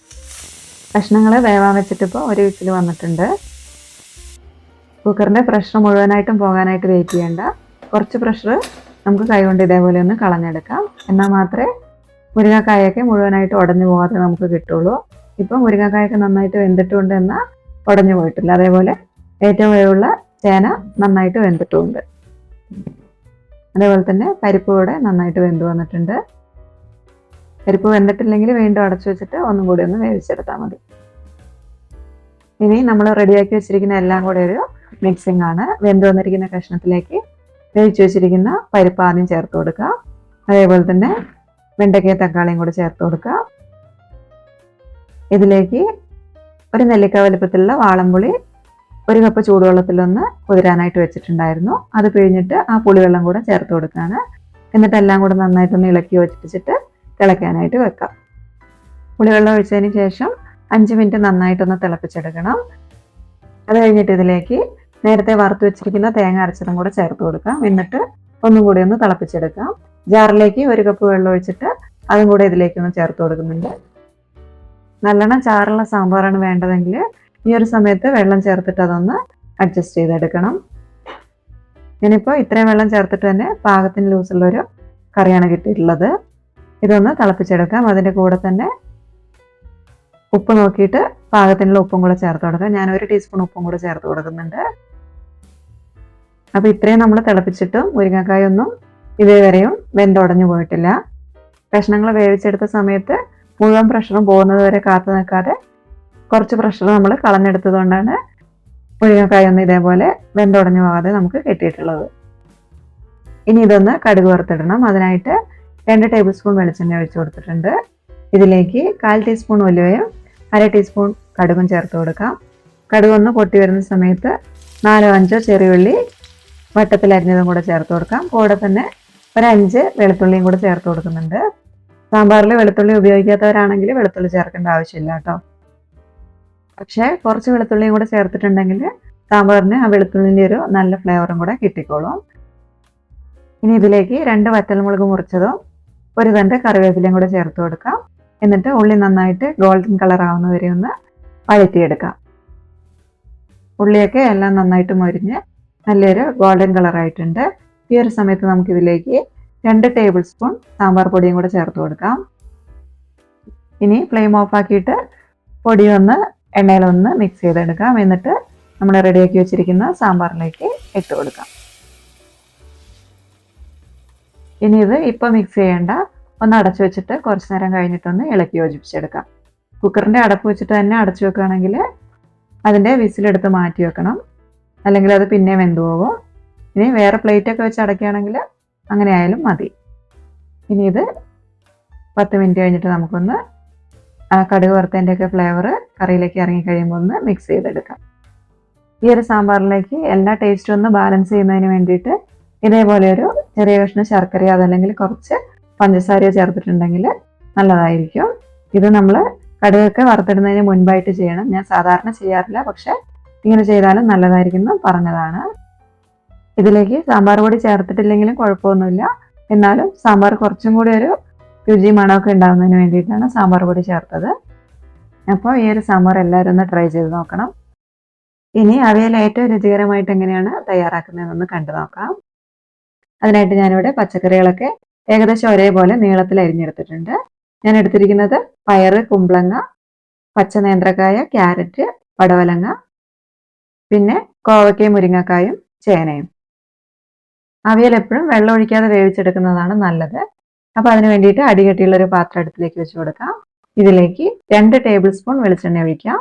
കഷ്ണങ്ങൾ വേവാൻ വെച്ചിട്ടിപ്പോൾ ഒരു വിസിൽ വന്നിട്ടുണ്ട്. കുക്കറിൻ്റെ പ്രഷർ മുഴുവനായിട്ടും പോകാനായിട്ട് വെയിറ്റ് ചെയ്യേണ്ട. കുറച്ച് പ്രഷർ നമുക്ക് കൈകൊണ്ട് ഇതേപോലെ ഒന്ന് കളഞ്ഞെടുക്കാം. എന്നാൽ മാത്രമേ മുരിങ്ങക്കായൊക്കെ മുഴുവനായിട്ട് ഉടഞ്ഞു പോകാതെ നമുക്ക് കിട്ടുള്ളൂ. ഇപ്പം മുരിങ്ങക്കായൊക്കെ നന്നായിട്ട് വെന്തിട്ടുണ്ട് എന്നാൽ ഉടഞ്ഞു പോയിട്ടില്ല. അതേപോലെ ഏറ്റവും വേവുള്ള ചേന നന്നായിട്ട് വെന്തിട്ടുമുണ്ട്. അതേപോലെ തന്നെ പരിപ്പ് കൂടെ നന്നായിട്ട് വെന്ത് വന്നിട്ടുണ്ട്. പരിപ്പ് വെന്തിട്ടില്ലെങ്കിൽ വീണ്ടും അടച്ചു വെച്ചിട്ട് ഒന്നും കൂടി ഒന്ന് വേവിച്ചെടുത്താൽ മതി. ഇനി നമ്മൾ റെഡിയാക്കി വെച്ചിരിക്കുന്ന എല്ലാം കൂടെ ഒരു മിക്സിംഗ് ആണ്. വെന്ത് വന്നിരിക്കുന്ന കഷ്ണത്തിലേക്ക് വേവിച്ച് വെച്ചിരിക്കുന്ന പരിപ്പ് ആദ്യം ചേർത്ത് കൊടുക്കുക. അതേപോലെ തന്നെ വെണ്ടയ്ക്കയും തക്കാളിയും കൂടെ ചേർത്ത് കൊടുക്കുക. ഇതിലേക്ക് ഒരു നെല്ലിക്ക വലുപ്പത്തിലുള്ള വാളംപുളി 1 കപ്പ് ചൂടുവെള്ളത്തിലൊന്ന് കുതിരാനായിട്ട് വെച്ചിട്ടുണ്ടായിരുന്നു. അത് പിഴിഞ്ഞിട്ട് ആ പുളിവെള്ളം കൂടെ ചേർത്ത് കൊടുക്കുകയാണ്. എന്നിട്ട് എല്ലാം കൂടെ നന്നായിട്ടൊന്ന് ഇളക്കി വെച്ചിട്ട് തിളയ്ക്കാനായിട്ട് വെക്കാം. പുളിവെള്ളം ഒഴിച്ചതിന് ശേഷം 5 മിനിറ്റ് നന്നായിട്ടൊന്ന് തിളപ്പിച്ചെടുക്കണം. അത് കഴിഞ്ഞിട്ട് ഇതിലേക്ക് നേരത്തെ വറുത്ത് വെച്ചിരിക്കുന്ന തേങ്ങ അരച്ചതും കൂടെ ചേർത്ത് കൊടുക്കാം. എന്നിട്ട് ഒന്നും കൂടി ഒന്ന് തിളപ്പിച്ചെടുക്കാം. ജാറിലേക്ക് 1 കപ്പ് വെള്ളം ഒഴിച്ചിട്ട് അതും കൂടെ ഇതിലേക്ക് ഒന്ന് ചേർത്ത് കൊടുക്കുന്നുണ്ട്. നല്ലോണം ചാറുള്ള സാമ്പാറാണ് വേണ്ടതെങ്കിൽ ഈ ഒരു സമയത്ത് വെള്ളം ചേർത്തിട്ട് അതൊന്ന് അഡ്ജസ്റ്റ് ചെയ്തെടുക്കണം. ഞാനിപ്പോൾ ഇത്രയും വെള്ളം ചേർത്തിട്ട് തന്നെ പാകത്തിന് ലൂസുള്ളൊരു കറിയാണ് കിട്ടിയിട്ടുള്ളത്. ഇതൊന്ന് തിളപ്പിച്ചെടുക്കാം. അതിൻ്റെ കൂടെ തന്നെ ഉപ്പ് നോക്കിയിട്ട് പാകത്തിനുള്ള ഉപ്പും കൂടെ ചേർത്ത് കൊടുക്കാം. ഞാൻ 1 ടീസ്പൂൺ ഉപ്പും കൂടെ ചേർത്ത് കൊടുക്കുന്നുണ്ട്. അപ്പോൾ ഇത്രയും നമ്മൾ തിളപ്പിച്ചിട്ടും മുരിങ്ങക്കായൊന്നും ഇതേവരെയും വെന്തുടഞ്ഞു പോയിട്ടില്ല. കഷ്ണങ്ങൾ വേവിച്ചെടുത്ത സമയത്ത് മുഴുവൻ പ്രഷറും പോകുന്നത് വരെ കാത്തു നിൽക്കാതെ കുറച്ച് പ്രഷർ നമ്മൾ കളഞ്ഞെടുത്തത് കൊണ്ടാണ് മുരിങ്ങക്കായൊന്നും ഇതേപോലെ വെന്തുടഞ്ഞു പോകാതെ നമുക്ക് കിട്ടിയിട്ടുള്ളത്. ഇനി ഇതൊന്ന് കടുക് വറുത്തിടണം. അതിനായിട്ട് 2 ടേബിൾ സ്പൂൺ വെളിച്ചെണ്ണ ഒഴിച്ചു കൊടുത്തിട്ടുണ്ട്. ഇതിലേക്ക് 1/4 ടീസ്പൂൺ ഉലുവയും 1/2 ടീസ്പൂൺ കടുകും ചേർത്ത് കൊടുക്കാം. കടുക് ഒന്ന് പൊട്ടി വരുന്ന സമയത്ത് 4-5 ചെറിയുള്ളി വട്ടത്തിൽ അരിഞ്ഞതും കൂടെ ചേർത്ത് കൊടുക്കാം. കൂടെ തന്നെ 5 വെളുത്തുള്ളിയും കൂടെ ചേർത്ത് കൊടുക്കുന്നുണ്ട്. സാമ്പാറിൽ വെളുത്തുള്ളി ഉപയോഗിക്കാത്തവരാണെങ്കിൽ വെളുത്തുള്ളി ചേർക്കേണ്ട ആവശ്യമില്ല കേട്ടോ. പക്ഷേ കുറച്ച് വെളുത്തുള്ളിയും കൂടെ ചേർത്തിട്ടുണ്ടെങ്കിൽ സാമ്പാറിന് ആ വെളുത്തുള്ളിൻ്റെ ഒരു നല്ല ഫ്ലേവറും കൂടെ കിട്ടിക്കോളും. ഇനി ഇതിലേക്ക് 2 വറ്റൽമുളക് മുറിച്ചതും 1 തണ്ട് കറിവേപ്പിലയും കൂടെ ചേർത്ത് കൊടുക്കാം. എന്നിട്ട് ഉള്ളി നന്നായിട്ട് ഗോൾഡൻ കളർ ആവുന്ന വരെ ഒന്ന് വഴറ്റിയെടുക്കാം. ഉള്ളിയൊക്കെ എല്ലാം നന്നായിട്ട് മൊരിഞ്ഞ് നല്ലൊരു ഗോൾഡൻ കളർ ആയിട്ടുണ്ട്. ഈ ഒരു സമയത്ത് നമുക്കിതിലേക്ക് 2 ടേബിൾ സ്പൂൺ സാമ്പാർ പൊടിയും കൂടെ ചേർത്ത് കൊടുക്കാം. ഇനി ഫ്ലെയിം ഓഫ് ആക്കിയിട്ട് പൊടി ഒന്ന് എണ്ണയിലൊന്ന് മിക്സ് ചെയ്തെടുക്കാം. എന്നിട്ട് നമ്മൾ റെഡിയാക്കി വെച്ചിരിക്കുന്ന സാമ്പാറിലേക്ക് ഇട്ട് കൊടുക്കാം. ഇനി ഇത് ഇപ്പോൾ മിക്സ് ചെയ്യേണ്ട, ഒന്ന് അടച്ചു വെച്ചിട്ട് കുറച്ച് നേരം കഴിഞ്ഞിട്ടൊന്ന് ഇളക്കി യോജിപ്പിച്ചെടുക്കാം. കുക്കറിൻ്റെ അടപ്പ് വെച്ചിട്ട് തന്നെ അടച്ചു വെക്കുകയാണെങ്കിൽ അതിൻ്റെ വിസിലെടുത്ത് മാറ്റി വെക്കണം, അല്ലെങ്കിൽ അത് പിന്നെ വെന്ത് പോകും. ഇനി വേറെ പ്ലേറ്റൊക്കെ വെച്ച് അടയ്ക്കുകയാണെങ്കിൽ അങ്ങനെ ആയാലും മതി. ഇനി ഇത് 10 മിനിറ്റ് കഴിഞ്ഞിട്ട് നമുക്കൊന്ന് കടുക് വറുത്തതിൻ്റെയൊക്കെ ഫ്ലേവർ കറിയിലേക്ക് ഇറങ്ങി കഴിയുമ്പോൾ ഒന്ന് മിക്സ് ചെയ്തെടുക്കാം. ഈ ഒരു സാമ്പാറിലേക്ക് എല്ലാ ടേസ്റ്റും ഒന്ന് ബാലൻസ് ചെയ്യുന്നതിന് വേണ്ടിയിട്ട് ഇതേപോലെ ഒരു ചെറിയ കഷ്ണം ശർക്കരയോ അതല്ലെങ്കിൽ കുറച്ച് പഞ്ചസാരയോ ചേർത്തിട്ടുണ്ടെങ്കിൽ നല്ലതായിരിക്കും. ഇത് നമ്മൾ കടുകൊക്കെ വറുത്തിടുന്നതിന് മുൻപായിട്ട് ചെയ്യണം. ഞാൻ സാധാരണ ചെയ്യാറില്ല, പക്ഷെ ഇങ്ങനെ ചെയ്താലും നല്ലതായിരിക്കും എന്ന് പറഞ്ഞതാണ്. ഇതിലേക്ക് സാമ്പാർ പൊടി ചേർത്തിട്ടില്ലെങ്കിലും കുഴപ്പമൊന്നുമില്ല. എന്നാലും സാമ്പാർ കുറച്ചും കൂടി ഒരു രുചി മണമൊക്കെ ഉണ്ടാകുന്നതിന് വേണ്ടിയിട്ടാണ് സാമ്പാർ പൊടി ചേർത്തത്. അപ്പോൾ ഈ ഒരു സാമ്പാർ എല്ലാവരും ഒന്ന് ട്രൈ ചെയ്ത് നോക്കണം. ഇനി അവിയൽ ഏറ്റവും രുചികരമായിട്ട് എങ്ങനെയാണ് തയ്യാറാക്കുന്നതെന്നൊന്ന് കണ്ടു നോക്കാം. അതിനായിട്ട് ഞാനിവിടെ പച്ചക്കറികളൊക്കെ ഏകദേശം ഒരേപോലെ നീളത്തിൽ അരിഞ്ഞെടുത്തിട്ടുണ്ട്. ഞാൻ എടുത്തിരിക്കുന്നത് പയറ്, കുമ്പളങ്ങ, പച്ച നേന്ത്രക്കായ, ക്യാരറ്റ്, പടവലങ്ങ, പിന്നെ കോവയ്ക്കയും മുരിങ്ങക്കായും ചേനയും. അവിയൽ എപ്പോഴും വെള്ളം ഒഴിക്കാതെ വേവിച്ചെടുക്കുന്നതാണ് നല്ലത്. അപ്പോൾ അതിന് വേണ്ടിയിട്ട് അടികട്ടിയുള്ളൊരു പാത്രം അടുപ്പിലേക്ക് വെച്ച് കൊടുക്കാം. ഇതിലേക്ക് 2 ടേബിൾ സ്പൂൺ വെളിച്ചെണ്ണ ഒഴിക്കാം.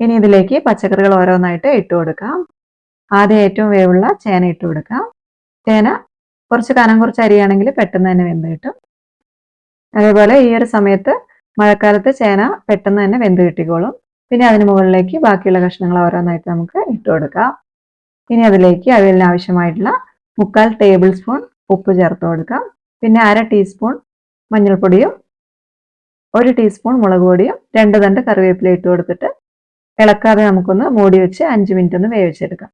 ഇനി ഇതിലേക്ക് പച്ചക്കറികൾ ഓരോന്നായിട്ട് ഇട്ട് കൊടുക്കാം. ആദ്യം ഏറ്റവും വേവുള്ള ചേന ഇട്ട് കൊടുക്കാം. ചേന കുറച്ച് കനം കുറച്ച് അരിയാണെങ്കിൽ പെട്ടെന്ന് തന്നെ വെന്ത് കിട്ടും. അതേപോലെ ഈ ഒരു സമയത്ത് മഴക്കാലത്ത് ചേന പെട്ടെന്ന് തന്നെ വെന്ത് കിട്ടിക്കോളും. പിന്നെ അതിന് മുകളിലേക്ക് ബാക്കിയുള്ള കഷ്ണങ്ങൾ ഓരോന്നായിട്ട് നമുക്ക് ഇട്ട് കൊടുക്കാം. ഇനി അതിലേക്ക് അവിയലിന് ആവശ്യമായിട്ടുള്ള 3/4 ടേബിൾ സ്പൂൺ ഉപ്പ് ചേർത്ത് കൊടുക്കാം. പിന്നെ 1/2 ടീസ്പൂൺ മഞ്ഞൾപ്പൊടിയും 1 ടീസ്പൂൺ മുളക് പൊടിയും 2 തണ്ട് കറിവേപ്പില ഇട്ട് കൊടുത്തിട്ട് ഇളക്കാതെ നമുക്കൊന്ന് മൂടി വെച്ച് 5 മിനിറ്റ് ഒന്ന് വേവിച്ചെടുക്കാം.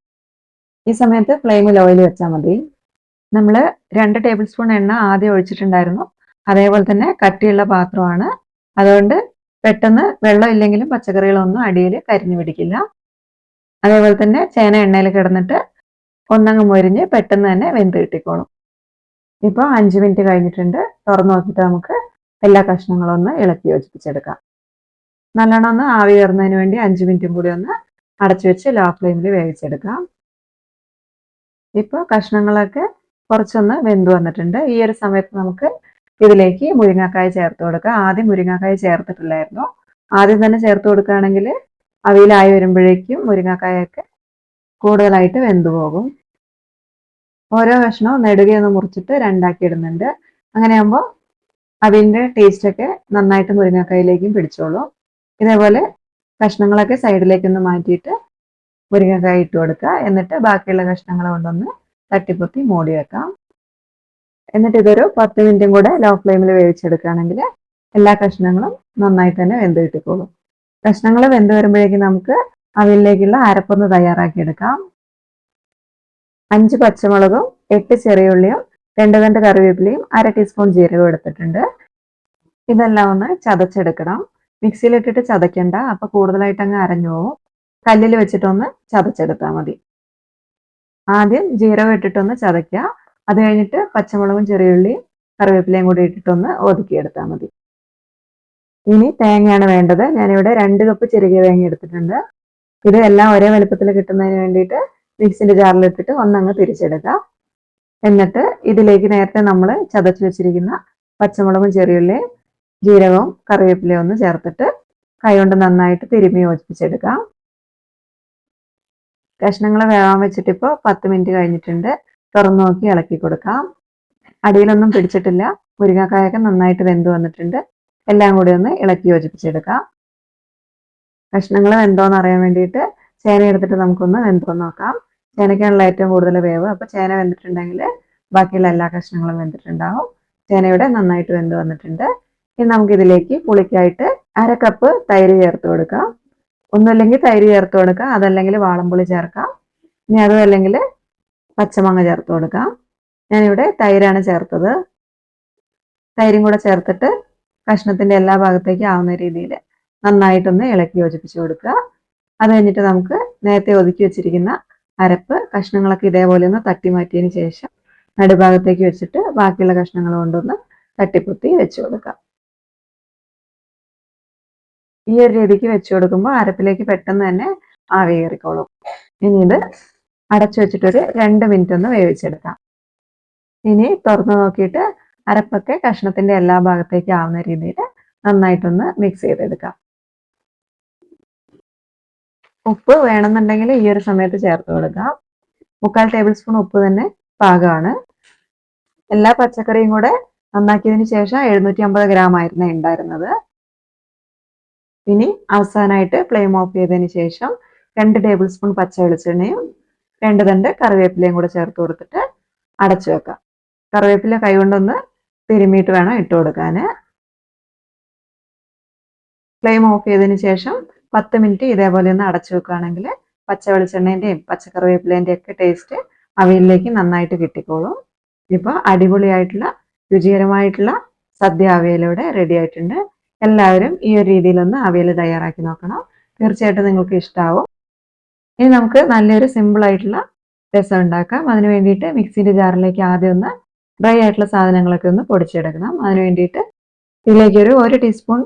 ഈ സമയത്ത് ഫ്ലെയിമിൽ ഓയിൽ വെച്ചാൽ മതി. നമ്മൾ 2 ടേബിൾ സ്പൂൺ എണ്ണ ആദ്യം ഒഴിച്ചിട്ടുണ്ടായിരുന്നു. അതേപോലെ തന്നെ കട്ടിയുള്ള പാത്രമാണ്. അതുകൊണ്ട് പെട്ടെന്ന് വെള്ളം ഇല്ലെങ്കിലും പച്ചക്കറികളൊന്നും അടിയിൽ കരിഞ്ഞു പിടിക്കില്ല. അതേപോലെ തന്നെ ചേന എണ്ണയിൽ കിടന്നിട്ട് ഒന്നങ്ങ് മൊരിഞ്ഞ് പെട്ടെന്ന് തന്നെ വെന്ത് കിട്ടിക്കോളും. ഇപ്പോൾ 5 മിനിറ്റ് കഴിഞ്ഞിട്ടുണ്ട്. തുറന്നു നോക്കിയിട്ട് നമുക്ക് എല്ലാ കഷ്ണങ്ങളും ഒന്ന് ഇളക്കി യോജിപ്പിച്ചെടുക്കാം. നല്ലോണം ഒന്ന് ആവി കയറുന്നതിന് വേണ്ടി 5 മിനിറ്റും കൂടി ഒന്ന് അടച്ചു വെച്ച് ലോ ഫ്ലെയിമിൽ വേവിച്ചെടുക്കാം. ഇപ്പോൾ കഷ്ണങ്ങളൊക്കെ കുറച്ചൊന്ന് വെന്ത് വന്നിട്ടുണ്ട്. ഈ ഒരു സമയത്ത് നമുക്ക് ഇതിലേക്ക് മുരിങ്ങക്കായ ചേർത്ത് കൊടുക്കാം. ആദ്യം മുരിങ്ങക്കായ ചേർത്തിട്ടില്ലായിരുന്നു. ആദ്യം തന്നെ ചേർത്ത് കൊടുക്കുകയാണെങ്കിൽ അവിയലായി വരുമ്പോഴേക്കും മുരിങ്ങക്കായൊക്കെ കൂടുതലായിട്ട് വെന്തു പോകും. ഓരോ കഷ്ണവും നെടുകയൊന്ന് മുറിച്ചിട്ട് 2ആക്കി ഇടുന്നുണ്ട്. അങ്ങനെയാകുമ്പോൾ അതിൻ്റെ ടേസ്റ്റൊക്കെ നന്നായിട്ട് മുരിങ്ങക്കായിലേക്കും പിടിച്ചോളും. ഇതേപോലെ കഷ്ണങ്ങളൊക്കെ സൈഡിലേക്കൊന്ന് മാറ്റിയിട്ട് മുരിങ്ങക്കായ ഇട്ട് കൊടുക്കുക. എന്നിട്ട് ബാക്കിയുള്ള കഷ്ണങ്ങൾ കൊണ്ടൊന്ന് തട്ടിപ്പൊത്തി മൂടി വെക്കാം. എന്നിട്ട് ഇതൊരു 10 മിനിറ്റും കൂടെ ലോ ഫ്ലെയിമിൽ വേവിച്ചെടുക്കുകയാണെങ്കിൽ എല്ലാ കഷ്ണങ്ങളും നന്നായിട്ട് തന്നെ വെന്ത് കിട്ടിക്കോളും. കഷ്ണങ്ങൾ വെന്ത് വരുമ്പോഴേക്കും നമുക്ക് അവിയലിലേക്കുള്ള അരപ്പൊന്ന് തയ്യാറാക്കിയെടുക്കാം. 5 പച്ചമുളകും 8 ചെറിയ ഉള്ളിയും 2 കറിവേപ്പിലയും 1/2 ടീസ്പൂൺ ജീരകവും എടുത്തിട്ടുണ്ട്. ഇതെല്ലാം ഒന്ന് ചതച്ചെടുക്കണം. മിക്സിയിലിട്ടിട്ട് ചതയ്ക്കണ്ട, അപ്പൊ കൂടുതലായിട്ട് അങ്ങ് അരഞ്ഞു പോകും. കല്ലിൽ വെച്ചിട്ടൊന്ന് ചതച്ചെടുത്താൽ മതി. ആദ്യം ജീരകം ഇട്ടിട്ടൊന്ന് ചതയ്ക്കുക. അത് കഴിഞ്ഞിട്ട് പച്ചമുളകും ചെറിയുള്ളിയും കറിവേപ്പിലയും കൂടി ഇട്ടിട്ടൊന്ന് ഒതുക്കിയെടുത്താൽ മതി. ഇനി തേങ്ങയാണ് വേണ്ടത്. ഞാനിവിടെ 2 കപ്പ് ചെറിയ തേങ്ങ എടുത്തിട്ടുണ്ട്. ഇത് എല്ലാം ഒരേ വലുപ്പത്തിൽ കിട്ടുന്നതിന് വേണ്ടിയിട്ട് മിക്സിന്റെ ജാറിലിട്ടിട്ട് ഒന്നങ്ങ് തിരിച്ചെടുക്കാം. എന്നിട്ട് ഇതിലേക്ക് നേരത്തെ നമ്മൾ ചതച്ച് വെച്ചിരിക്കുന്ന പച്ചമുളകും ചെറിയുള്ളിയും ജീരകവും കറിവേപ്പിലയും ഒന്ന് ചേർത്തിട്ട് കൈകൊണ്ട് നന്നായിട്ട് തിരുമ്മി യോജിപ്പിച്ചെടുക്കാം. കഷ്ണങ്ങൾ വേവാൻ വെച്ചിട്ട് ഇപ്പോൾ 10 മിനിറ്റ് കഴിഞ്ഞിട്ടുണ്ട്. തുറന്നു നോക്കി ഇളക്കി കൊടുക്കാം. അടിയിലൊന്നും പിടിച്ചിട്ടില്ല. മുരിങ്ങക്കായൊക്കെ നന്നായിട്ട് വെന്ത് വന്നിട്ടുണ്ട്. എല്ലാം കൂടി ഒന്ന് ഇളക്കി യോജിപ്പിച്ചെടുക്കാം. കഷ്ണങ്ങൾ വെന്തോന്ന് അറിയാൻ വേണ്ടിയിട്ട് ചേന എടുത്തിട്ട് നമുക്കൊന്ന് വെന്തോന്ന് നോക്കാം. ചേനയ്ക്കാണല്ലോ ഏറ്റവും കൂടുതൽ വേവ്. അപ്പോൾ ചേന വെന്തിട്ടുണ്ടെങ്കിൽ ബാക്കിയുള്ള എല്ലാ കഷ്ണങ്ങളും വെന്തിട്ടുണ്ടാവും. ചേനയുടെ നന്നായിട്ട് വെന്ത് വന്നിട്ടുണ്ട്. ഇനി നമുക്ക് ഇതിലേക്ക് പുളിക്കായിട്ട് 1/2 കപ്പ് തൈര് ചേർത്ത് കൊടുക്കാം. ഒന്നുമില്ലെങ്കിൽ തൈര് ചേർത്ത് കൊടുക്കാം, അതല്ലെങ്കിൽ വാളംപുളി ചേർക്കാം. ഇനി അതും അല്ലെങ്കിൽ പച്ചമാങ്ങ ചേർത്ത് കൊടുക്കാം. ഞാനിവിടെ തൈരാണ് ചേർത്തത്. തൈരും കൂടെ ചേർത്തിട്ട് കഷ്ണത്തിന്റെ എല്ലാ ഭാഗത്തേക്കും ആവുന്ന രീതിയിൽ നന്നായിട്ടൊന്ന് ഇളക്കി യോജിപ്പിച്ച് കൊടുക്കുക. അത് കഴിഞ്ഞിട്ട് നമുക്ക് നേരത്തെ ഒതുക്കി വെച്ചിരിക്കുന്ന അരപ്പ് കഷ്ണങ്ങളൊക്കെ ഇതേപോലെ ഒന്ന് തട്ടി മാറ്റിയതിന് ശേഷം നടുഭാഗത്തേക്ക് വെച്ചിട്ട് ബാക്കിയുള്ള കഷ്ണങ്ങൾ കൊണ്ടൊന്ന് തട്ടിപ്പൊത്തി വെച്ച് കൊടുക്കാം. ഈ ഒരു രീതിക്ക് വെച്ച് കൊടുക്കുമ്പോൾ അരപ്പിലേക്ക് പെട്ടെന്ന് തന്നെ ആവി കയറിക്കോളും. ഇനി ഇത് അടച്ചു വെച്ചിട്ടൊരു 2 മിനിറ്റ് ഒന്ന് വേവിച്ചെടുക്കാം. ഇനി തുറന്നു നോക്കിയിട്ട് അരപ്പൊക്കെ കഷ്ണത്തിന്റെ എല്ലാ ഭാഗത്തേക്കും ആവുന്ന രീതിയിൽ നന്നായിട്ടൊന്ന് മിക്സ് ചെയ്തെടുക്കാം. ഉപ്പ് വേണമെന്നുണ്ടെങ്കിൽ ഈ ഒരു സമയത്ത് ചേർത്ത് കൊടുക്കാം. 3/4 ടേബിൾ സ്പൂൺ ഉപ്പ് തന്നെ പാകമാണ്. എല്ലാ പച്ചക്കറിയും കൂടെ നന്നാക്കിയതിന് ശേഷം 750 ഗ്രാം ആയിരുന്നു ഉണ്ടായിരുന്നത്. ഇനി അവസാനമായിട്ട് ഫ്ലെയിം ഓഫ് ചെയ്തതിന് ശേഷം 2 ടേബിൾ സ്പൂൺ പച്ച വെളിച്ചെണ്ണയും 2 തണ്ട് കറിവേപ്പിലയും കൂടെ ചേർത്ത് കൊടുത്തിട്ട് അടച്ചു വെക്കാം. കറിവേപ്പില കൈകൊണ്ടൊന്ന് തിരുമ്മിയിട്ട് വേണം ഇട്ട് കൊടുക്കാൻ. ഫ്ലെയിം ഓഫ് ചെയ്തതിന് ശേഷം 10 മിനിറ്റ് ഇതേപോലെ ഒന്ന് അടച്ചു വെക്കുകയാണെങ്കിൽ പച്ച വെളിച്ചെണ്ണേന്റെയും പച്ചക്കറിവേപ്പിലേന്റെയും ഒക്കെ ടേസ്റ്റ് അവിയലിലേക്ക് നന്നായിട്ട് കിട്ടിക്കോളും. ഇപ്പോൾ അടിപൊളിയായിട്ടുള്ള രുചികരമായിട്ടുള്ള സദ്യ അവിയലിവിടെ റെഡി ആയിട്ടുണ്ട്. എല്ലാവരും ഈ ഒരു രീതിയിലൊന്ന് അവിയൽ തയ്യാറാക്കി നോക്കണം. തീർച്ചയായിട്ടും നിങ്ങൾക്ക് ഇഷ്ടാവും. ഇനി നമുക്ക് നല്ലൊരു സിമ്പിൾ ആയിട്ടുള്ള രസം ഉണ്ടാക്കാം. അതിന് വേണ്ടിയിട്ട് മിക്സിന്റെ ജാറിലേക്ക് ആദ്യം ഒന്ന് ഡ്രൈ ആയിട്ടുള്ള സാധനങ്ങളൊക്കെ ഒന്ന് പൊടിച്ചെടുക്കണം. അതിന് വേണ്ടിയിട്ട് ഇതിലേക്ക് ഒരു 1 ടീസ്പൂൺ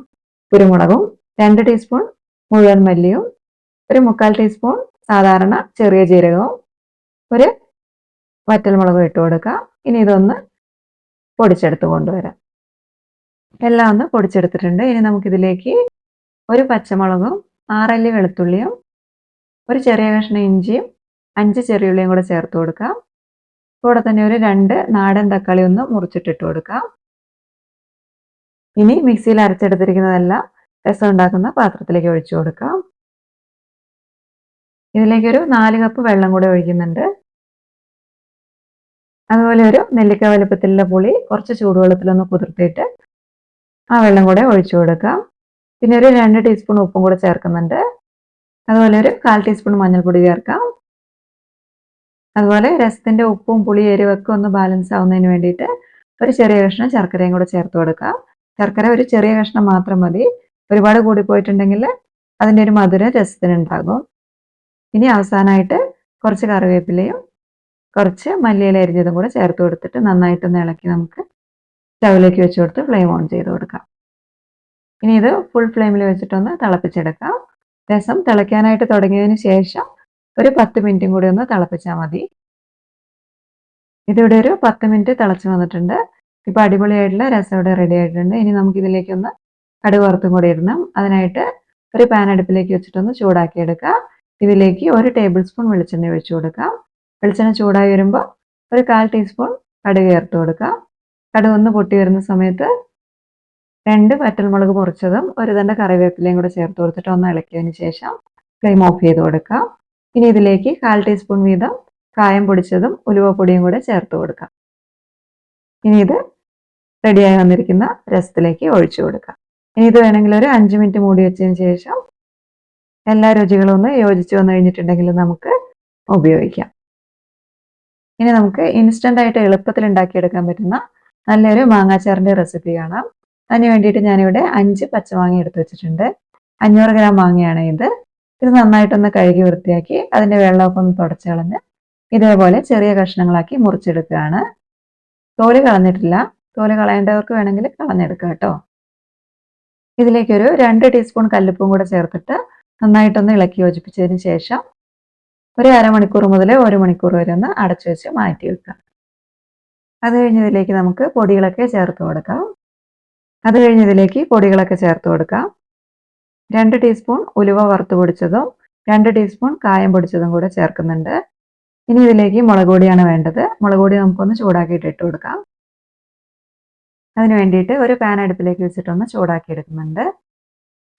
കുരുമുളകും 2 ടീസ്പൂൺ മുഴുവൻ മല്ലിയും 1/4 ടീസ്പൂൺ സാധാരണ ചെറിയ ജീരകവും 1 വറ്റൽമുളകും ഇട്ട് കൊടുക്കാം. ഇനി ഇതൊന്ന് പൊടിച്ചെടുത്ത് കൊണ്ടുവരാം. എല്ലാം ഒന്ന് പൊടിച്ചെടുത്തിട്ടുണ്ട്. ഇനി നമുക്കിതിലേക്ക് 1 പച്ചമുളകും 6 അല്ലി വെളുത്തുള്ളിയും 1 ചെറിയ കഷ്ണം ഇഞ്ചിയും 5 ചെറിയുള്ളിയും കൂടെ ചേർത്ത് കൊടുക്കാം. കൂടെ തന്നെ ഒരു 2 നാടൻ തക്കാളി ഒന്ന് മുറിച്ചിട്ടിട്ട് കൊടുക്കാം. ഇനി മിക്സിയിൽ അരച്ചെടുത്തിരിക്കുന്നതെല്ലാം രസം ഉണ്ടാക്കുന്ന പാത്രത്തിലേക്ക് ഒഴിച്ചു കൊടുക്കാം. ഇതിലേക്ക് ഒരു 4 കപ്പ് വെള്ളം കൂടെ ഒഴിക്കുന്നുണ്ട്. അതുപോലെ ഒരു നെല്ലിക്ക വലുപ്പത്തിലുള്ള പുളി കുറച്ച് ചൂടുവെള്ളത്തിലൊന്ന് കുതിർത്തിയിട്ട് ആ വെള്ളം കൂടെ ഒഴിച്ചു കൊടുക്കാം. പിന്നെ ഒരു 2 ടീസ്പൂൺ ഉപ്പും കൂടെ ചേർക്കുന്നുണ്ട്. അതുപോലെ ഒരു 1/4 ടീസ്പൂൺ മഞ്ഞൾപ്പൊടി ചേർക്കാം. അതുപോലെ രസത്തിന്റെ ഉപ്പും പുളി എരിവൊക്കെ ഒന്ന് ബാലൻസ് ആവുന്നതിന് വേണ്ടിയിട്ട് ഒരു ചെറിയ കഷ്ണം ശർക്കരയും കൂടെ ചേർത്ത് കൊടുക്കാം. ശർക്കര ഒരു ചെറിയ കഷ്ണം മാത്രം മതി. ഒരുപാട് കൂടിപ്പോയിട്ടുണ്ടെങ്കിൽ അതിൻ്റെ ഒരു മധുരം രസത്തിനുണ്ടാകും. ഇനി അവസാനമായിട്ട് കുറച്ച് കറിവേപ്പിലയും കുറച്ച് മല്ലിയില അരിഞ്ഞതും കൂടെ ചേർത്ത് കൊടുത്തിട്ട് നന്നായിട്ടൊന്ന് ഇളക്കി നമുക്ക് സ്റ്റൗവിലേക്ക് വെച്ച് കൊടുത്ത് ഫ്ലെയിം ഓൺ ചെയ്ത് കൊടുക്കാം. ഇനി ഇത് ഫുൾ ഫ്ലെയിമിൽ വെച്ചിട്ടൊന്ന് തിളപ്പിച്ചെടുക്കാം. രസം തിളയ്ക്കാനായിട്ട് തുടങ്ങിയതിന് ശേഷം ഒരു 10 മിനിറ്റും കൂടി ഒന്ന് തിളപ്പിച്ചാൽ മതി. ഇതിവിടെ ഒരു 10 മിനിറ്റ് തിളച്ച് വന്നിട്ടുണ്ട്. ഇപ്പൊ അടിപൊളിയായിട്ടുള്ള രസം ഇവിടെ റെഡി ആയിട്ടുണ്ട്. ഇനി നമുക്ക് ഇതിലേക്കൊന്ന് കടുക് വറുത്തും കൂടി ഇടണം. അതിനായിട്ട് ഒരു പാൻ അടുപ്പിലേക്ക് വെച്ചിട്ടൊന്ന് ചൂടാക്കി എടുക്കാം. ഇതിലേക്ക് 1 ടേബിൾ സ്പൂൺ വെളിച്ചെണ്ണ ഒഴിച്ചു കൊടുക്കാം. വെളിച്ചെണ്ണ ചൂടായി വരുമ്പോൾ ഒരു 1/4 ടീസ്പൂൺ കടുക് ചേർത്ത് കൊടുക്കാം. കടുക് ഒന്ന് പൊട്ടി വരുന്ന സമയത്ത് 2 വറ്റൽമുളക് മുറിച്ചതും 1 തണ്ട് കറിവേപ്പിലയും കൂടെ ചേർത്ത് കൊടുത്തിട്ട് ഒന്ന് ഇളക്കിയതിന് ശേഷം ഫ്ലെയിം ഓഫ് ചെയ്ത് കൊടുക്കാം. ഇനി ഇതിലേക്ക് 1/4 ടീസ്പൂൺ വീതം കായം പൊടിച്ചതും ഉലുവപ്പൊടിയും കൂടെ ചേർത്ത് കൊടുക്കാം. ഇനി ഇത് റെഡിയായി വന്നിരിക്കുന്ന രസത്തിലേക്ക് ഒഴിച്ചു കൊടുക്കാം. ഇനി ഇത് വേണമെങ്കിൽ ഒരു 5 മിനിറ്റ് മൂടി വെച്ചതിന് ശേഷം എല്ലാ രുചികളും ഒന്ന് യോജിച്ച് വന്നു കഴിഞ്ഞിട്ടുണ്ടെങ്കിൽ നമുക്ക് ഉപയോഗിക്കാം. ഇനി നമുക്ക് ഇൻസ്റ്റന്റ് ആയിട്ട് എളുപ്പത്തിൽ ഉണ്ടാക്കിയെടുക്കാൻ പറ്റുന്ന നല്ലൊരു മാങ്ങാച്ചാറിന്റെ റെസിപ്പി കാണാം. അതിന് വേണ്ടിയിട്ട് ഞാനിവിടെ 5 പച്ചമാങ്ങ എടുത്ത് വെച്ചിട്ടുണ്ട്. 500 ഗ്രാം മാങ്ങയാണ് ഇത്. ഇത് നന്നായിട്ടൊന്ന് കഴുകി വൃത്തിയാക്കി അതിന്റെ വെള്ളമൊക്കെ ഒന്ന് തുടച്ചു കളഞ്ഞ് ഇതേപോലെ ചെറിയ കഷ്ണങ്ങളാക്കി മുറിച്ചെടുക്കുകയാണ്. തോല് കളഞ്ഞിട്ടില്ല. തോല് കളയേണ്ടവർക്ക് വേണമെങ്കിൽ കളഞ്ഞെടുക്കാം കേട്ടോ. ഇതിലേക്കൊരു 2 ടീസ്പൂൺ കല്ലുപ്പും കൂടെ ചേർത്തിട്ട് നന്നായിട്ടൊന്ന് ഇളക്കി യോജിപ്പിച്ചതിന് ശേഷം ഒരു അരമണിക്കൂർ മുതൽ 1 മണിക്കൂർ വരെ ഒന്ന് അടച്ചു വെച്ച് മാറ്റി വെക്കാം. അത് കഴിഞ്ഞ് ഇതിലേക്ക് നമുക്ക് പൊടികളൊക്കെ ചേർത്ത് കൊടുക്കാം. 2 ടീസ്പൂൺ ഉലുവ വറുത്ത് പൊടിച്ചതും 2 ടീസ്പൂൺ കായം പൊടിച്ചതും കൂടെ ചേർക്കുന്നുണ്ട്. ഇനി ഇതിലേക്ക് മുളക് പൊടിയാണ് വേണ്ടത്. മുളക് പൊടി നമുക്കൊന്ന് ചൂടാക്കിയിട്ട് ഇട്ട് കൊടുക്കാം. അതിന് വേണ്ടിയിട്ട് ഒരു പാൻ അടുപ്പിലേക്ക് വെച്ചിട്ടൊന്ന് ചൂടാക്കി എടുക്കുന്നുണ്ട്.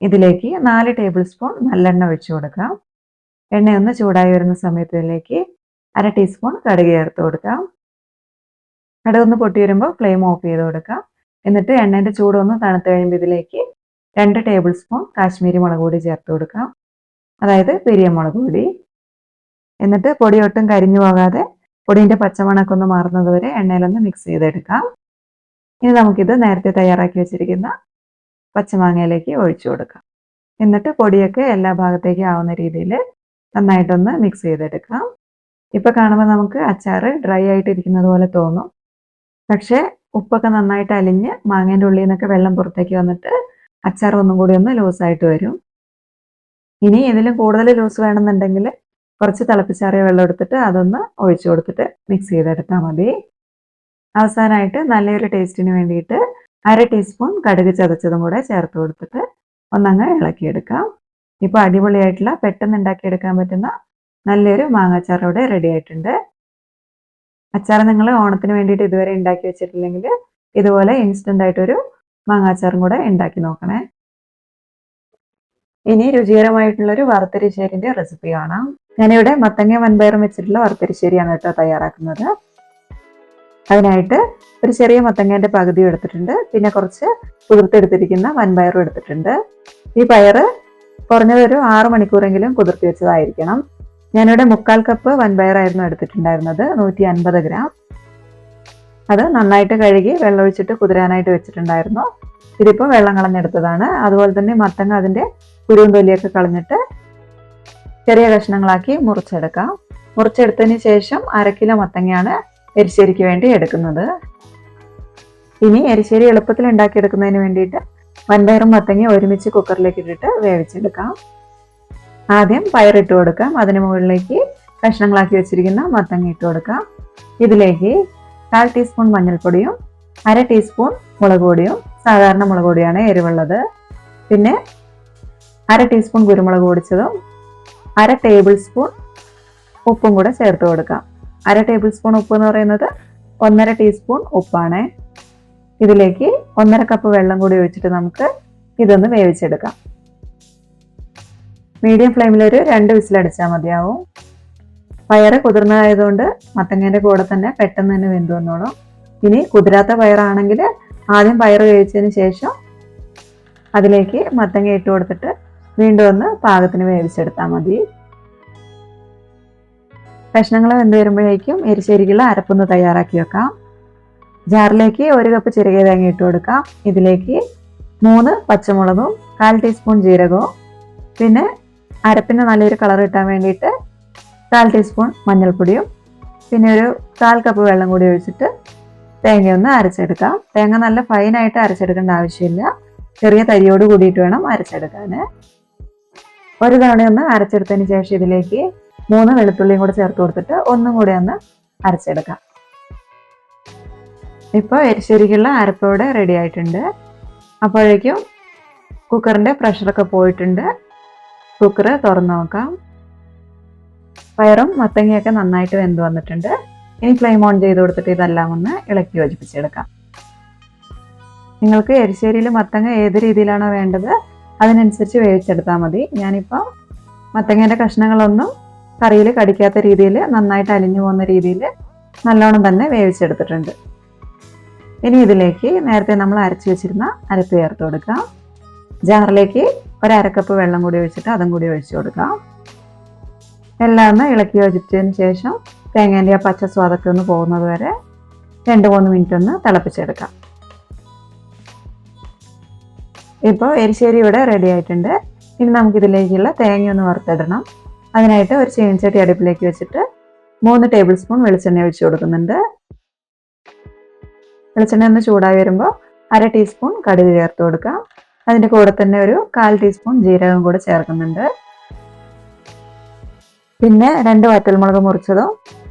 ഇതിലേക്ക് 4 ടേബിൾ സ്പൂൺ നല്ലെണ്ണ ഒഴിച്ചു കൊടുക്കാം. എണ്ണയൊന്ന് ചൂടായി വരുന്ന സമയത്ത് ഇതിലേക്ക് 1/2 ടീസ്പൂൺ കടുക് ചേർത്ത് കൊടുക്കാം. കടുകൊന്ന് പൊട്ടി വരുമ്പോൾ ഫ്ലെയിം ഓഫ് ചെയ്ത് കൊടുക്കാം. എന്നിട്ട് എണ്ണേൻ്റെ ചൂടൊന്ന് തണുത്ത് കഴിയുമ്പോൾ ഇതിലേക്ക് 2 ടേബിൾ സ്പൂൺ കാശ്മീരി മുളക് പൊടി ചേർത്ത് കൊടുക്കാം. അതായത് പെരിയ മുളക് പൊടി. എന്നിട്ട് പൊടി ഒട്ടും കരിഞ്ഞു പോകാതെ പൊടിൻ്റെ പച്ചമണമൊക്കെ ഒന്ന് മാറുന്നത് വരെ എണ്ണയിലൊന്ന് മിക്സ് ചെയ്തെടുക്കാം. ഇനി നമുക്കിത് നേരത്തെ തയ്യാറാക്കി വെച്ചിരിക്കുന്ന പച്ചമാങ്ങയിലേക്ക് ഒഴിച്ചു കൊടുക്കാം. എന്നിട്ട് പൊടിയൊക്കെ എല്ലാ ഭാഗത്തേക്കും ആവുന്ന രീതിയിൽ നന്നായിട്ടൊന്ന് മിക്സ് ചെയ്തെടുക്കാം. ഇപ്പം കാണുമ്പോൾ നമുക്ക് അച്ചാർ ഡ്രൈ ആയിട്ടിരിക്കുന്നത് പോലെ തോന്നും. പക്ഷേ ഉപ്പൊക്കെ നന്നായിട്ട് അലിഞ്ഞ് മാങ്ങേൻ്റെ ഉള്ളിൽ നിന്നൊക്കെ വെള്ളം പുറത്തേക്ക് വന്നിട്ട് അച്ചാർ ഒന്നും കൂടി ഒന്ന് ലൂസായിട്ട് വരും. ഇനി ഇതിലും കൂടുതൽ ലൂസ് വേണമെന്നുണ്ടെങ്കിൽ കുറച്ച് തിളപ്പിച്ചാറിയ വെള്ളം എടുത്തിട്ട് അതൊന്ന് ഒഴിച്ചു കൊടുത്തിട്ട് മിക്സ് ചെയ്തെടുത്താൽ മതി. അവസാനമായിട്ട് നല്ലൊരു ടേസ്റ്റിന് വേണ്ടിയിട്ട് 1/2 ടീസ്പൂൺ കടുക് ചതച്ചതും കൂടെ ചേർത്ത് കൊടുത്തിട്ട് ഒന്നങ്ങ് ഇളക്കിയെടുക്കാം. ഇപ്പോൾ അടിപൊളിയായിട്ടുള്ള പെട്ടെന്ന് ഉണ്ടാക്കിയെടുക്കാൻ പറ്റുന്ന നല്ലൊരു മാങ്ങാച്ചാർ ഇവിടെ റെഡി ആയിട്ടുണ്ട്. അച്ചാർ നിങ്ങൾ ഓണത്തിന് വേണ്ടിയിട്ട് ഇതുവരെ ഉണ്ടാക്കി വെച്ചിട്ടില്ലെങ്കിൽ ഇതുപോലെ ഇൻസ്റ്റന്റ് ആയിട്ടൊരു മാങ്ങാച്ചാറും കൂടെ ഉണ്ടാക്കി നോക്കണേ. ഇനി രുചികരമായിട്ടുള്ളൊരു വറുത്തരിശ്ശേരിൻ്റെ റെസിപ്പി കാണാം. ഞാനിവിടെ മത്തങ്ങ വൻപയറും വെച്ചിട്ടുള്ള വറുത്തരിശ്ശേരിയാണ് കേട്ടോ തയ്യാറാക്കുന്നത്. അതിനായിട്ട് ഒരു ചെറിയ മത്തങ്ങേൻ്റെ പകുതി എടുത്തിട്ടുണ്ട്. പിന്നെ കുറച്ച് കുതിർത്തെടുത്തിരിക്കുന്ന വൻപയറും എടുത്തിട്ടുണ്ട്. ഈ പയർ കുറഞ്ഞത് ഒരു 6 മണിക്കൂറെങ്കിലും കുതിർത്തി വെച്ചതായിരിക്കണം. ഞാനിവിടെ 1/4 കപ്പ് വൻപയറായിരുന്നു എടുത്തിട്ടുണ്ടായിരുന്നത്, 150 ഗ്രാം. അത് നന്നായിട്ട് കഴുകി വെള്ളമൊഴിച്ചിട്ട് കുതിരാനായിട്ട് വെച്ചിട്ടുണ്ടായിരുന്നു. ഇതിപ്പോൾ വെള്ളം കളഞ്ഞെടുത്തതാണ്. അതുപോലെ തന്നെ മത്തങ്ങ അതിൻ്റെ കുരുവും തൊലിയൊക്കെ കളഞ്ഞിട്ട് ചെറിയ കഷ്ണങ്ങളാക്കി മുറിച്ചെടുക്കാം. മുറിച്ചെടുത്തതിന് ശേഷം 1/2 കിലോ മത്തങ്ങയാണ് എരിശ്ശേരിക്ക് വേണ്ടി എടുക്കുന്നത്. ഇനി എരിശ്ശേരി എളുപ്പത്തിൽ ഉണ്ടാക്കിയെടുക്കുന്നതിന് വേണ്ടിയിട്ട് വൻപയറും മത്തങ്ങയും ഒരുമിച്ച് കുക്കറിലേക്ക് ഇട്ടിട്ട് വേവിച്ചെടുക്കാം. ആദ്യം പയറിട്ട് കൊടുക്കാം. അതിന് മുകളിലേക്ക് കഷ്ണങ്ങളാക്കി വെച്ചിരിക്കുന്ന മത്തങ്ങ ഇട്ട് കൊടുക്കാം. ഇതിലേക്ക് 1/4 ടീസ്പൂൺ മഞ്ഞൾപ്പൊടിയും 1/2 ടീസ്പൂൺ മുളക് പൊടിയും, സാധാരണ മുളക് പൊടിയാണ് എരിവുള്ളത്, പിന്നെ 1/2 ടീസ്പൂൺ കുരുമുളക് പൊടിച്ചതും 1/2 ടേബിൾ സ്പൂൺ ഉപ്പും കൂടെ ചേർത്ത് കൊടുക്കാം. 1/2 ടേബിൾ സ്പൂൺ ഉപ്പ് എന്ന് പറയുന്നത് 1/2 ടീസ്പൂൺ ഉപ്പാണ്. ഇതിലേക്ക് 1/2 കപ്പ് വെള്ളം കൂടി ഒഴിച്ചിട്ട് നമുക്ക് ഇതൊന്ന് വേവിച്ചെടുക്കാം. മീഡിയം ഫ്ലെയിമിൽ ഒരു 2 വിസിലടിച്ചാൽ മതിയാവും. പയറ് കുതിർന്നതായതുകൊണ്ട് മത്തങ്ങേൻ്റെ കൂടെ തന്നെ പെട്ടെന്ന് തന്നെ വെന്ത് വന്നോളും. ഇനി കുതിരാത്ത പയറാണെങ്കിൽ ആദ്യം പയർ വേവിച്ചതിന് ശേഷം അതിലേക്ക് മത്തങ്ങ ഇട്ട് കൊടുത്തിട്ട് വീണ്ടും ഒന്ന് പാകത്തിന് വേവിച്ചെടുത്താൽ മതി. കഷ്ണങ്ങൾ വെന്ത് വരുമ്പോഴേക്കും എരിശ്ശേരിക്കുള്ള അരപ്പൊന്ന് തയ്യാറാക്കി വെക്കാം. ജാറിലേക്ക് 1 കപ്പ് ചെറുകിയ തേങ്ങ ഇട്ട് കൊടുക്കാം. ഇതിലേക്ക് 3 പച്ചമുളകും 1/4 ടീസ്പൂൺ ജീരകവും, പിന്നെ അരപ്പിന് നല്ലൊരു കളർ കിട്ടാൻ വേണ്ടിയിട്ട് 1/4 ടീസ്പൂൺ മഞ്ഞൾപ്പൊടിയും, പിന്നെ ഒരു 1/4 കപ്പ് വെള്ളം കൂടി ഒഴിച്ചിട്ട് തേങ്ങയൊന്ന് അരച്ചെടുക്കാം. തേങ്ങ നല്ല ഫൈനായിട്ട് അരച്ചെടുക്കേണ്ട ആവശ്യമില്ല, ചെറിയ തരിയോട് കൂടിയിട്ട് വേണം അരച്ചെടുക്കാൻ. ഒരു തവണയൊന്ന് അരച്ചെടുത്തതിന് ശേഷം ഇതിലേക്ക് 3 വെളുത്തുള്ളിയും കൂടെ ചേർത്ത് കൊടുത്തിട്ട് ഒന്നും കൂടി ഒന്ന് അരച്ചെടുക്കാം. ഇപ്പോൾ എരിശ്ശേരിക്കുള്ള അരപ്പോടെ റെഡി ആയിട്ടുണ്ട്. അപ്പോഴേക്കും കുക്കറിൻ്റെ പ്രഷറൊക്കെ പോയിട്ടുണ്ട്. കുക്കർ തുറന്ന് നോക്കാം. പയറും മത്തങ്ങയൊക്കെ നന്നായിട്ട് വെന്ത് വന്നിട്ടുണ്ട്. ഇനി ഫ്ലെയിം ഓൺ ചെയ്ത് കൊടുത്തിട്ട് ഇതെല്ലാം ഒന്ന് ഇളക്കി യോജിപ്പിച്ചെടുക്കാം. നിങ്ങൾക്ക് എരിശ്ശേരിയിൽ മത്തങ്ങ ഏത് രീതിയിലാണോ വേണ്ടത് അതിനനുസരിച്ച് വേവിച്ചെടുത്താൽ മതി. ഞാനിപ്പോൾ മത്തങ്ങേൻ്റെ കഷ്ണങ്ങളൊന്നും കറിയിൽ കടിക്കാത്ത രീതിയിൽ നന്നായിട്ട് അലിഞ്ഞു പോകുന്ന രീതിയിൽ നല്ലോണം തന്നെ വേവിച്ചെടുത്തിട്ടുണ്ട്. ഇനി ഇതിലേക്ക് നേരത്തെ നമ്മൾ അരച്ചു വെച്ചിരുന്ന അരപ്പ് ചേർത്ത് കൊടുക്കാം. ജാറിലേക്ക് ഒരു അരക്കപ്പ് വെള്ളം കൂടി ഒഴിച്ചിട്ട് അതും കൂടി ഒഴിച്ചു കൊടുക്കാം. എല്ലാം ഒന്ന് ഇളക്കി യോജിച്ചതിന് ശേഷം തേങ്ങേൻ്റെ ആ പച്ച സ്വാദൊക്കെ ഒന്ന് പോകുന്നത് വരെ 2-3 മിനിറ്റ് ഒന്ന് തിളപ്പിച്ചെടുക്കാം. ഇപ്പോൾ എരിശ്ശേരി ഇവിടെ റെഡി ആയിട്ടുണ്ട്. ഇനി നമുക്കിതിലേക്കുള്ള തേങ്ങ ഒന്ന് വറുത്തിടണം. അതിനായിട്ട് ഒരു ചീനച്ചട്ടി അടുപ്പിലേക്ക് വെച്ചിട്ട് 3 ടേബിൾ സ്പൂൺ വെളിച്ചെണ്ണ ഒഴിച്ചു കൊടുക്കുന്നുണ്ട്. വെളിച്ചെണ്ണ ഒന്ന് ചൂടായി വരുമ്പോൾ 1/2 ടീസ്പൂൺ കടുക് ചേർത്ത് കൊടുക്കാം. അതിൻ്റെ കൂടെ തന്നെ ഒരു 1/4 ടീസ്പൂൺ ജീരകം കൂടെ ചേർക്കുന്നുണ്ട്. പിന്നെ 2 വറ്റൽമുളക് മുറിച്ചതും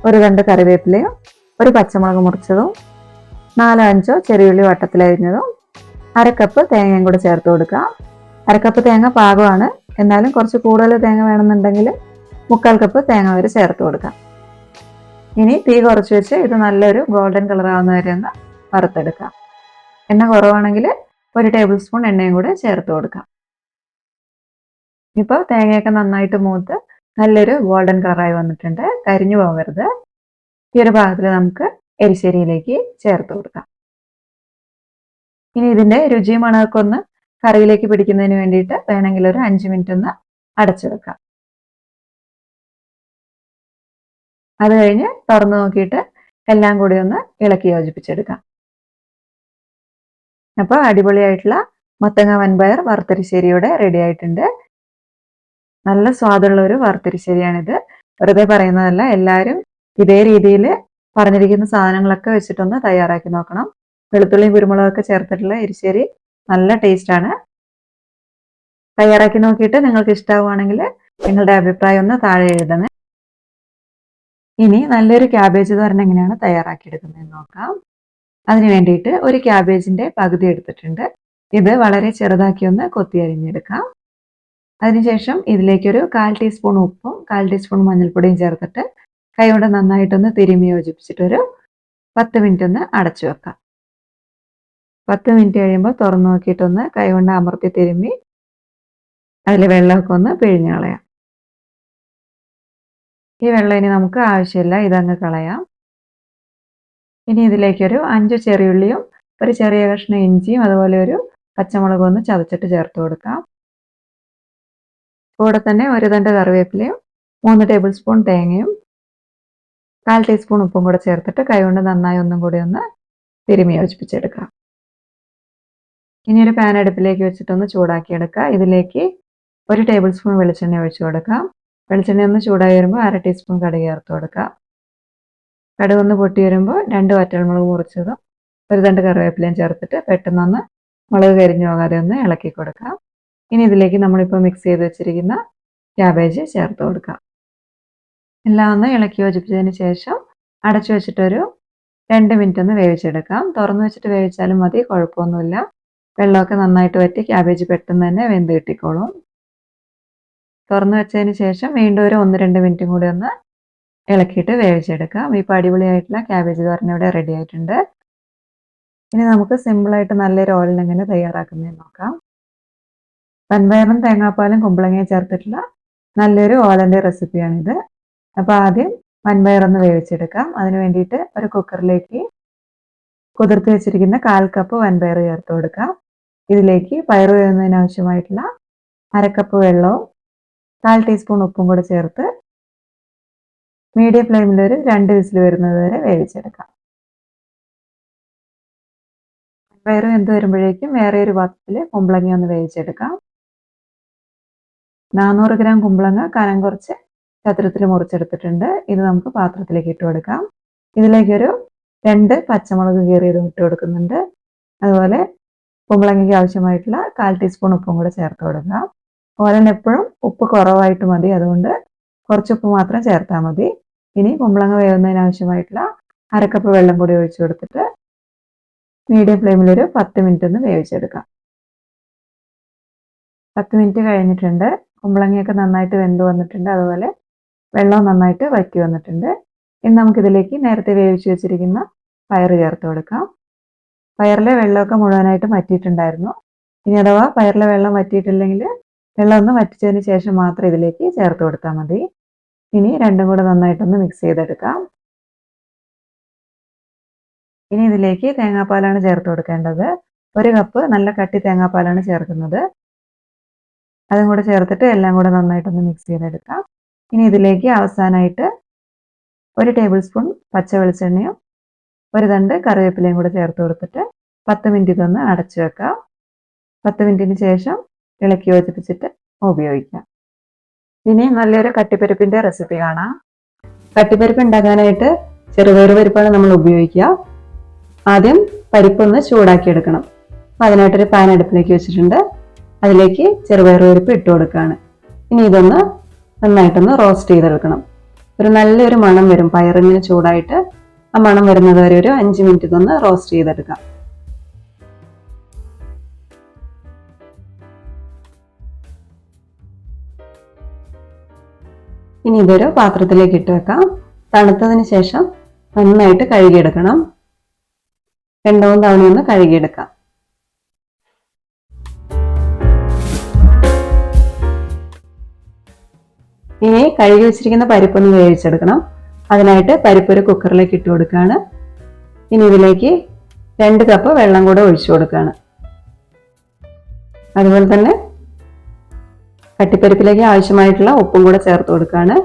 ഒരു 2 കറിവേപ്പിലയും ഒരു പച്ചമുളക് മുറിച്ചതും 4-5 ചെറിയുള്ളി വട്ടത്തിലരിഞ്ഞതും 1/2 കപ്പ് തേങ്ങയും കൂടെ ചേർത്ത് കൊടുക്കാം. 1/2 കപ്പ് തേങ്ങ പാകമാണ്. എന്നാലും കുറച്ച് കൂടുതൽ തേങ്ങ വേണമെന്നുണ്ടെങ്കിൽ 3/4 കപ്പ് തേങ്ങ വരെ ചേർത്ത് കൊടുക്കാം. ഇനി തീ കുറച്ച് വെച്ച് ഇത് നല്ലൊരു ഗോൾഡൻ കളർ ആവുന്ന വരെ ഒന്ന് വറുത്തെടുക്കാം. എണ്ണ കുറവാണെങ്കിൽ 1 ടേബിൾ സ്പൂൺ എണ്ണയും കൂടെ ചേർത്ത് കൊടുക്കാം. ഇപ്പോൾ തേങ്ങയൊക്കെ നന്നായിട്ട് മൂത്ത് നല്ലൊരു ഗോൾഡൻ കളറായി വന്നിട്ടുണ്ട്. കരിഞ്ഞു പോകരുത്. ഈ ഒരു ഭാഗത്തിൽ നമുക്ക് എരിശ്ശേരിയിലേക്ക് ചേർത്ത് കൊടുക്കാം. ഇനി ഇതിൻ്റെ രുചിയും മണമൊക്കെ ഒന്ന് കറിയിലേക്ക് പിടിക്കുന്നതിന് വേണ്ടിയിട്ട് വേണമെങ്കിൽ ഒരു 5 മിനിറ്റ് ഒന്ന് അടച്ചു വെക്കാം. അത് കഴിഞ്ഞ് തുറന്നു നോക്കിയിട്ട് എല്ലാം കൂടി ഒന്ന് ഇളക്കി യോജിപ്പിച്ചെടുക്കാം. അപ്പോൾ അടിപൊളിയായിട്ടുള്ള മത്തങ്ങ വൻപയർ വറുത്തരിശ്ശേരിയുടെ റെഡി ആയിട്ടുണ്ട്. നല്ല സ്വാദുള്ള ഒരു വറുത്തരിശ്ശേരിയാണിത്. വെറുതെ പറയുന്നതല്ല, എല്ലാവരും ഇതേ രീതിയിൽ പറഞ്ഞിരിക്കുന്ന സാധനങ്ങളൊക്കെ വെച്ചിട്ടൊന്ന് തയ്യാറാക്കി നോക്കണം. വെളുത്തുള്ളിയും കുരുമുളകൊക്കെ ചേർത്തിട്ടുള്ള എരിശ്ശേരി നല്ല ടേസ്റ്റാണ്. തയ്യാറാക്കി നോക്കിയിട്ട് നിങ്ങൾക്ക് ഇഷ്ടമാവുകയാണെങ്കിൽ നിങ്ങളുടെ അഭിപ്രായം ഒന്ന് താഴെ എഴുതണേ. ഇനി നല്ലൊരു ക്യാബേജ് തോരൻ എങ്ങനെയാണ് തയ്യാറാക്കിയെടുക്കുന്നതെന്ന് നോക്കാം. അതിന് വേണ്ടിയിട്ട് ഒരു ക്യാബേജിൻ്റെ പകുതി എടുത്തിട്ടുണ്ട്. ഇത് വളരെ ചെറുതാക്കി ഒന്ന് കൊത്തി അരിഞ്ഞെടുക്കാം. അതിനുശേഷം ഇതിലേക്കൊരു 1/4 ടീസ്പൂൺ ഉപ്പും 1/4 ടീസ്പൂൺ മഞ്ഞൾപ്പൊടിയും ചേർത്തിട്ട് കൈകൊണ്ട് നന്നായിട്ടൊന്ന് തിരുമ്മി യോജിപ്പിച്ചിട്ടൊരു 10 മിനിറ്റ് ഒന്ന് അടച്ചു വെക്കാം. 10 മിനിറ്റ് കഴിയുമ്പോൾ തുറന്നു നോക്കിയിട്ടൊന്ന് കൈകൊണ്ട് അമർത്തി തിരുമ്മി അതിൽ വെള്ളമൊക്കെ ഒന്ന് പിഴിഞ്ഞ് കളയാം. ഈ വെള്ളം ഇനി നമുക്ക് ആവശ്യമില്ല, ഇതങ്ങ് കളയാം. ഇനി ഇതിലേക്കൊരു 5 ചെറിയുള്ളിയും ഒരു ചെറിയ കഷ്ണം ഇഞ്ചിയും അതുപോലെ ഒരു പച്ചമുളകും ഒന്ന് ചതച്ചിട്ട് ചേർത്ത് കൊടുക്കാം. കൂടെ തന്നെ ഒരു 2 കറിവേപ്പിലയും 3 ടേബിൾ സ്പൂൺ തേങ്ങയും 1/4 ടീസ്പൂൺ ഉപ്പും കൂടെ ചേർത്തിട്ട് കൈകൊണ്ട് നന്നായി ഒന്നും കൂടി ഒന്ന് തിരുമ്മി യോജിപ്പിച്ചെടുക്കാം. ഇനി ഒരു പാൻ അടുപ്പിലേക്ക് വെച്ചിട്ടൊന്ന് ചൂടാക്കിയെടുക്കുക. ഇതിലേക്ക് 1 ടേബിൾ സ്പൂൺ വെളിച്ചെണ്ണ ഒഴിച്ചു കൊടുക്കാം. വെളിച്ചെണ്ണ ഒന്ന് ചൂടായി വരുമ്പോൾ 1/2 ടീസ്പൂൺ കടുക് ചേർത്ത് കൊടുക്കാം. കടുക് ഒന്ന് പൊട്ടി വരുമ്പോൾ 2 വറ്റൽമുളക് മുറിച്ചതും ഒരു 2 കറിവേപ്പിലയും ചേർത്തിട്ട് പെട്ടെന്നൊന്ന് മുളക് കരിഞ്ഞു പോകാതെ ഒന്ന് ഇളക്കി കൊടുക്കാം. ഇനി ഇതിലേക്ക് നമ്മളിപ്പോൾ മിക്സ് ചെയ്ത് വെച്ചിരിക്കുന്ന ക്യാബേജ് ചേർത്ത് കൊടുക്കാം. എല്ലാം ഒന്ന് ഇളക്കി യോജിപ്പിച്ചതിന് ശേഷം അടച്ചു വെച്ചിട്ടൊരു 2 മിനിറ്റ് ഒന്ന് വേവിച്ചെടുക്കാം. തുറന്നു വെച്ചിട്ട് വേവിച്ചാലും മതി, കുഴപ്പമൊന്നുമില്ല. വെള്ളമൊക്കെ നന്നായിട്ട് വറ്റി ക്യാബേജ് പെട്ടെന്ന് തന്നെ വെന്ത് കിട്ടിക്കോളും. തുറന്നു വെച്ചതിന് ശേഷം വീണ്ടും ഒരു 1-2 മിനിറ്റും കൂടി ഒന്ന് ഇളക്കിയിട്ട് വേവിച്ചെടുക്കാം. ഇപ്പോൾ അടിപൊളിയായിട്ടുള്ള ക്യാബേജ് തോരൻ ഇവിടെ റെഡി ആയിട്ടുണ്ട്. ഇനി നമുക്ക് സിമ്പിളായിട്ട് നല്ലൊരു ഓയിൽ എങ്ങനെ തയ്യാറാക്കുന്നതെന്ന് നോക്കാം. വൻപയറും തേങ്ങാപ്പാലും കുമ്പളങ്ങയും ചേർത്തിട്ടുള്ള നല്ലൊരു ഓലൻ്റെ റെസിപ്പിയാണിത്. അപ്പോൾ ആദ്യം വൻപയറൊന്ന് വേവിച്ചെടുക്കാം. അതിന് വേണ്ടിയിട്ട് ഒരു കുക്കറിലേക്ക് കുതിർത്ത് വെച്ചിരിക്കുന്ന 1/4 കപ്പ് വൻപയർ ചേർത്ത് കൊടുക്കാം. ഇതിലേക്ക് പയർ വേവുന്നതിന് ആവശ്യമായിട്ടുള്ള 1/2 കപ്പ് വെള്ളവും 1/4 ടീസ്പൂൺ ഉപ്പും കൂടെ ചേർത്ത് മീഡിയം ഫ്ലെയിമിൽ ഒരു 2 വിസിൽ വരുന്നത് വരെ വേവിച്ചെടുക്കാം. പയർ വെന്ത് വരുമ്പോഴേക്കും വേറെ ഒരു പാത്രത്തിൽ കുമ്പളങ്ങ ഒന്ന് വേവിച്ചെടുക്കാം. 400 ഗ്രാം കുമ്പളങ്ങ കനം കുറച്ച് ചതുരത്തിൽ മുറിച്ചെടുത്തിട്ടുണ്ട്. ഇത് നമുക്ക് പാത്രത്തിലേക്ക് ഇട്ട് കൊടുക്കാം. ഇതിലേക്കൊരു 2 പച്ചമുളക് കീറിയതും ഇട്ട് കൊടുക്കുന്നുണ്ട്. അതുപോലെ കുമ്പളങ്ങയ്ക്ക് ആവശ്യമായിട്ടുള്ള 1/4 ടീസ്പൂൺ ഉപ്പും കൂടെ ചേർത്ത് കൊടുക്കാം. ഓലൻ എപ്പോഴും ഉപ്പ് കുറവായിട്ട് മതി, അതുകൊണ്ട് കുറച്ച് ഉപ്പ് മാത്രം ചേർത്താൽ മതി. ഇനി കുമ്പളങ്ങ വേവുന്നതിന് ആവശ്യമായിട്ടുള്ള 1/2 കപ്പ് വെള്ളം കൂടി ഒഴിച്ചു കൊടുത്തിട്ട് മീഡിയം ഫ്ലെയിമിൽ ഒരു 10 മിനിറ്റ് ഒന്ന് വേവിച്ചെടുക്കാം. 10 മിനിറ്റ് കഴിഞ്ഞിട്ടുണ്ട്. കുമ്പളങ്ങയൊക്കെ നന്നായിട്ട് വെന്ത് വന്നിട്ടുണ്ട്. അതുപോലെ വെള്ളം നന്നായിട്ട് വറ്റി വന്നിട്ടുണ്ട്. ഇനി നമുക്കിതിലേക്ക് നേരത്തെ വേവിച്ച് വെച്ചിരിക്കുന്ന പയർ ചേർത്ത് കൊടുക്കാം. പയറിലെ വെള്ളമൊക്കെ മുഴുവനായിട്ട് വറ്റിയിട്ടുണ്ടായിരുന്നു. ഇനി അഥവാ പയറിലെ വെള്ളം വറ്റിയിട്ടില്ലെങ്കിൽ വെള്ളം ഒന്ന് വറ്റിച്ചതിന് ശേഷം മാത്രം ഇതിലേക്ക് ചേർത്ത് കൊടുത്താൽ മതി. ഇനി രണ്ടും കൂടെ നന്നായിട്ടൊന്ന് മിക്സ് ചെയ്തെടുക്കാം. ഇനി ഇതിലേക്ക് തേങ്ങാപ്പാലാണ് ചേർത്ത് കൊടുക്കേണ്ടത്. 1 കപ്പ് നല്ല കട്ടി തേങ്ങാപ്പാലാണ് ചേർക്കുന്നത്. അതും കൂടെ ചേർത്തിട്ട് എല്ലാം കൂടെ നന്നായിട്ടൊന്ന് മിക്സ് ചെയ്തെടുക്കാം. ഇനി ഇതിലേക്ക് അവസാനമായിട്ട് 1 ടേബിൾ സ്പൂൺ പച്ച വെളിച്ചെണ്ണയും 1 തണ്ട് കറിവേപ്പിലയും കൂടെ ചേർത്ത് കൊടുത്തിട്ട് 10 മിനിറ്റ് ഇതൊന്ന് അടച്ചു വെക്കാം. 10 മിനിറ്റിന് ശേഷം ഇളക്കി യോജിപ്പിച്ചിട്ട് ഉപയോഗിക്കാം. ഇനി നല്ലൊരു കട്ടിപ്പരിപ്പിന്റെ റെസിപ്പി കാണാം. കട്ടിപ്പരിപ്പ് ഉണ്ടാക്കാനായിട്ട് ചെറുപയർ പരിപ്പാണ് നമ്മൾ ഉപയോഗിക്കുക. ആദ്യം പരിപ്പൊന്ന് ചൂടാക്കി എടുക്കണം. അപ്പം അതിനായിട്ടൊരു പാൻ അടുപ്പിലേക്ക് വെച്ചിട്ടുണ്ട്. അതിലേക്ക് ചെറുപയർ പരിപ്പ് ഇട്ട് കൊടുക്കുകയാണ്. ഇനി ഇതൊന്ന് നന്നായിട്ടൊന്ന് റോസ്റ്റ് ചെയ്തെടുക്കണം. ഒരു നല്ലൊരു മണം വരും. പയറിങ്ങനെ ചൂടായിട്ട് ആ മണം വരുന്നത് വരെ ഒരു 5 മിനിറ്റ് ഇതൊന്ന് റോസ്റ്റ് ചെയ്തെടുക്കാം. ഇനി ഇതൊരു പാത്രത്തിലേക്ക് ഇട്ട് വെക്കാം. തണുത്തതിന് ശേഷം നന്നായിട്ട് കഴുകിയെടുക്കണം. 2-3 തവണയൊന്ന് കഴുകിയെടുക്കാം. ഇനി കഴുകി വെച്ചിരിക്കുന്ന പരിപ്പൊന്ന് വേവിച്ചെടുക്കണം. അതിനായിട്ട് പരിപ്പ് ഒരു കുക്കറിലേക്ക് ഇട്ട് കൊടുക്കുകയാണ്. ഇനി ഇതിലേക്ക് 2 കപ്പ് വെള്ളം കൂടെ ഒഴിച്ചു കൊടുക്കുകയാണ്. അതുപോലെ തന്നെ കട്ടിപ്പരിപ്പിലേക്ക് ആവശ്യമായിട്ടുള്ള ഉപ്പും കൂടെ ചേർത്ത് കൊടുക്കുകയാണ്.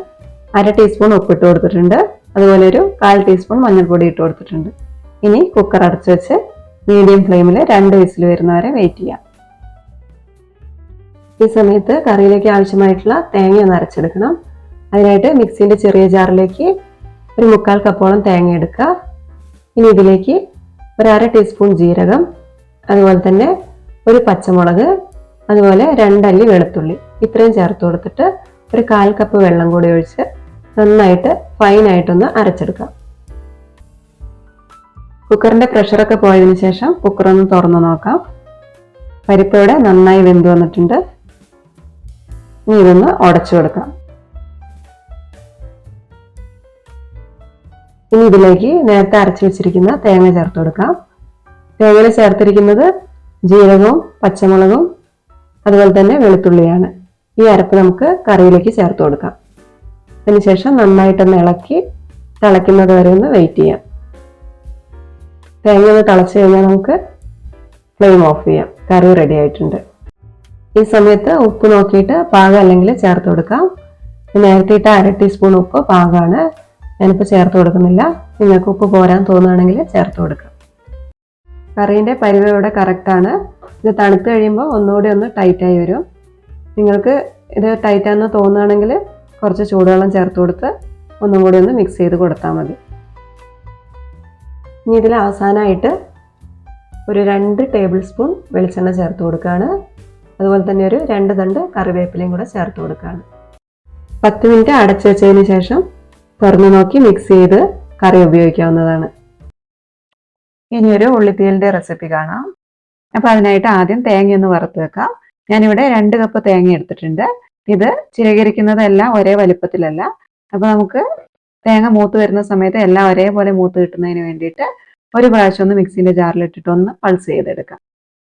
1/2 ടീസ്പൂൺ ഉപ്പിട്ട് കൊടുത്തിട്ടുണ്ട്. അതുപോലെ ഒരു 1/4 ടീസ്പൂൺ മഞ്ഞൾപ്പൊടി ഇട്ട് കൊടുത്തിട്ടുണ്ട്. ഇനി കുക്കർ അടച്ചു വെച്ച് മീഡിയം ഫ്ലെയിമിൽ 2 വിസിൽ വരുന്നവരെ വെയിറ്റ് ചെയ്യാം. ഈ സമയത്ത് കറിയിലേക്ക് ആവശ്യമായിട്ടുള്ള തേങ്ങ ഒന്ന് അരച്ചെടുക്കണം. അതിനായിട്ട് മിക്സിന്റെ ചെറിയ ജാറിലേക്ക് ഒരു 1/4 കപ്പോളം തേങ്ങ എടുക്കുക. ഇനി ഇതിലേക്ക് 1/2 ടീസ്പൂൺ ജീരകം, അതുപോലെ തന്നെ ഒരു പച്ചമുളക്, അതുപോലെ 2 അല്ലി വെളുത്തുള്ളി ഇത്രയും ചേർത്ത് കൊടുത്തിട്ട് ഒരു 1/4 കപ്പ് വെള്ളം കൂടി ഒഴിച്ച് നന്നായിട്ട് ഫൈനായിട്ടൊന്ന് അരച്ചെടുക്കാം. കുക്കറിന്റെ പ്രഷറൊക്കെ പോയതിനു ശേഷം കുക്കർ ഒന്ന് തുറന്നു നോക്കാം. പരിപ്പോടെ നന്നായി വെന്ത് വന്നിട്ടുണ്ട്. ഇനി ഇതൊന്ന് ഉടച്ചു കൊടുക്കാം. ഇനി ഇതിലേക്ക് നേരത്തെ അരച്ചു വെച്ചിരിക്കുന്ന തേങ്ങ ചേർത്ത് കൊടുക്കാം. തേങ്ങയിൽ ചേർത്തിരിക്കുന്നത് ജീരകവും പച്ചമുളകും അതുപോലെ തന്നെ വെളുത്തുള്ളിയാണ്. ഈ അരപ്പ് നമുക്ക് കറിയിലേക്ക് ചേർത്ത് കൊടുക്കാം. അതിനുശേഷം നന്നായിട്ടൊന്ന് ഇളക്കി തിളയ്ക്കുന്നത് വരെ ഒന്ന് വെയിറ്റ് ചെയ്യാം. തേങ്ങ ഒന്ന് തിളച്ചു കഴിഞ്ഞാൽ നമുക്ക് ഫ്ലെയിം ഓഫ് ചെയ്യാം. കറി റെഡി ആയിട്ടുണ്ട്. ഈ സമയത്ത് ഉപ്പ് നോക്കിയിട്ട് പാകം അല്ലെങ്കിൽ ചേർത്ത് കൊടുക്കാം. നേരത്തെ ഇട്ട 1/2 ടീസ്പൂൺ ഉപ്പ് പാകമാണ്. ഞാനിപ്പോൾ ചേർത്ത് കൊടുക്കുന്നില്ല. നിങ്ങൾക്ക് ഉപ്പ് പോരാൻ തോന്നുകയാണെങ്കിൽ ചേർത്ത് കൊടുക്കാം. കറീൻ്റെ പരിവ് ഇവിടെ കറക്റ്റാണ്. ഇത് തണുത്ത് കഴിയുമ്പോൾ ഒന്നുകൂടി ഒന്ന് ടൈറ്റായി വരും. നിങ്ങൾക്ക് ഇത് ടൈറ്റാന്ന് തോന്നുകയാണെങ്കിൽ കുറച്ച് ചൂടുവെള്ളം ചേർത്ത് കൊടുത്ത് ഒന്നും കൂടി ഒന്ന് മിക്സ് ചെയ്ത് കൊടുത്താൽ മതി. ഇനി ഇതിൽ അവസാനമായിട്ട് ഒരു 2 ടേബിൾ സ്പൂൺ വെളിച്ചെണ്ണ ചേർത്ത് കൊടുക്കുകയാണ്. അതുപോലെ തന്നെ ഒരു 2 തണ്ട് കറിവേപ്പിലയും കൂടെ ചേർത്ത് കൊടുക്കുകയാണ്. 10 മിനിറ്റ് അടച്ചു വെച്ചതിന് ശേഷം തുറന്നു നോക്കി മിക്സ് ചെയ്ത് കറി ഉപയോഗിക്കാവുന്നതാണ്. ഇനിയൊരു ഉള്ളിത്തീയലിൻ്റെ റെസിപ്പി കാണാം. അപ്പോൾ അതിനായിട്ട് ആദ്യം തേങ്ങയൊന്ന് വറുത്ത് വെക്കാം. ഞാനിവിടെ 2 കപ്പ് തേങ്ങ എടുത്തിട്ടുണ്ട്. ഇത് ചിരകരിക്കുന്നതെല്ലാം ഒരേ വലിപ്പത്തിലല്ല. അപ്പോൾ നമുക്ക് തേങ്ങ മൂത്ത് വരുന്ന സമയത്ത് എല്ലാം ഒരേപോലെ മൂത്ത് കിട്ടുന്നതിന് വേണ്ടിയിട്ട് ഒരു പ്രാവശ്യം ഒന്ന് മിക്സിൻ്റെ ജാറിലിട്ടിട്ട് ഒന്ന് പൾസ് ചെയ്തെടുക്കാം.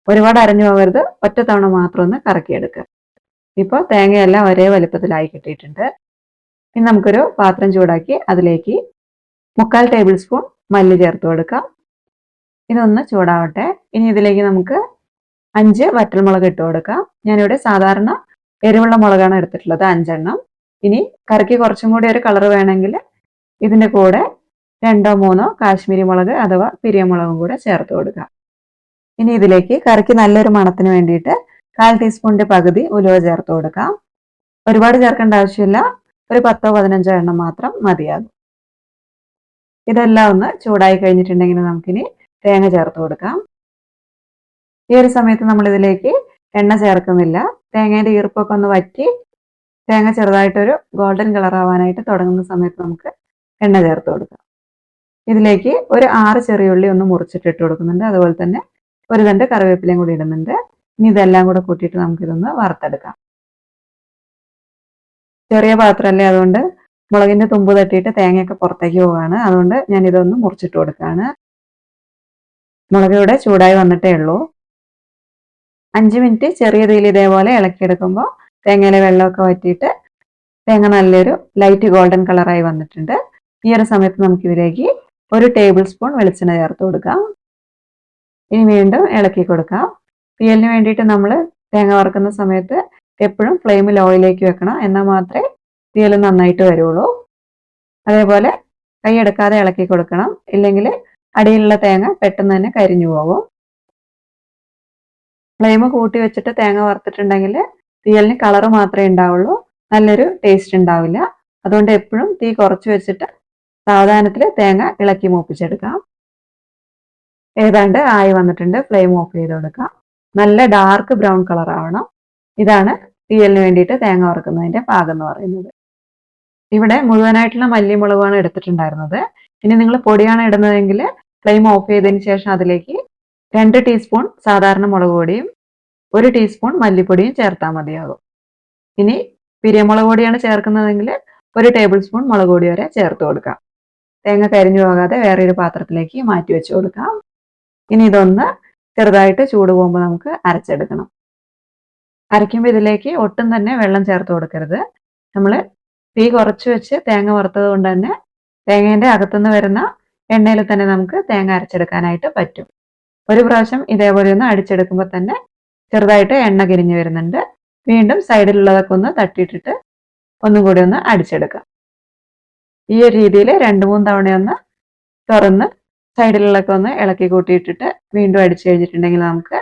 ഒരുപാട് അരഞ്ഞു പോകരുത്. ഒറ്റ തവണ മാത്രം ഒന്ന് കറക്കിയെടുക്കുക. ഇപ്പോൾ തേങ്ങയെല്ലാം ഒരേ വലിപ്പത്തിലായി കിട്ടിയിട്ടുണ്ട്. ഇനി നമുക്കൊരു പാത്രം ചൂടാക്കി അതിലേക്ക് 3/4 ടേബിൾ സ്പൂൺ മല്ലി ചേർത്ത് കൊടുക്കാം. ഇതൊന്ന് ചൂടാവട്ടെ. ഇനി ഇതിലേക്ക് നമുക്ക് 5 വറ്റൽമുളക് ഇട്ട് കൊടുക്കാം. ഞാനിവിടെ സാധാരണ എരിവുള്ള മുളകാണ് എടുത്തിട്ടുള്ളത്, 5 എണ്ണം. ഇനി കറിക്ക് കുറച്ചും കൂടി ഒരു കളർ വേണമെങ്കിൽ ഇതിൻ്റെ കൂടെ 2-3 കാശ്മീരി മുളക് അഥവാ പിരിയമുളകും കൂടെ ചേർത്ത് കൊടുക്കാം. ഇനി ഇതിലേക്ക് കറിക്ക് നല്ലൊരു മണത്തിന് വേണ്ടിയിട്ട് 1/4 ടീസ്പൂണിന്റെ പകുതി ഉലുവ ചേർത്ത് കൊടുക്കാം. ഒരുപാട് ചേർക്കേണ്ട ആവശ്യമില്ല. ഒരു 10-15 എണ്ണം മാത്രം മതിയാകും. ഇതെല്ലാം ഒന്ന് ചൂടായി കഴിഞ്ഞിട്ടുണ്ടെങ്കിൽ നമുക്കിനി തേങ്ങ ചേർത്ത് കൊടുക്കാം. ഈ ഒരു സമയത്ത് നമ്മൾ ഇതിലേക്ക് എണ്ണ ചേർക്കുന്നില്ല. തേങ്ങയുടെ ഈർപ്പൊക്കെ ഒന്ന് വറ്റി തേങ്ങ ചെറുതായിട്ടൊരു ഗോൾഡൻ കളർ ആവാനായിട്ട് തുടങ്ങുന്ന സമയത്ത് നമുക്ക് എണ്ണ ചേർത്ത് കൊടുക്കാം. ഇതിലേക്ക് ഒരു 6 ചെറിയുള്ളി ഒന്ന് മുറിച്ചിട്ടിട്ട് കൊടുക്കുന്നുണ്ട്. അതുപോലെ തന്നെ ഒരു തണ്ട് കറിവേപ്പിലയും കൂടി ഇടുന്നുണ്ട്. ഇനി ഇതെല്ലാം കൂടെ കൂട്ടിയിട്ട് നമുക്കിതൊന്ന് വറുത്തെടുക്കാം. ചെറിയ പാത്രമല്ലേ, അതുകൊണ്ട് മുളകിന്റെ തുമ്പ് തട്ടിയിട്ട് തേങ്ങയൊക്കെ പുറത്തേക്ക് പോവുകയാണ്. അതുകൊണ്ട് ഞാൻ ഇതൊന്ന് മുറിച്ചിട്ട് കൊടുക്കുകയാണ്. മുളക് ഇവിടെ ചൂടായി വന്നിട്ടേ ഉള്ളൂ. 5 മിനിറ്റ് ചെറിയ തീയിൽ ഇതേപോലെ ഇളക്കിയെടുക്കുമ്പോൾ തേങ്ങയിലെ വെള്ളമൊക്കെ വറ്റിയിട്ട് തേങ്ങ നല്ലൊരു ലൈറ്റ് ഗോൾഡൻ കളറായി വന്നിട്ടുണ്ട്. ഈ ഒരു സമയത്ത് നമുക്കിതിലേക്ക് 1 ടേബിൾ സ്പൂൺ വെളിച്ചെണ്ണ ചേർത്ത് കൊടുക്കാം. ഇനി വീണ്ടും ഇളക്കി കൊടുക്കാം. തീയലിന് വേണ്ടിയിട്ട് നമ്മൾ തേങ്ങ വറുക്കുന്ന സമയത്ത് എപ്പോഴും ഫ്ലെയിം ലോയിലേക്ക് വെക്കണം, എന്നാൽ മാത്രമേ തീയൽ നന്നായിട്ട് വരുള്ളൂ. അതേപോലെ കൈയെടുക്കാതെ ഇളക്കി കൊടുക്കണം, ഇല്ലെങ്കിൽ അടിയിലുള്ള തേങ്ങ പെട്ടെന്ന് തന്നെ കരിഞ്ഞു പോകും. ഫ്ലെയിം കൂട്ടി വെച്ചിട്ട് തേങ്ങ വറുത്തിട്ടുണ്ടെങ്കിൽ തീയലിന് കളർ മാത്രമേ ഉണ്ടാവുള്ളൂ, നല്ലൊരു ടേസ്റ്റ് ഉണ്ടാവില്ല. അതുകൊണ്ട് എപ്പോഴും തീ കുറച്ച് വെച്ചിട്ട് സാവധാനത്തിൽ തേങ്ങ ഇളക്കി മൂപ്പിച്ചെടുക്കാം. ഏതാണ്ട് ആയി വന്നിട്ടുണ്ട്. ഫ്ലെയിം ഓഫ് ചെയ്ത് കൊടുക്കാം. നല്ല ഡാർക്ക് ബ്രൗൺ കളർ ആവണം. ഇതാണ് തീയലിന് വേണ്ടിയിട്ട് തേങ്ങ വറുക്കുന്നതിന്റെ പാകം എന്ന് പറയുന്നത്. ഇവിടെ മുഴുവനായിട്ടുള്ള മല്ലിമുളകാണ് എടുത്തിട്ടുണ്ടായിരുന്നത്. ഇനി നിങ്ങൾ പൊടിയാണ് ഇടുന്നതെങ്കിൽ ഫ്ലെയിം ഓഫ് ചെയ്തതിന് ശേഷം അതിലേക്ക് 2 ടീസ്പൂൺ സാധാരണ മുളക് പൊടിയും 1 ടീസ്പൂൺ മല്ലിപ്പൊടിയും ചേർത്താൽ മതിയാകും. ഇനി പിരിയമുളക് പൊടിയാണ് ചേർക്കുന്നതെങ്കിൽ 1 ടേബിൾ സ്പൂൺ മുളക് പൊടി വരെ ചേർത്ത് കൊടുക്കാം. തേങ്ങ കരിഞ്ഞു പോകാതെ വേറൊരു പാത്രത്തിലേക്ക് മാറ്റി വെച്ച് കൊടുക്കാം. ഇനി ഇതൊന്ന് ചെറുതായിട്ട് ചൂട് പോകുമ്പോൾ നമുക്ക് അരച്ചെടുക്കണം. അരയ്ക്കുമ്പോൾ ഇതിലേക്ക് ഒട്ടും തന്നെ വെള്ളം ചേർത്ത് കൊടുക്കരുത്. നമ്മൾ തീ കുറച്ച് വെച്ച് തേങ്ങ വറുത്തത് കൊണ്ട് തന്നെ തേങ്ങേൻ്റെ അകത്തുനിന്ന് വരുന്ന എണ്ണയിൽ തന്നെ നമുക്ക് തേങ്ങ അരച്ചെടുക്കാനായിട്ട് പറ്റും. ഒരു പ്രാവശ്യം ഇതേപോലെ ഒന്ന് അടിച്ചെടുക്കുമ്പോൾ തന്നെ ചെറുതായിട്ട് എണ്ണ കിരിഞ്ഞു വരുന്നുണ്ട്. വീണ്ടും സൈഡിലുള്ളതൊക്കെ ഒന്ന് തട്ടിയിട്ടിട്ട് ഒന്നും കൂടി ഒന്ന് അടിച്ചെടുക്കാം. ഈ ഒരു രീതിയിൽ 2-3 തവണയൊന്ന് തുറന്ന് സൈഡിലുള്ളതൊക്കെ ഒന്ന് ഇളക്കി കൂട്ടിയിട്ടിട്ട് വീണ്ടും അടിച്ചു കഴിഞ്ഞിട്ടുണ്ടെങ്കിൽ നമുക്ക്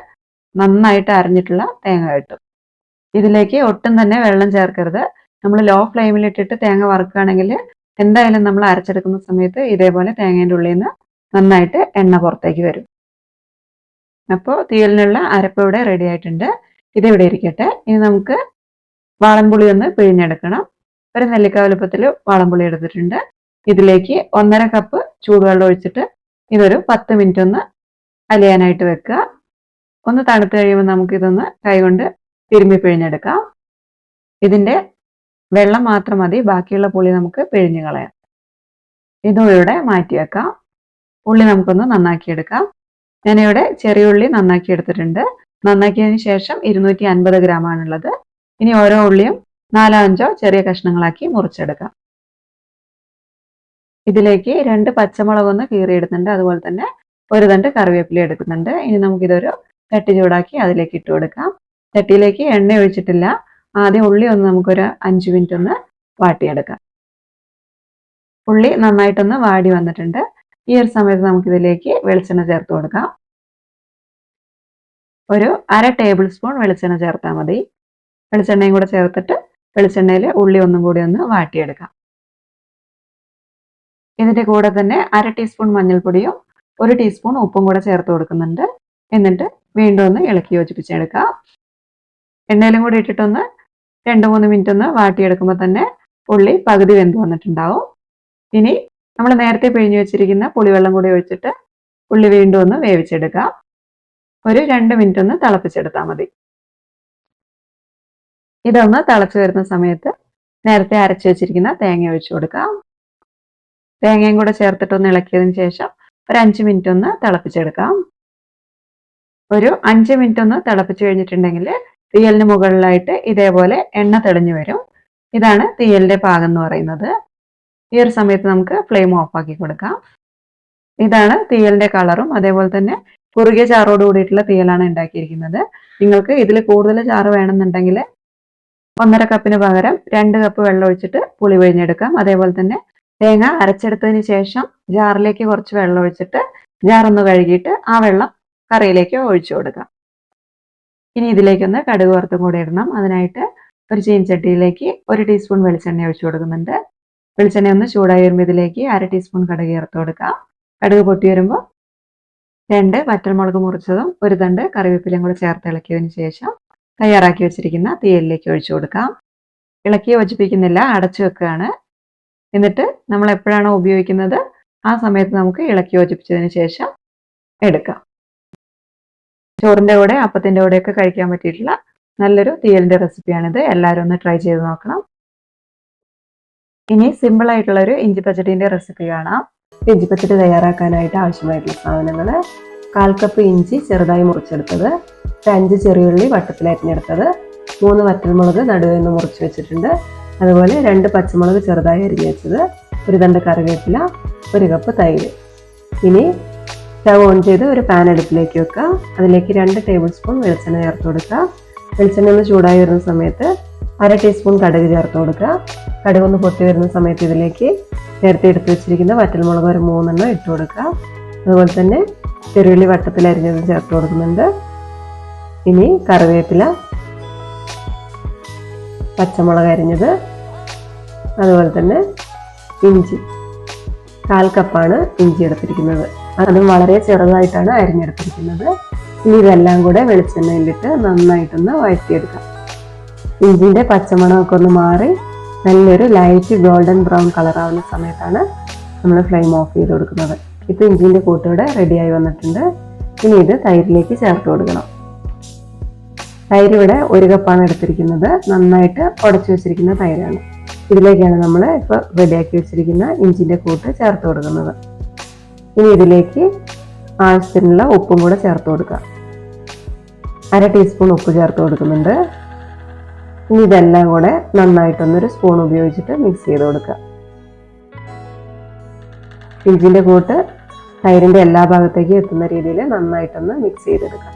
നന്നായിട്ട് അരഞ്ഞിട്ടുള്ള തേങ്ങ കിട്ടും. ഇതിലേക്ക് ഒട്ടും തന്നെ വെള്ളം ചേർക്കരുത്. നമ്മൾ ലോ ഫ്ലെയിമിൽ ഇട്ടിട്ട് തേങ്ങ വറുക്കുകയാണെങ്കിൽ എന്തായാലും നമ്മൾ അരച്ചെടുക്കുന്ന സമയത്ത് ഇതേപോലെ തേങ്ങേൻ്റെ ഉള്ളിൽ നിന്ന് നന്നായിട്ട് എണ്ണ പുറത്തേക്ക് വരും. അപ്പോൾ തീയലിനുള്ള അരപ്പ് ഇവിടെ റെഡി ആയിട്ടുണ്ട്. ഇതിവിടെ ഇരിക്കട്ടെ. ഇനി നമുക്ക് വാളൻപുളി ഒന്ന് പിഴിഞ്ഞെടുക്കണം. ഒരു നെല്ലിക്ക വലുപ്പത്തിൽ വാളൻപുളി എടുത്തിട്ടുണ്ട്. ഇതിലേക്ക് 1.5 കപ്പ് ചൂടുവെള്ളം ഒഴിച്ചിട്ട് ഇതൊരു 10 മിനിറ്റ് ഒന്ന് അലിയാനായിട്ട് വെക്കുക. ഒന്ന് തണുത്ത് കഴിയുമ്പോൾ നമുക്കിതൊന്ന് കൈകൊണ്ട് തിരുമ്മി പിഴിഞ്ഞെടുക്കാം. ഇതിൻ്റെ വെള്ളം മാത്രം മതി, ബാക്കിയുള്ള പുളി നമുക്ക് പിഴിഞ്ഞ് കളയാം. ഇതും ഇവിടെ മാറ്റി വെക്കാം. ഉള്ളി നമുക്കൊന്ന് നന്നാക്കിയെടുക്കാം. ഞാനിവിടെ ചെറിയ ഉള്ളി നന്നാക്കി എടുത്തിട്ടുണ്ട്. നന്നാക്കിയതിന് ശേഷം 250 ഗ്രാം ആണുള്ളത്. ഇനി ഓരോ ഉള്ളിയും 4-5 ചെറിയ കഷ്ണങ്ങളാക്കി മുറിച്ചെടുക്കാം. ഇതിലേക്ക് 2 പച്ചമുളക് ഒന്ന് കീറിയെടുക്കുന്നുണ്ട്. അതുപോലെ തന്നെ 1 തണ്ട് കറിവേപ്പില എടുക്കുന്നുണ്ട്. ഇനി നമുക്കിതൊരു ചട്ടി ചൂടാക്കി അതിലേക്ക് ഇട്ട് കൊടുക്കാം. ചട്ടിയിലേക്ക് എണ്ണ ഒഴിച്ചിട്ടില്ല. ആദ്യം ഉള്ളി ഒന്ന് നമുക്കൊരു 5 മിനിറ്റ് ഒന്ന് വാട്ടിയെടുക്കാം. ഉള്ളി നന്നായിട്ടൊന്ന് വാടി വന്നിട്ടുണ്ട്. ഈ ഒരു സമയത്ത് നമുക്കിതിലേക്ക് വെളിച്ചെണ്ണ ചേർത്ത് കൊടുക്കാം. ഒരു 1/2 ടേബിൾ സ്പൂൺ വെളിച്ചെണ്ണ ചേർത്താൽ മതി. വെളിച്ചെണ്ണയും കൂടെ ചേർത്തിട്ട് വെളിച്ചെണ്ണയിൽ ഉള്ളി ഒന്നും കൂടി ഒന്ന് വാട്ടിയെടുക്കാം. ഇതിൻ്റെ കൂടെ തന്നെ 1/2 ടീസ്പൂൺ മഞ്ഞൾപ്പൊടിയും 1 ടീസ്പൂൺ ഉപ്പും കൂടെ ചേർത്ത് കൊടുക്കുന്നുണ്ട്. എന്നിട്ട് വീണ്ടും ഒന്ന് ഇളക്കി യോജിപ്പിച്ചെടുക്കാം. എണ്ണയിലും കൂടി ഇട്ടിട്ടൊന്ന് 2-3 മിനിറ്റ് ഒന്ന് വാട്ടിയെടുക്കുമ്പോൾ തന്നെ ഉള്ളി പകുതി വെന്ത് വന്നിട്ടുണ്ടാവും. ഇനി നമ്മൾ നേരത്തെ പിഴിഞ്ഞു വെച്ചിരിക്കുന്ന പുളിവെള്ളം കൂടി ഒഴിച്ചിട്ട് ഉള്ളി വീണ്ടും ഒന്ന് വേവിച്ചെടുക്കാം. ഒരു 2 മിനിറ്റ് ഒന്ന് തിളപ്പിച്ചെടുത്താൽ മതി. ഇതൊന്ന് തിളച്ച് വരുന്ന സമയത്ത് നേരത്തെ അരച്ചു വെച്ചിരിക്കുന്ന തേങ്ങ ഒഴിച്ചു കൊടുക്കാം. തേങ്ങയും കൂടെ ചേർത്തിട്ടൊന്ന് ഇളക്കിയതിന് ശേഷം ഒരു 5 മിനിറ്റ് ഒന്ന് തിളപ്പിച്ചെടുക്കാം. ഒരു 5 മിനിറ്റ് ഒന്ന് തിളപ്പിച്ച് കഴിഞ്ഞിട്ടുണ്ടെങ്കിൽ തീയലിന് മുകളിലായിട്ട് ഇതേപോലെ എണ്ണ തെളിഞ്ഞു വരും. ഇതാണ് തീയലിന്റെ പാകം എന്ന് പറയുന്നത്. ഈ ഒരു സമയത്ത് നമുക്ക് ഫ്ലെയിം ഓഫ് ആക്കി കൊടുക്കാം. ഇതാണ് തീയലിന്റെ കളറും. അതേപോലെ തന്നെ കുറുകിയ ചാറോട് കൂടിയിട്ടുള്ള തീയലാണ് ഉണ്ടാക്കിയിരിക്കുന്നത്. നിങ്ങൾക്ക് ഇതിൽ കൂടുതൽ ചാറ് വേണമെന്നുണ്ടെങ്കിൽ 1.5 കപ്പിന് പകരം 2 കപ്പ് വെള്ളം ഒഴിച്ചിട്ട് പുളി പിഴിഞ്ഞെടുക്കാം. അതേപോലെ തന്നെ തേങ്ങ അരച്ചെടുത്തതിന് ശേഷം ജാറിലേക്ക് കുറച്ച് വെള്ളം ഒഴിച്ചിട്ട് ജാറൊന്ന് കഴുകിയിട്ട് ആ വെള്ളം കറിയിലേക്ക് ഒഴിച്ചു കൊടുക്കാം. ഇനി ഇതിലേക്കൊന്ന് കടുക് വറുത്തും കൂടി ഇടണം. അതിനായിട്ട് ഒരു ചീനച്ചട്ടിയിലേക്ക് 1 ടീസ്പൂൺ വെളിച്ചെണ്ണ ഒഴിച്ചു കൊടുക്കുന്നുണ്ട്. വെളിച്ചെണ്ണ ഒന്ന് ചൂടായി വരുമ്പോൾ ഇതിലേക്ക് 1/2 ടീസ്പൂൺ കടുക് ചേർത്ത് കൊടുക്കാം. കടുക് പൊട്ടി വരുമ്പോൾ 2 വറ്റൽമുളക് മുറിച്ചതും 1 തണ്ട് കറിവേപ്പിലയും കൂടെ ചേർത്ത് ഇളക്കിയതിന് ശേഷം തയ്യാറാക്കി വെച്ചിരിക്കുന്ന തീയലിലേക്ക് ഒഴിച്ചു കൊടുക്കാം. ഇളക്കി യോജിപ്പിക്കുന്നില്ല, അടച്ചു വെക്കുകയാണ്. എന്നിട്ട് നമ്മൾ എപ്പോഴാണോ ഉപയോഗിക്കുന്നത് ആ സമയത്ത് നമുക്ക് ഇളക്കി യോജിപ്പിച്ചതിന് ശേഷം എടുക്കാം. ചോറിൻ്റെ കൂടെ അപ്പത്തിൻ്റെ കൂടെയൊക്കെ കഴിക്കാൻ പറ്റിയിട്ടുള്ള നല്ലൊരു തീയലിൻ്റെ റെസിപ്പിയാണിത്. എല്ലാവരും ഒന്ന് ട്രൈ ചെയ്ത് നോക്കണം. ഇനി സിമ്പിൾ ആയിട്ടുള്ളൊരു ഇഞ്ചി പച്ചടിൻ്റെ റെസിപ്പി കാണാം.
ഇഞ്ചി പച്ചടി തയ്യാറാക്കാനായിട്ട് ആവശ്യമായിട്ടുള്ള സാധനങ്ങൾ: 1/4 കപ്പ് ഇഞ്ചി ചെറുതായി മുറിച്ചെടുത്തത്, 5 ചെറിയുള്ളി വട്ടത്തിൽ അരിഞ്ഞെടുത്തത്, 3 വറ്റൽമുളക് നടുവിൽ നിന്ന് മുറിച്ച് വെച്ചിട്ടുണ്ട്, അതുപോലെ 2 പച്ചമുളക് ചെറുതായി അരിഞ്ഞ് വെച്ചത്, 1 തണ്ട് കറിവേപ്പില, 1 കപ്പ് തൈര്. ഇനി സ്റ്റവ് ഓൺ ചെയ്ത് ഒരു പാൻ അടുപ്പിലേക്ക് വെക്കുക. അതിലേക്ക് 2 ടേബിൾ സ്പൂൺ വെളിച്ചെണ്ണ ചേർത്ത് കൊടുക്കുക. വെളിച്ചെണ്ണ ഒന്ന് ചൂടായി വരുന്ന സമയത്ത് 1/2 ടീസ്പൂൺ കടുക് ചേർത്ത് കൊടുക്കുക. കടുക് ഒന്ന് പൊട്ടി വരുന്ന സമയത്ത് ഇതിലേക്ക് നേരത്തെ എടുത്ത് വെച്ചിരിക്കുന്ന വറ്റൽമുളക് ഒരു 3 എണ്ണം ഇട്ട് കൊടുക്കുക. അതുപോലെ തന്നെ ചെറുള്ളി വട്ടത്തിൽ അരിഞ്ഞത് ചേർത്ത് കൊടുക്കുന്നുണ്ട്. ഇനി കറിവേപ്പില, പച്ചമുളക് അരിഞ്ഞത്, അതുപോലെ തന്നെ ഇഞ്ചി 1/4 കപ്പാണ് ഇഞ്ചി എടുത്തിരിക്കുന്നത്. അതും വളരെ ചെറുതായിട്ടാണ് അരിഞ്ഞെടുത്തിരിക്കുന്നത്. ഇനി ഇതെല്ലാം കൂടെ വെളിച്ചെണ്ണയിലിട്ട് നന്നായിട്ടൊന്ന് വഴറ്റിയെടുക്കാം. ഇഞ്ചിൻ്റെ പച്ചമണമൊക്കെ ഒന്ന് മാറി നല്ലൊരു ലൈറ്റ് ഗോൾഡൻ ബ്രൗൺ കളറാവുന്ന സമയത്താണ് നമ്മൾ ഫ്ലെയിം ഓഫ് ചെയ്ത് കൊടുക്കുന്നത്. ഇപ്പോൾ ഇഞ്ചിൻ്റെ കൂട്ടിവിടെ റെഡിയായി വന്നിട്ടുണ്ട്. ഇനി ഇത് തൈരിലേക്ക് ചേർത്ത് കൊടുക്കണം. തൈര് ഇവിടെ 1 കപ്പാണ് എടുത്തിരിക്കുന്നത്. നന്നായിട്ട് ഉടച്ചു വെച്ചിരിക്കുന്ന തൈരാണ്. ഇതിലേക്കാണ് നമ്മൾ ഇപ്പോൾ റെഡിയാക്കി വെച്ചിരിക്കുന്ന ഇഞ്ചിൻ്റെ കൂട്ട് ചേർത്ത് കൊടുക്കുന്നത്. ഇനി ഇതിലേക്ക് ആവശ്യത്തിനുള്ള ഉപ്പും കൂടെ ചേർത്ത് കൊടുക്കുക. 1/2 ടീസ്പൂൺ ഉപ്പ് ചേർത്ത് കൊടുക്കുന്നുണ്ട്. ഇനി ഇതെല്ലാം കൂടെ നന്നായിട്ടൊന്നൊരു സ്പൂൺ ഉപയോഗിച്ചിട്ട് മിക്സ് ചെയ്ത് കൊടുക്കുക. ഇഞ്ചിൻ്റെ കൂട്ട് തൈരിൻ്റെ എല്ലാ ഭാഗത്തേക്കും എത്തുന്ന രീതിയിൽ നന്നായിട്ടൊന്ന് മിക്സ് ചെയ്തെടുക്കുക.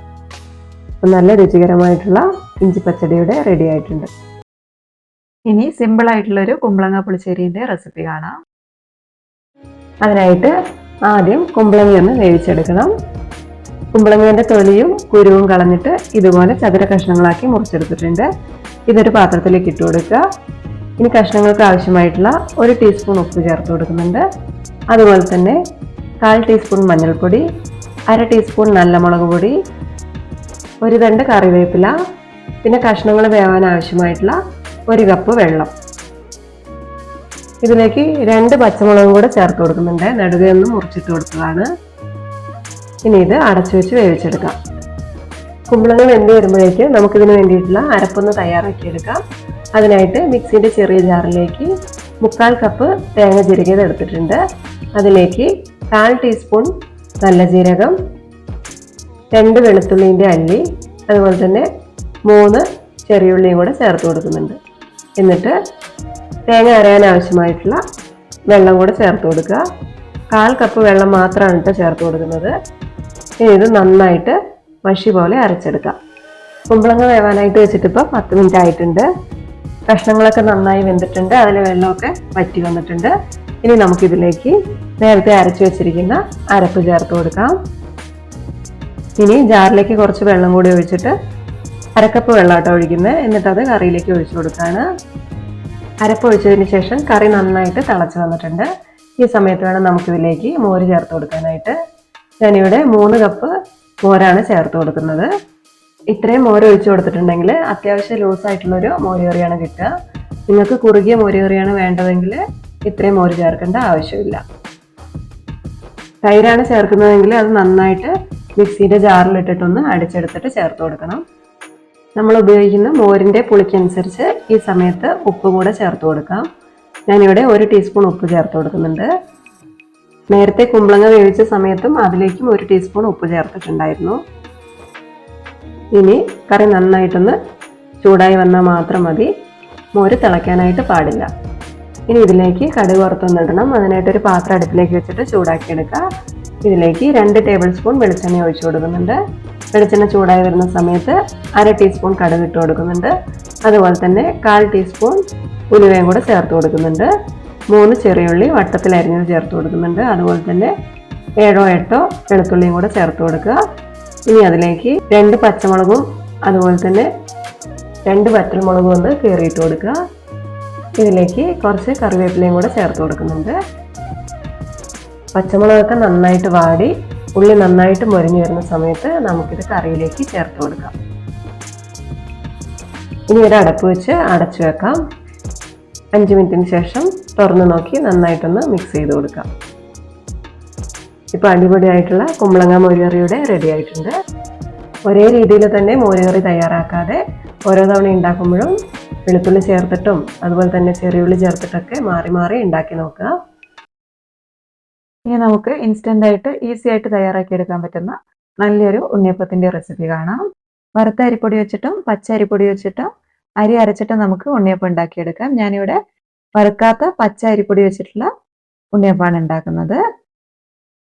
അപ്പം നല്ല രുചികരമായിട്ടുള്ള ഇഞ്ചി പച്ചടിയുടെ റെഡി ആയിട്ടുണ്ട്.
ഇനി സിമ്പിൾ ആയിട്ടുള്ളൊരു കുമ്പളങ്ങ പുളിശ്ശേരിൻ്റെ റെസിപ്പി കാണാം. അതിനായിട്ട് ആദ്യം കുമ്പളങ്ങ ഒന്ന് വേവിച്ചെടുക്കണം. കുമ്പളങ്ങേൻ്റെ തൊലിയും കുരുവും കളഞ്ഞിട്ട് ഇതുപോലെ ചതുര കഷ്ണങ്ങളാക്കി മുറിച്ചെടുത്തിട്ടുണ്ട്. ഇതൊരു പാത്രത്തിലേക്ക് ഇട്ട് കൊടുക്കുക. ഇനി കഷ്ണങ്ങൾക്ക് ആവശ്യമായിട്ടുള്ള 1 ടീസ്പൂൺ ഉപ്പ് ചേർത്ത് കൊടുക്കുന്നുണ്ട്. അതുപോലെ തന്നെ 1/4 ടീസ്പൂൺ മഞ്ഞൾപ്പൊടി, 1/2 ടീസ്പൂൺ നല്ല മുളക് പൊടി, 1 തണ്ട് കറിവേപ്പില, പിന്നെ കഷ്ണങ്ങൾ വേവാൻ ആവശ്യമായിട്ടുള്ള 1 കപ്പ് വെള്ളം. ഇതിലേക്ക് 2 പച്ചമുളകും കൂടെ ചേർത്ത് കൊടുക്കുന്നുണ്ട്. നടുകയൊന്ന് മുറിച്ചിട്ട് കൊടുത്തതാണ്. ഇനി ഇത് അടച്ചു വെച്ച് വേവിച്ചെടുക്കാം. കുമ്പളങ്ങ വെന്ത് വരുമ്പോഴേക്ക് നമുക്കിതിന് വേണ്ടിയിട്ടുള്ള അരപ്പൊന്ന് തയ്യാറാക്കിയെടുക്കാം. അതിനായിട്ട് മിക്സിൻ്റെ ചെറിയ ജാറിലേക്ക് 3/4 കപ്പ് തേങ്ങ ചിരകിയത് എടുത്തിട്ടുണ്ട്. അതിലേക്ക് 1/4 ടീസ്പൂൺ നല്ല ജീരകം, 2 വെളുത്തുള്ളിൻ്റെ അല്ലി, അതുപോലെ തന്നെ 3 ചെറിയുള്ളിയും കൂടെ ചേർത്ത് കൊടുക്കുന്നുണ്ട്. എന്നിട്ട് തേങ്ങ അരയാൻ ആവശ്യമായിട്ടുള്ള വെള്ളം കൂടെ ചേർത്ത് കൊടുക്കുക. 1/4 കപ്പ് വെള്ളം മാത്രമാണ് കേട്ടോ ചേർത്ത് കൊടുക്കുന്നത്. ഇനി ഇത് നന്നായിട്ട് മഷി പോലെ അരച്ചെടുക്കാം. കുമ്പളങ്ങ വേവാനായിട്ട് വെച്ചിട്ട് ഇപ്പോൾ 10 മിനിറ്റ് ആയിട്ടുണ്ട്. കഷ്ണങ്ങളൊക്കെ നന്നായി വെന്തിട്ടുണ്ട്. അതിൽ വെള്ളമൊക്കെ വറ്റി വന്നിട്ടുണ്ട്. ഇനി നമുക്കിതിലേക്ക് നേരത്തെ അരച്ചു വെച്ചിരിക്കുന്ന അരപ്പ് ചേർത്ത് കൊടുക്കാം. ഇനി ജാറിലേക്ക് കുറച്ച് വെള്ളം കൂടി ഒഴിച്ചിട്ട് 1/2 കപ്പ് വെള്ളമാട്ടോ ഒഴിക്കുന്നത്. എന്നിട്ട് അത് കറിയിലേക്ക് ഒഴിച്ചു കൊടുക്കുകയാണ്. അരപ്പ് ഒഴിച്ചതിന് ശേഷം കറി നന്നായിട്ട് തിളച്ച് വന്നിട്ടുണ്ട്. ഈ സമയത്ത് വേണം നമുക്കിതിലേക്ക് മോര് ചേർത്ത് കൊടുക്കാനായിട്ട്. ഞാനിവിടെ 3 കപ്പ് മോരാണ് ചേർത്ത് കൊടുക്കുന്നത്. ഇത്രയും മോര് ഒഴിച്ചു കൊടുത്തിട്ടുണ്ടെങ്കിൽ അത്യാവശ്യം ലൂസായിട്ടുള്ളൊരു മോര് കറിയാണ് കിട്ടുക. നിങ്ങൾക്ക് കുറുകിയ മോര് കറിയാണ് വേണ്ടതെങ്കിൽ ഇത്രയും മോര് ചേർക്കേണ്ട ആവശ്യമില്ല. തൈരാണ് ചേർക്കുന്നതെങ്കിൽ അത് നന്നായിട്ട് മിക്സിയുടെ ജാറിലിട്ടിട്ടൊന്ന് അടിച്ചെടുത്തിട്ട് ചേർത്ത് കൊടുക്കണം. നമ്മൾ ഉപയോഗിക്കുന്ന മോരിൻ്റെ പുളിക്കനുസരിച്ച് ഈ സമയത്ത് ഉപ്പ് കൂടെ ചേർത്ത് കൊടുക്കാം. ഞാനിവിടെ 1 ടീസ്പൂൺ ഉപ്പ് ചേർത്ത് കൊടുക്കുന്നുണ്ട്. നേരത്തെ കുമ്പളങ്ങ വേവിച്ച സമയത്തും അതിലേക്കും 1 ടീസ്പൂൺ ഉപ്പ് ചേർത്തിട്ടുണ്ടായിരുന്നു. ഇനി കറി നന്നായിട്ടൊന്ന് ചൂടായി വന്നാൽ മാത്രം മതി. മോര് തിളയ്ക്കാനായിട്ട് പാടില്ല. ഇനി ഇതിലേക്ക് കടുക് വറുത്തൊന്നിടണം. അതിനായിട്ടൊരു പാത്രം അടുപ്പിലേക്ക് വെച്ചിട്ട് ചൂടാക്കിയെടുക്കുക. ഇതിലേക്ക് 2 ടേബിൾ സ്പൂൺ വെളിച്ചെണ്ണ ഒഴിച്ചു കൊടുക്കുന്നുണ്ട്. വെളിച്ചെണ്ണ ചൂടായി വരുന്ന സമയത്ത് 1/2 ടീസ്പൂൺ കടുക് ഇട്ട് കൊടുക്കുന്നുണ്ട്. അതുപോലെ തന്നെ 1/4 ടീസ്പൂൺ ഉലുവയും കൂടെ ചേർത്ത് കൊടുക്കുന്നുണ്ട്. 3 ചെറിയുള്ളി വട്ടത്തിൽ അരിഞ്ഞത് ചേർത്ത് കൊടുക്കുന്നുണ്ട്. അതുപോലെ തന്നെ 7 8 വെളുത്തുള്ളിയും കൂടെ ചേർത്ത് കൊടുക്കുക. ഇനി അതിലേക്ക് 2 പച്ചമുളകും അതുപോലെ തന്നെ 2 വറ്റൽമുളകും ഒന്ന് കീറിയിട്ട് കൊടുക്കുക. ഇതിലേക്ക് കുറച്ച് കറിവേപ്പിലയും കൂടെ ചേർത്ത് കൊടുക്കുന്നുണ്ട്. പച്ചമുളകൊക്കെ നന്നായിട്ട് വാടി ഉള്ളി നന്നായിട്ട് മൊരിഞ്ഞു വരുന്ന സമയത്ത് നമുക്കിത് കറിയിലേക്ക് ചേർത്ത് കൊടുക്കാം. ഇനി ഒരു അടപ്പ് വെച്ച് അടച്ചു വെക്കാം. 5 മിനിറ്റിന് ശേഷം തുറന്ന് നോക്കി നന്നായിട്ടൊന്ന് മിക്സ് ചെയ്ത് കൊടുക്കാം. ഇപ്പോൾ അടിപൊളിയായിട്ടുള്ള കുമ്പളങ്ങ മോരുകറിയുടെ റെഡി ആയിട്ടുണ്ട്. ഒരേ രീതിയിൽ തന്നെ മോരുകറി തയ്യാറാക്കാതെ ഓരോ തവണ ഉണ്ടാക്കുമ്പോഴും വെളുത്തുള്ളി ചേർത്തിട്ടും അതുപോലെ തന്നെ ചെറിയുള്ളി ചേർത്തിട്ടൊക്കെ മാറി മാറി ഉണ്ടാക്കി നോക്കുക. ഇനി നമുക്ക് ഇൻസ്റ്റൻ്റ് ആയിട്ട് ഈസി ആയിട്ട് തയ്യാറാക്കിയെടുക്കാൻ പറ്റുന്ന നല്ലൊരു ഉണ്ണിയപ്പത്തിൻ്റെ റെസിപ്പി കാണാം. വറുത്ത അരിപ്പൊടി വെച്ചിട്ടും പച്ച അരിപ്പൊടി വെച്ചിട്ടും അരി അരച്ചിട്ടും നമുക്ക് ഉണ്ണിയപ്പം ഉണ്ടാക്കിയെടുക്കാം. ഞാനിവിടെ വറുക്കാത്ത പച്ച അരിപ്പൊടി വെച്ചിട്ടുള്ള ഉണ്ണിയപ്പമാണ് ഉണ്ടാക്കുന്നത്.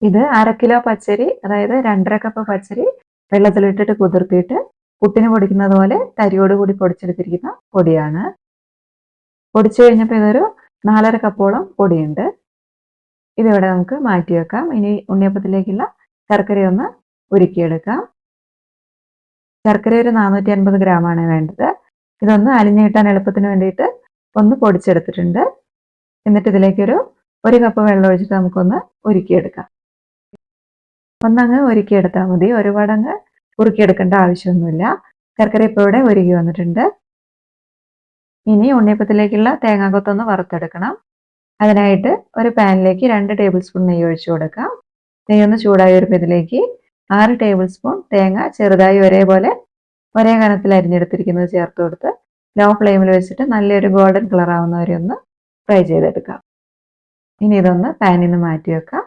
ഇത് 1/2 കിലോ പച്ചരി, അതായത് 2.5 കപ്പ് പച്ചരി വെള്ളത്തിലിട്ടിട്ട് കുതിർത്തിയിട്ട് പുട്ടിന് പൊടിക്കുന്നത് പോലെ തരിയോടുകൂടി പൊടിച്ചെടുത്തിരിക്കുന്ന പൊടിയാണ്. പൊടിച്ചു കഴിഞ്ഞപ്പോൾ ഇതൊരു 4.5 കപ്പോളം പൊടിയുണ്ട്. ഇതിവിടെ നമുക്ക് മാറ്റി വെക്കാം. ഇനി ഉണ്ണിയപ്പത്തിലേക്കുള്ള ശർക്കരയൊന്ന് ഉരുക്കിയെടുക്കാം. ശർക്കര ഒരു 450 ഗ്രാമാണ് വേണ്ടത്. ഇതൊന്ന് അലിഞ്ഞു കിട്ടാൻ എളുപ്പത്തിന് വേണ്ടിയിട്ട് ഒന്ന് പൊടിച്ചെടുത്തിട്ടുണ്ട്. എന്നിട്ട് ഇതിലേക്കൊരു 1 കപ്പ് വെള്ളം ഒഴിച്ചിട്ട് നമുക്കൊന്ന് ഉരുക്കിയെടുക്കാം. ഒന്നങ്ങ് ഉരുക്കിയെടുത്താൽ മതി, ഒരുപാടങ്ങ് ഉരുക്കിയെടുക്കേണ്ട ആവശ്യമൊന്നുമില്ല. ശർക്കര ഇപ്പോൾ ഇവിടെ ഉരുകി വന്നിട്ടുണ്ട്. ഇനി ഉണ്ണിയപ്പത്തിലേക്കുള്ള തേങ്ങാക്കൊത്തൊന്ന് വറുത്തെടുക്കണം. അതിനായിട്ട് ഒരു പാനിലേക്ക് 2 ടേബിൾ സ്പൂൺ നെയ്യ് ഒഴിച്ചു കൊടുക്കാം. നെയ്യൊന്ന് ചൂടായി വരുമ്പോൾ ഇതിലേക്ക് 6 ടേബിൾ സ്പൂൺ തേങ്ങ ചെറുതായി ഒരേ കനത്തിൽ അരിഞ്ഞെടുത്തിരിക്കുന്നത് ചേർത്ത് കൊടുത്ത് ലോ ഫ്ലെയിമിൽ വെച്ചിട്ട് നല്ലൊരു ഗോൾഡൻ കളർ ആവുന്നവരെ ഒന്ന് ഫ്രൈ ചെയ്തെടുക്കാം. ഇനി ഇതൊന്ന് പാനിൽ നിന്ന് മാറ്റി വെക്കാം.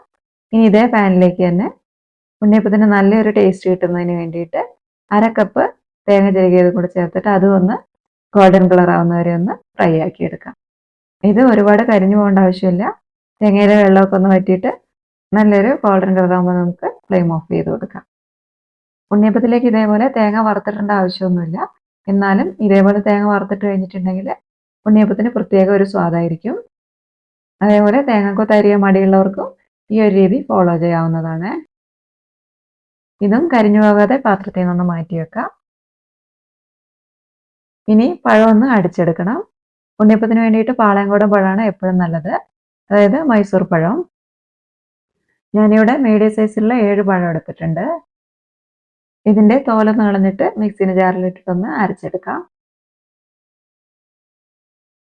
ഇനി ഇതേ പാനിലേക്ക് തന്നെ ഉണ്ണിയപ്പത്തിന് നല്ലൊരു ടേസ്റ്റ് കിട്ടുന്നതിന് വേണ്ടിയിട്ട് 1/2 കപ്പ് തേങ്ങ ചിരകിയത് കൂടെ ചേർത്തിട്ട് അതും ഒന്ന് ഗോൾഡൻ കളർ ആവുന്നവരെ ഒന്ന് ഫ്രൈ ആക്കി എടുക്കാം. ഇത് ഒരുപാട് കരിഞ്ഞു പോകേണ്ട ആവശ്യമില്ല. തേങ്ങയിലെ വെള്ളമൊക്കെ ഒന്ന് വറ്റിയിട്ട് നല്ലൊരു ഗോൾഡൻ കളർ ആകുമ്പോൾ നമുക്ക് ഫ്ലെയിം ഓഫ് ചെയ്ത് കൊടുക്കാം. ഉണ്ണിയപ്പത്തിലേക്ക് ഇതേപോലെ തേങ്ങ വറുത്തിടേണ്ട ആവശ്യമൊന്നുമില്ല. എന്നാലും ഇതേപോലെ തേങ്ങ വറുത്തിട്ട് കഴിഞ്ഞിട്ടുണ്ടെങ്കിൽ ഉണ്ണിയപ്പത്തിന് പ്രത്യേക ഒരു സ്വാദായിരിക്കും. അതേപോലെ തേങ്ങക്കൊത്ത് അരിയാൻ മടിയുള്ളവർക്കും ഈ ഒരു രീതി ഫോളോ ചെയ്യാവുന്നതാണ്. ഇതും കരിഞ്ഞു പോകാതെ പാത്രത്തിൽ നിന്ന് മാറ്റി വെക്കാം. ഇനി പഴം ഒന്ന് അടിച്ചെടുക്കണം. ഉണ്ണിയപ്പത്തിന് വേണ്ടിയിട്ട് പാളയംകോടൻ പഴമാണ് എപ്പോഴും നല്ലത്, അതായത് മൈസൂർ പഴം. ഞാനിവിടെ മീഡിയം സൈസിലുള്ള 7 പഴം എടുത്തിട്ടുണ്ട്. ഇതിൻ്റെ തോലൊന്ന് കളഞ്ഞിട്ട് മിക്സിന് ജാറിലിട്ടിട്ടൊന്ന് അരച്ചെടുക്കാം.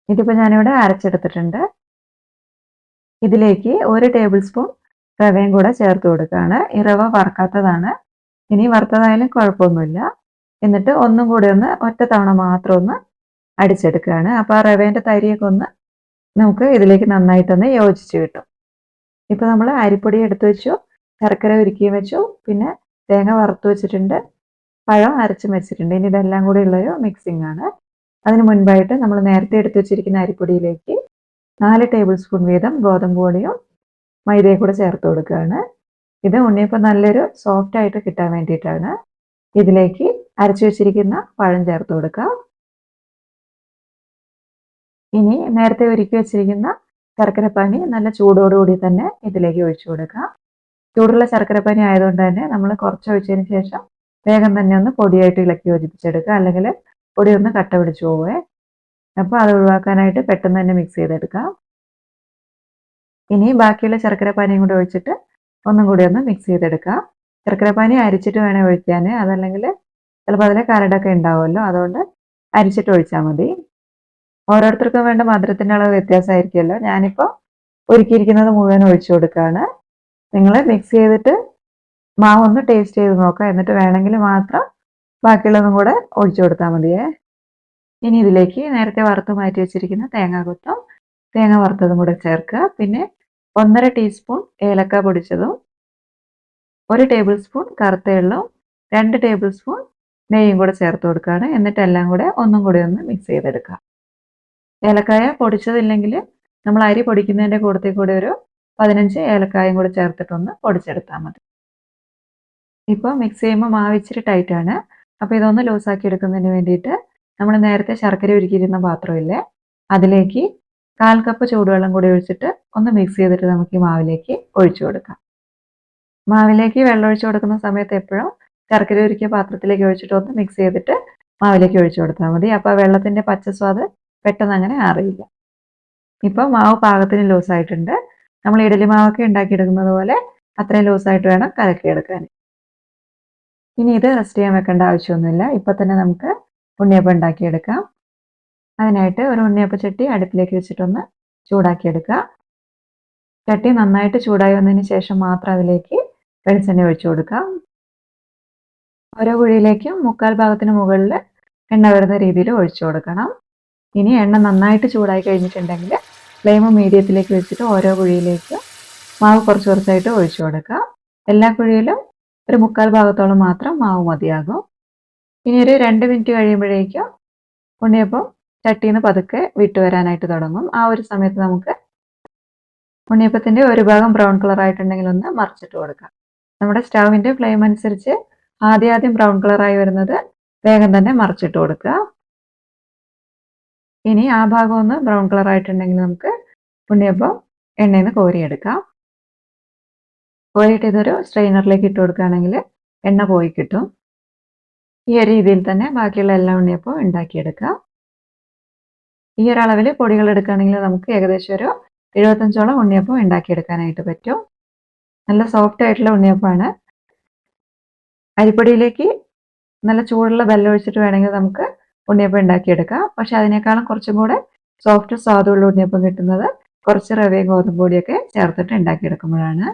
ഇതിപ്പോൾ ഞാനിവിടെ അരച്ചെടുത്തിട്ടുണ്ട്. ഇതിലേക്ക് 1 ടേബിൾ സ്പൂൺ റവയും കൂടെ ചേർത്ത് കൊടുക്കുകയാണ്. ഈ റവ വറുക്കാത്തതാണ്. ഇനി വറുത്തതായാലും കുഴപ്പമൊന്നുമില്ല. എന്നിട്ട് ഒന്നും കൂടി ഒന്ന് ഒറ്റ തവണ മാത്രം ഒന്ന് അടിച്ചെടുക്കുകയാണ്. അപ്പോൾ ആ റവേൻ്റെ തരിയൊക്കെ ഒന്ന് നമുക്ക് ഇതിലേക്ക് നന്നായിട്ടൊന്ന് യോജിച്ച് കിട്ടും. ഇപ്പോൾ നമ്മൾ അരിപ്പൊടി എടുത്തു വെച്ചു, ശർക്കര ഉരുക്കിയും വെച്ചു, പിന്നെ തേങ്ങ വറുത്ത് വെച്ചിട്ടുണ്ട്, പഴം അരച്ചും വെച്ചിട്ടുണ്ട്. ഇനി ഇതെല്ലാം കൂടി ഉള്ളൊരു മിക്സിംഗ് ആണ്. അതിന് മുൻപായിട്ട് നമ്മൾ നേരത്തെ എടുത്തു വെച്ചിരിക്കുന്ന അരിപ്പൊടിയിലേക്ക് 4 ടേബിൾ സ്പൂൺ വീതം ഗോതമ്പ് പൊടിയും മൈദയും കൂടെ ചേർത്ത് കൊടുക്കുകയാണ്. ഇത് ഉണ്ണിയപ്പം നല്ലൊരു സോഫ്റ്റ് ആയിട്ട് കിട്ടാൻ വേണ്ടിയിട്ടാണ്. ഇതിലേക്ക് അരച്ചു വെച്ചിരിക്കുന്ന പഴം ചേർത്ത് കൊടുക്കാം. ഇനി നേരത്തെ ഒരുക്കി വെച്ചിരിക്കുന്ന ശർക്കരപ്പാനി നല്ല ചൂടോടുകൂടി തന്നെ ഇതിലേക്ക് ഒഴിച്ചു കൊടുക്കാം. ചൂടുള്ള ശർക്കരപ്പാനി ആയതുകൊണ്ട് തന്നെ നമ്മൾ കുറച്ച് ഒഴിച്ചതിന് ശേഷം വേഗം തന്നെ ഒന്ന് പൊടിയായിട്ട് ഇളക്കി യോജിപ്പിച്ചെടുക്കുക, അല്ലെങ്കിൽ പൊടി ഒന്ന് കട്ട പിടിച്ചു പോവേ. അപ്പോൾ അത് ഒഴിവാക്കാനായിട്ട് പെട്ടെന്ന് തന്നെ മിക്സ് ചെയ്തെടുക്കാം. ഇനി ബാക്കിയുള്ള ശർക്കരപ്പാനിയും കൂടി ഒഴിച്ചിട്ട് ഒന്നും കൂടി ഒന്ന് മിക്സ് ചെയ്തെടുക്കാം. ശർക്കരപ്പാനി അരിച്ചിട്ട് വേണേൽ ഒഴിക്കാൻ, അതല്ലെങ്കിൽ ചിലപ്പോൾ അതിൽ കരടൊക്കെ ഉണ്ടാവുമല്ലോ, അതുകൊണ്ട് അരിച്ചിട്ട് ഒഴിച്ചാൽ മതി. ഓരോരുത്തർക്കും വേണ്ട മധുരത്തിൻ്റെ അളവ് വ്യത്യാസമായിരിക്കുമല്ലോ. ഞാനിപ്പോൾ ഒരുക്കിയിരിക്കുന്നത് മുഴുവൻ ഒഴിച്ചു കൊടുക്കുകയാണ്. നിങ്ങൾ മിക്സ് ചെയ്തിട്ട് മാവ് ഒന്ന് ടേസ്റ്റ് ചെയ്ത് നോക്കുക, എന്നിട്ട് വേണമെങ്കിൽ മാത്രം ബാക്കിയുള്ളതും കൂടെ ഒഴിച്ചു കൊടുത്താൽ മതിയേ. ഇനി ഇതിലേക്ക് നേരത്തെ വറുത്ത് മാറ്റി വെച്ചിരിക്കുന്ന തേങ്ങാക്കൊത്തും തേങ്ങ വറുത്തതും കൂടെ ചേർക്കുക. പിന്നെ 1.5 ടീസ്പൂൺ ഏലക്ക പൊടിച്ചതും 1 ടേബിൾ സ്പൂൺ കറുത്ത എള്ളും 2 ടേബിൾ സ്പൂൺ നെയ്യും കൂടെ ചേർത്ത് കൊടുക്കുകയാണ്. എന്നിട്ട് എല്ലാം കൂടെ ഒന്നും കൂടി ഒന്ന് മിക്സ് ചെയ്തെടുക്കുക. ഏലക്കായ പൊടിച്ചതില്ലെങ്കിൽ നമ്മൾ അരി പൊടിക്കുന്നതിൻ്റെ കൂട്ടത്തിൽ കൂടി ഒരു 15 ഏലക്കായും കൂടെ ചേർത്തിട്ടൊന്ന് പൊടിച്ചെടുത്താൽ മതി. ഇപ്പോൾ മിക്സ് ചെയ്യുമ്പോൾ മാവ് ഇച്ചിരി ടൈറ്റാണ്. അപ്പോൾ ഇതൊന്ന് ലൂസാക്കി എടുക്കുന്നതിന് വേണ്ടിയിട്ട് നമ്മൾ നേരത്തെ ശർക്കര ഉരുക്കിയിരുന്ന പാത്രമില്ലേ, അതിലേക്ക് 1/4 കപ്പ് ചൂടുവെള്ളം കൂടി ഒഴിച്ചിട്ട് ഒന്ന് മിക്സ് ചെയ്തിട്ട് നമുക്ക് ഈ മാവിലേക്ക് ഒഴിച്ചു കൊടുക്കാം. മാവിലേക്ക് വെള്ളം ഒഴിച്ചു കൊടുക്കുന്ന സമയത്ത് എപ്പോഴും ശർക്കര ഉരുക്കിയ പാത്രത്തിലേക്ക് ഒഴിച്ചിട്ട് ഒന്ന് മിക്സ് ചെയ്തിട്ട് മാവിലേക്ക് ഒഴിച്ചു കൊടുത്താൽ മതി. അപ്പോൾ ആ വെള്ളത്തിൻ്റെ പച്ചസ്വാദ് പെട്ടെന്ന് അങ്ങനെ അറിയില്ല. ഇപ്പോൾ മാവ് പാകത്തിന് ലൂസായിട്ടുണ്ട്. നമ്മൾ ഇഡലി മാവൊക്കെ ഉണ്ടാക്കിയെടുക്കുന്നത് പോലെ അത്രയും ലൂസായിട്ട് വേണം കലക്കിയെടുക്കാൻ. ഇനി ഇത് റെസ്റ്റ് ചെയ്യാൻ വെക്കേണ്ട ആവശ്യമൊന്നുമില്ല. ഇപ്പോൾ തന്നെ നമുക്ക് ഉണ്ണിയപ്പം ഉണ്ടാക്കിയെടുക്കാം. അതിനായിട്ട് ഒരു ഉണ്ണിയപ്പ ചട്ടി അടുപ്പിലേക്ക് വെച്ചിട്ടൊന്ന് ചൂടാക്കിയെടുക്കുക. ചട്ടി നന്നായിട്ട് ചൂടായി വന്നതിന് ശേഷം മാത്രം അതിലേക്ക് വെളിച്ചെണ്ണ ഒഴിച്ചു കൊടുക്കാം. ഓരോ കുഴിയിലേക്കും 1/4 ഭാഗത്തിന് മുകളിൽ എണ്ണ വരുന്ന രീതിയിൽ ഒഴിച്ചു കൊടുക്കണം. ഇനി എണ്ണ നന്നായിട്ട് ചൂടായി കഴിഞ്ഞിട്ടുണ്ടെങ്കിൽ ഫ്ലെയിം മീഡിയത്തിലേക്ക് വെച്ചിട്ട് ഓരോ കുഴിയിലേക്ക് മാവ് കുറച്ച് കുറച്ചായിട്ട് ഒഴിച്ചു കൊടുക്കുക. എല്ലാ കുഴിയിലും ഒരു 1/4 ഭാഗത്തോളം മാത്രം മാവ് മതിയാകും. ഇനി ഒരു 2 മിനിറ്റ് കഴിയുമ്പോഴേക്കും ഉണ്ണിയപ്പം ചട്ടിയിൽ നിന്ന് പതുക്കെ വിട്ട് വരാനായിട്ട് തുടങ്ങും. ആ ഒരു സമയത്ത് നമുക്ക് ഉണ്ണിയപ്പത്തിന്റെ ഒരു ഭാഗം ബ്രൗൺ കളർ ആയിട്ടുണ്ടെങ്കിൽ ഒന്ന് മറിച്ചിട്ട് കൊടുക്കാം. നമ്മുടെ സ്റ്റൗവിന്റെ ഫ്ലെയിം അനുസരിച്ച് ആദ്യം ബ്രൗൺ കളറായി വരുന്നത് വേഗം തന്നെ മറിച്ചിട്ട് കൊടുക്കുക. ഇനി ആ ഭാഗം ഒന്ന് ബ്രൗൺ കളർ ആയിട്ടുണ്ടെങ്കിൽ നമുക്ക് ഉണ്ണിയപ്പം എണ്ണയിൽ നിന്ന് കോരിയെടുക്കാം. കോരിയിട്ട് ഇതൊരു സ്ട്രെയിനറിലേക്ക് ഇട്ട് കൊടുക്കുകയാണെങ്കിൽ എണ്ണ പോയി കിട്ടും. ഈ ഒരു രീതിയിൽ തന്നെ ബാക്കിയുള്ള എല്ലാ ഉണ്ണിയപ്പവും ഉണ്ടാക്കിയെടുക്കാം. ഈ ഒരു അളവിൽ പൊടികൾ എടുക്കുകയാണെങ്കിൽ നമുക്ക് ഏകദേശം ഒരു 75ഓളം ഉണ്ണിയപ്പം ഉണ്ടാക്കിയെടുക്കാനായിട്ട് പറ്റും. നല്ല സോഫ്റ്റ് ആയിട്ടുള്ള ഉണ്ണിയപ്പമാണ്. അരിപ്പൊടിയിലേക്ക് നല്ല ചൂടുള്ള വെള്ളം ഒഴിച്ചിട്ട് വേണമെങ്കിൽ നമുക്ക് ഉണ്ണിയപ്പം ഉണ്ടാക്കിയെടുക്കാം. പക്ഷെ അതിനേക്കാളും കുറച്ചും കൂടെ സോഫ്റ്റ് സ്വാദുള്ള ഉണ്ണിയപ്പം കിട്ടുന്നത് കുറച്ച് റവയും ഗോതമ്പ് പൊടിയൊക്കെ ചേർത്തിട്ട് ഉണ്ടാക്കിയെടുക്കുമ്പോഴാണ്.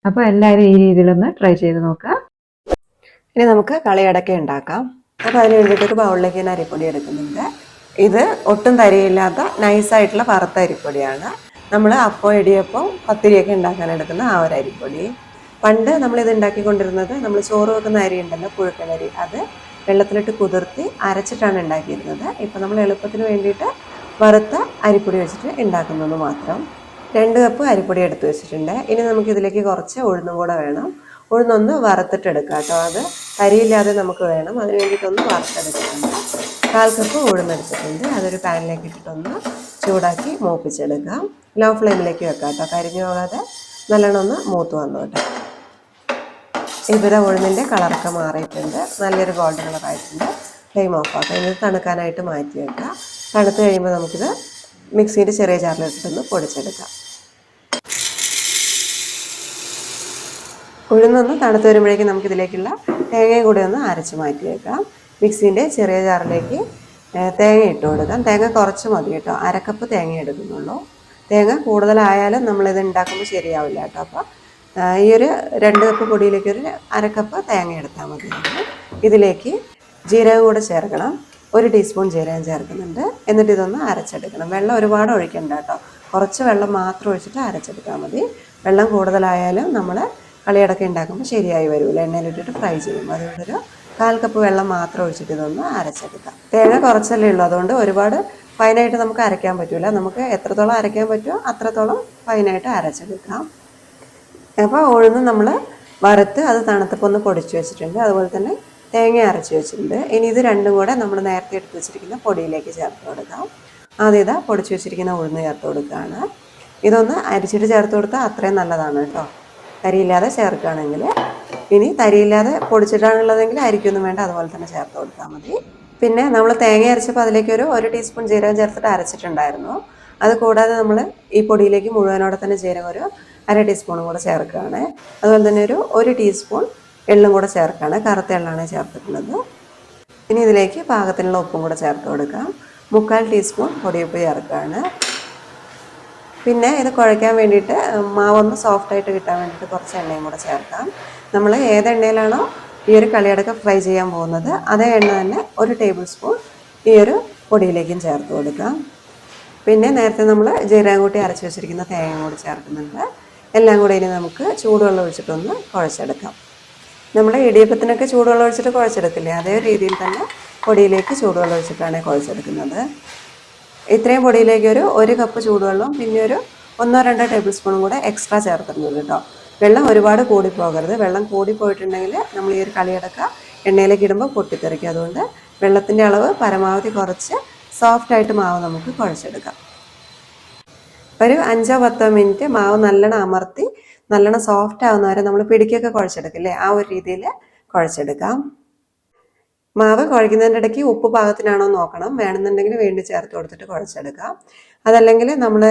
അപ്പോൾ എല്ലാവരും ഈ രീതിയിലൊന്ന് ട്രൈ ചെയ്ത് നോക്കുക.
ഇനി നമുക്ക് കളിയടക്ക ഉണ്ടാക്കാം. അപ്പോൾ അതിന് വേണ്ടിയിട്ട് ഒരു ബൗളിലേക്ക് ഞാൻ അരിപ്പൊടി എടുക്കുന്നുണ്ട്. ഇത് ഒട്ടും തരിയില്ലാത്ത നൈസായിട്ടുള്ള വറുത്ത അരിപ്പൊടിയാണ്. നമ്മൾ അപ്പം, ഇടിയപ്പം, പത്തിരിയൊക്കെ ഉണ്ടാക്കാൻ എടുക്കുന്ന ആ ഒരു അരിപ്പൊടി. പണ്ട് നമ്മളിത് ഉണ്ടാക്കിക്കൊണ്ടിരുന്നത് നമ്മൾ ചോറ് വെക്കുന്ന അരി ഉണ്ടല്ലോ, പുഴുക്കലരി, അത് വെള്ളത്തിലിട്ട് കുതിർത്തി അരച്ചിട്ടാണ് ഉണ്ടാക്കിയിരുന്നത്. ഇപ്പം നമ്മൾ എളുപ്പത്തിന് വേണ്ടിയിട്ട് വറുത്ത അരിപ്പൊടി വെച്ചിട്ട് ഉണ്ടാക്കുന്നത് മാത്രം. 2 കപ്പ് അരിപ്പൊടി എടുത്ത് വെച്ചിട്ടുണ്ട്. ഇനി നമുക്കിതിലേക്ക് കുറച്ച് ഉഴുന്നും കൂടെ വേണം. ഉഴുന്നൊന്ന് വറുത്തിട്ടെടുക്കാം കേട്ടോ. അത് കരിയില്ലാതെ നമുക്ക് വേണം. അതിന് വേണ്ടിയിട്ടൊന്ന് വറുത്തെടുക്കുന്നുണ്ട്. 1/4 കപ്പ് ഉഴുന്നെടുത്തിട്ടുണ്ട്. അതൊരു പാനിലേക്ക് ഇട്ടിട്ടൊന്ന് ചൂടാക്കി മൂപ്പിച്ചെടുക്കാം. ലോ ഫ്ലെയിമിലേക്ക് വെക്കാം കേട്ടോ, കരിഞ്ഞു പോകാതെ നല്ലോണം ഒന്ന് മൂത്ത് വന്നു കേട്ടോ. ഇവിടെ ഉഴുന്നിൻ്റെ കളറൊക്കെ മാറിയിട്ടുണ്ട്, നല്ലൊരു ഗോൾഡൻ കളറായിട്ടുണ്ട്. ഫ്ലെയിം ഓഫ് ആക്കാം. ഇത് തണുക്കാനായിട്ട് മാറ്റി വെക്കാം. തണുത്ത് കഴിയുമ്പോൾ നമുക്കിത് മിക്സിയുടെ ചെറിയ ജാറിലിട്ടിട്ടൊന്ന് പൊടിച്ചെടുക്കാം. ഉഴുന്നൊന്ന് തണുത്ത് വരുമ്പോഴേക്കും നമുക്കിതിലേക്കുള്ള തേങ്ങയും കൂടി ഒന്ന് അരച്ച് മാറ്റി വെക്കാം. മിക്സിൻ്റെ ചെറിയ ജാറിലേക്ക് തേങ്ങ ഇട്ട് കൊടുക്കാം. തേങ്ങ കുറച്ച് മതി കേട്ടോ, 1/2 കപ്പ് തേങ്ങ എടുക്കുന്നുള്ളൂ. തേങ്ങ കൂടുതലായാലും നമ്മളിത് ഉണ്ടാക്കുമ്പോൾ ശരിയാവില്ല കേട്ടോ. അപ്പോൾ ഈ ഒരു 2 കപ്പ് പൊടിയിലേക്ക് ഒരു 1/2 കപ്പ് തേങ്ങ എടുത്താൽ മതി. ഇതിലേക്ക് ജീരകം കൂടെ ചേർക്കണം. 1 ടീസ്പൂൺ ജീരകം ചേർക്കുന്നുണ്ട്. എന്നിട്ട് ഇതൊന്ന് അരച്ചെടുക്കണം. വെള്ളം ഒരുപാട് ഒഴിക്കണ്ട കേട്ടോ, കുറച്ച് വെള്ളം മാത്രം ഒഴിച്ചിട്ട് അരച്ചെടുത്താൽ മതി. വെള്ളം കൂടുതലായാലും നമ്മൾ കളിയടക്ക ഉണ്ടാക്കുമ്പോൾ ശരിയായി വരില്ല, എണ്ണയിലിട്ടിട്ട് ഫ്രൈ ചെയ്യും. അതുകൊണ്ടൊരു 1/4 കപ്പ് വെള്ളം മാത്രം ഒഴിച്ചിട്ട് ഇതൊന്ന് അരച്ചെടുക്കാം. തേങ്ങ കുറച്ചല്ലേ ഉള്ളൂ, അതുകൊണ്ട് ഒരുപാട് ഫൈനായിട്ട് നമുക്ക് അരയ്ക്കാൻ പറ്റില്ല. നമുക്ക് എത്രത്തോളം അരയ്ക്കാൻ പറ്റുമോ അത്രത്തോളം ഫൈനായിട്ട് അരച്ചെടുക്കാം. അപ്പോൾ ഉഴുന്ന് നമ്മൾ വറുത്ത് അത് തണുത്തപ്പോൾ ഒന്ന് പൊടിച്ച് വെച്ചിട്ടുണ്ട്. അതുപോലെ തന്നെ തേങ്ങ അരച്ച് വെച്ചിട്ടുണ്ട്. ഇനി ഇത് രണ്ടും കൂടെ നമ്മൾ നേരത്തെ എടുത്ത് വെച്ചിരിക്കുന്ന പൊടിയിലേക്ക് ചേർത്ത് കൊടുക്കാം. ആദ്യം ഇതാ പൊടിച്ച് വെച്ചിരിക്കുന്ന ഉഴുന്ന് ചേർത്ത് കൊടുക്കുകയാണ്. ഇതൊന്ന് അരിച്ചിട്ട് ചേർത്ത് കൊടുത്താൽ അത്രയും നല്ലതാണ് കേട്ടോ, തരിയില്ലാതെ ചേർക്കുകയാണെങ്കിൽ. ഇനി തരിയില്ലാതെ പൊടിച്ചിട്ടാണുള്ളതെങ്കിൽ അരിക്കൊന്നും വേണ്ട, അതുപോലെ തന്നെ ചേർത്ത് കൊടുത്താൽ മതി. പിന്നെ നമ്മൾ തേങ്ങ അരച്ചപ്പോൾ അതിലേക്ക് ഒരു 1 ടീസ്പൂൺ ജീരകം ചേർത്തിട്ട് അരച്ചിട്ടുണ്ടായിരുന്നു. അത് കൂടാതെ നമ്മൾ ഈ പൊടിയിലേക്ക് മുഴുവനോടെ തന്നെ ജീരകം ഒരു 1/2 ടീസ്പൂണും കൂടെ ചേർക്കുകയാണ്. അതുപോലെ തന്നെ ഒരു 1 ടീസ്പൂൺ എള്ളും കൂടെ ചേർക്കുകയാണ്. കറുത്ത എള്ളാണ് ചേർത്തിട്ടുള്ളത്. ഇനി ഇതിലേക്ക് പാകത്തിനുള്ള ഉപ്പും കൂടെ ചേർത്ത് കൊടുക്കാം. 3/4 ടീസ്പൂൺ പൊടിയുപ്പ് ചേർക്കുകയാണ്. പിന്നെ ഇത് കുഴയ്ക്കാൻ വേണ്ടിയിട്ട് മാവൊന്ന് സോഫ്റ്റായിട്ട് കിട്ടാൻ വേണ്ടിയിട്ട് കുറച്ച് എണ്ണയും കൂടെ ചേർക്കാം. നമ്മൾ ഏത് എണ്ണയിലാണോ ഈ ഒരു കളിയടക്ക ഫ്രൈ ചെയ്യാൻ പോകുന്നത് അതേ എണ്ണ തന്നെ 1 ടേബിൾ സ്പൂൺ ഈ ഒരു പൊടിയിലേക്കും ചേർത്ത് കൊടുക്കാം. പിന്നെ നേരത്തെ നമ്മൾ ജീരകം കൂട്ടി അരച്ച് വെച്ചിരിക്കുന്ന തേങ്ങ കൂടി ചേർക്കുന്നുണ്ട്. എല്ലാം കൂടി ഇനി നമുക്ക് ചൂടുവെള്ളം ഒഴിച്ചിട്ടൊന്ന് കുഴച്ചെടുക്കാം. നമ്മൾ ഇടിയപ്പത്തിനൊക്കെ ചൂടുവെള്ളം ഒഴിച്ചിട്ട് കുഴച്ചെടുക്കില്ലേ, അതേ രീതിയിൽ തന്നെ പൊടിയിലേക്ക് ചൂടുവെള്ളം ഒഴിച്ചിട്ടാണ് കുഴച്ചെടുക്കുന്നത്. ഇത്രയും പൊടിയിലേക്ക് ഒരു 1 കപ്പ് ചൂടുവെള്ളം പിന്നെ ഒരു 1-2 ടേബിൾ സ്പൂണും കൂടെ എക്സ്ട്രാ ചേർത്തിട്ടുണ്ട് കേട്ടോ. വെള്ളം ഒരുപാട് കൂടിപ്പോകരുത്. വെള്ളം കൂടിപ്പോയിട്ടുണ്ടെങ്കിൽ നമ്മൾ ഈ ഒരു കളിയടക്ക എണ്ണയിലേക്ക് ഇടുമ്പോൾ പൊട്ടിത്തെറിക്കും. അതുകൊണ്ട് വെള്ളത്തിൻ്റെ അളവ് പരമാവധി കുറച്ച് സോഫ്റ്റായിട്ട് മാവ് നമുക്ക് കുഴച്ചെടുക്കാം. ഒരു 5-10 മിനിറ്റ് മാവ് നല്ലോണം അമർത്തി നല്ലോണം സോഫ്റ്റ് ആവുന്നവരെ നമ്മൾ പിടിക്കൊക്കെ കുഴച്ചെടുക്കില്ലേ, ആ ഒരു രീതിയിൽ കുഴച്ചെടുക്കാം. മാവ് കുഴയ്ക്കുന്നതിൻ്റെ ഇടയ്ക്ക് ഉപ്പ് പാകത്തിനാണോ നോക്കണം, വേണമെന്നുണ്ടെങ്കിൽ വീണ്ടും ചേർത്ത് കൊടുത്തിട്ട് കുഴച്ചെടുക്കാം. അതല്ലെങ്കിൽ നമ്മൾ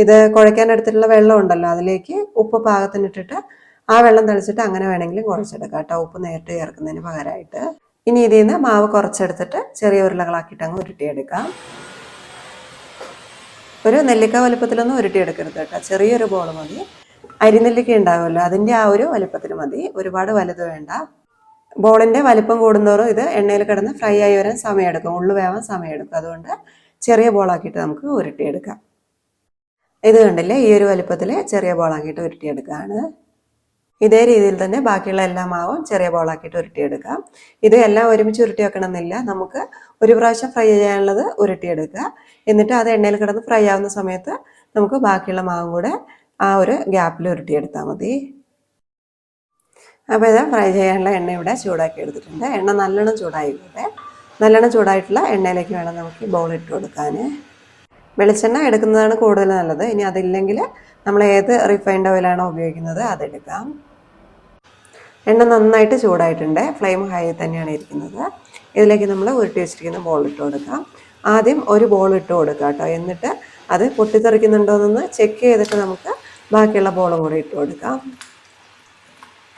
ഇത് കുഴയ്ക്കാൻ എടുത്തിട്ടുള്ള വെള്ളം ഉണ്ടല്ലോ, അതിലേക്ക് ഉപ്പ് പാകത്തിനിട്ടിട്ട് ആ വെള്ളം തളിച്ചിട്ട് അങ്ങനെ വേണമെങ്കിലും കുഴച്ചെടുക്കാം കേട്ടോ, ഉപ്പ് നേരിട്ട് ചേർക്കുന്നതിന് പകരമായിട്ട്. ഇനി ഇതിൽ നിന്ന് മാവ് കുറച്ചെടുത്തിട്ട് ചെറിയ ഉരുളകളാക്കിയിട്ട് അങ്ങ് ഉരുട്ടിയെടുക്കാം. ഒരു നെല്ലിക്ക വലുപ്പത്തിലൊന്നും ഉരുട്ടിയെടുക്കരുത് കേട്ടോ, ചെറിയൊരു ബോൾ മതി. അരിനെല്ലിക്ക ഉണ്ടാവുമല്ലോ, അതിൻ്റെ ആ ഒരു വലുപ്പത്തിന് മതി, ഒരുപാട് വലുത് വേണ്ട. ബോളിൻ്റെ വലിപ്പം കൂടുന്തോറും ഇത് എണ്ണയിൽ കിടന്ന് ഫ്രൈ ആയി വരാൻ സമയമെടുക്കും, ഉള്ളു വേവാൻ സമയമെടുക്കും. അതുകൊണ്ട് ചെറിയ ബോളാക്കിയിട്ട് നമുക്ക് ഉരുട്ടിയെടുക്കാം. ഇത് കണ്ടില്ലേ, ഈ ഒരു വലുപ്പത്തിൽ ചെറിയ ബോളാക്കിയിട്ട് ഉരുട്ടിയെടുക്കുകയാണ്. ഇതേ രീതിയിൽ തന്നെ ബാക്കിയുള്ള എല്ലാ മാവും ചെറിയ ബോളാക്കിയിട്ട് ഉരുട്ടിയെടുക്കാം. ഇത് എല്ലാം ഒരുമിച്ച് ഉരുട്ടി വെക്കണമെന്നില്ല, നമുക്ക് ഒരു പ്രാവശ്യം ഫ്രൈ ചെയ്യാനുള്ളത് ഉരുട്ടിയെടുക്കുക. എന്നിട്ട് അത് എണ്ണയിൽ കിടന്ന് ഫ്രൈ ആവുന്ന സമയത്ത് നമുക്ക് ബാക്കിയുള്ള മാവും കൂടെ ആ ഒരു ഗ്യാപ്പിൽ ഉരുട്ടിയെടുത്താൽ മതി. അപ്പോൾ ഇത് ഫ്രൈ ചെയ്യാനുള്ള എണ്ണ ഇവിടെ ചൂടാക്കി എടുത്തിട്ടുണ്ട്. എണ്ണ നല്ലോണം ചൂടായിക്കോട്ടെ. നല്ലോണം ചൂടായിട്ടുള്ള എണ്ണയിലേക്ക് വേണം നമുക്ക് ഈ ബോൾ ഇട്ട് കൊടുക്കാൻ. വെളിച്ചെണ്ണ എടുക്കുന്നതാണ് കൂടുതൽ നല്ലത്. ഇനി അതില്ലെങ്കിൽ നമ്മൾ ഏത് റിഫൈൻഡ് ഓയിലാണോ ഉപയോഗിക്കുന്നത് അതെടുക്കാം. എണ്ണ നന്നായിട്ട് ചൂടായിട്ടുണ്ട്. ഫ്ലെയിം ഹൈ തന്നെയാണ് ഇരിക്കുന്നത്. ഇതിലേക്ക് നമ്മൾ ഉരുട്ടി വെച്ചിരിക്കുന്ന ബോൾ ഇട്ട് കൊടുക്കാം. ആദ്യം ഒരു ബോൾ ഇട്ട് കൊടുക്കാം കേട്ടോ. എന്നിട്ട് അത് പൊട്ടിത്തെറിക്കുന്നുണ്ടോയെന്നൊന്ന് ചെക്ക് ചെയ്തിട്ട് നമുക്ക് ബാക്കിയുള്ള ബോളും കൂടി ഇട്ട് കൊടുക്കാം.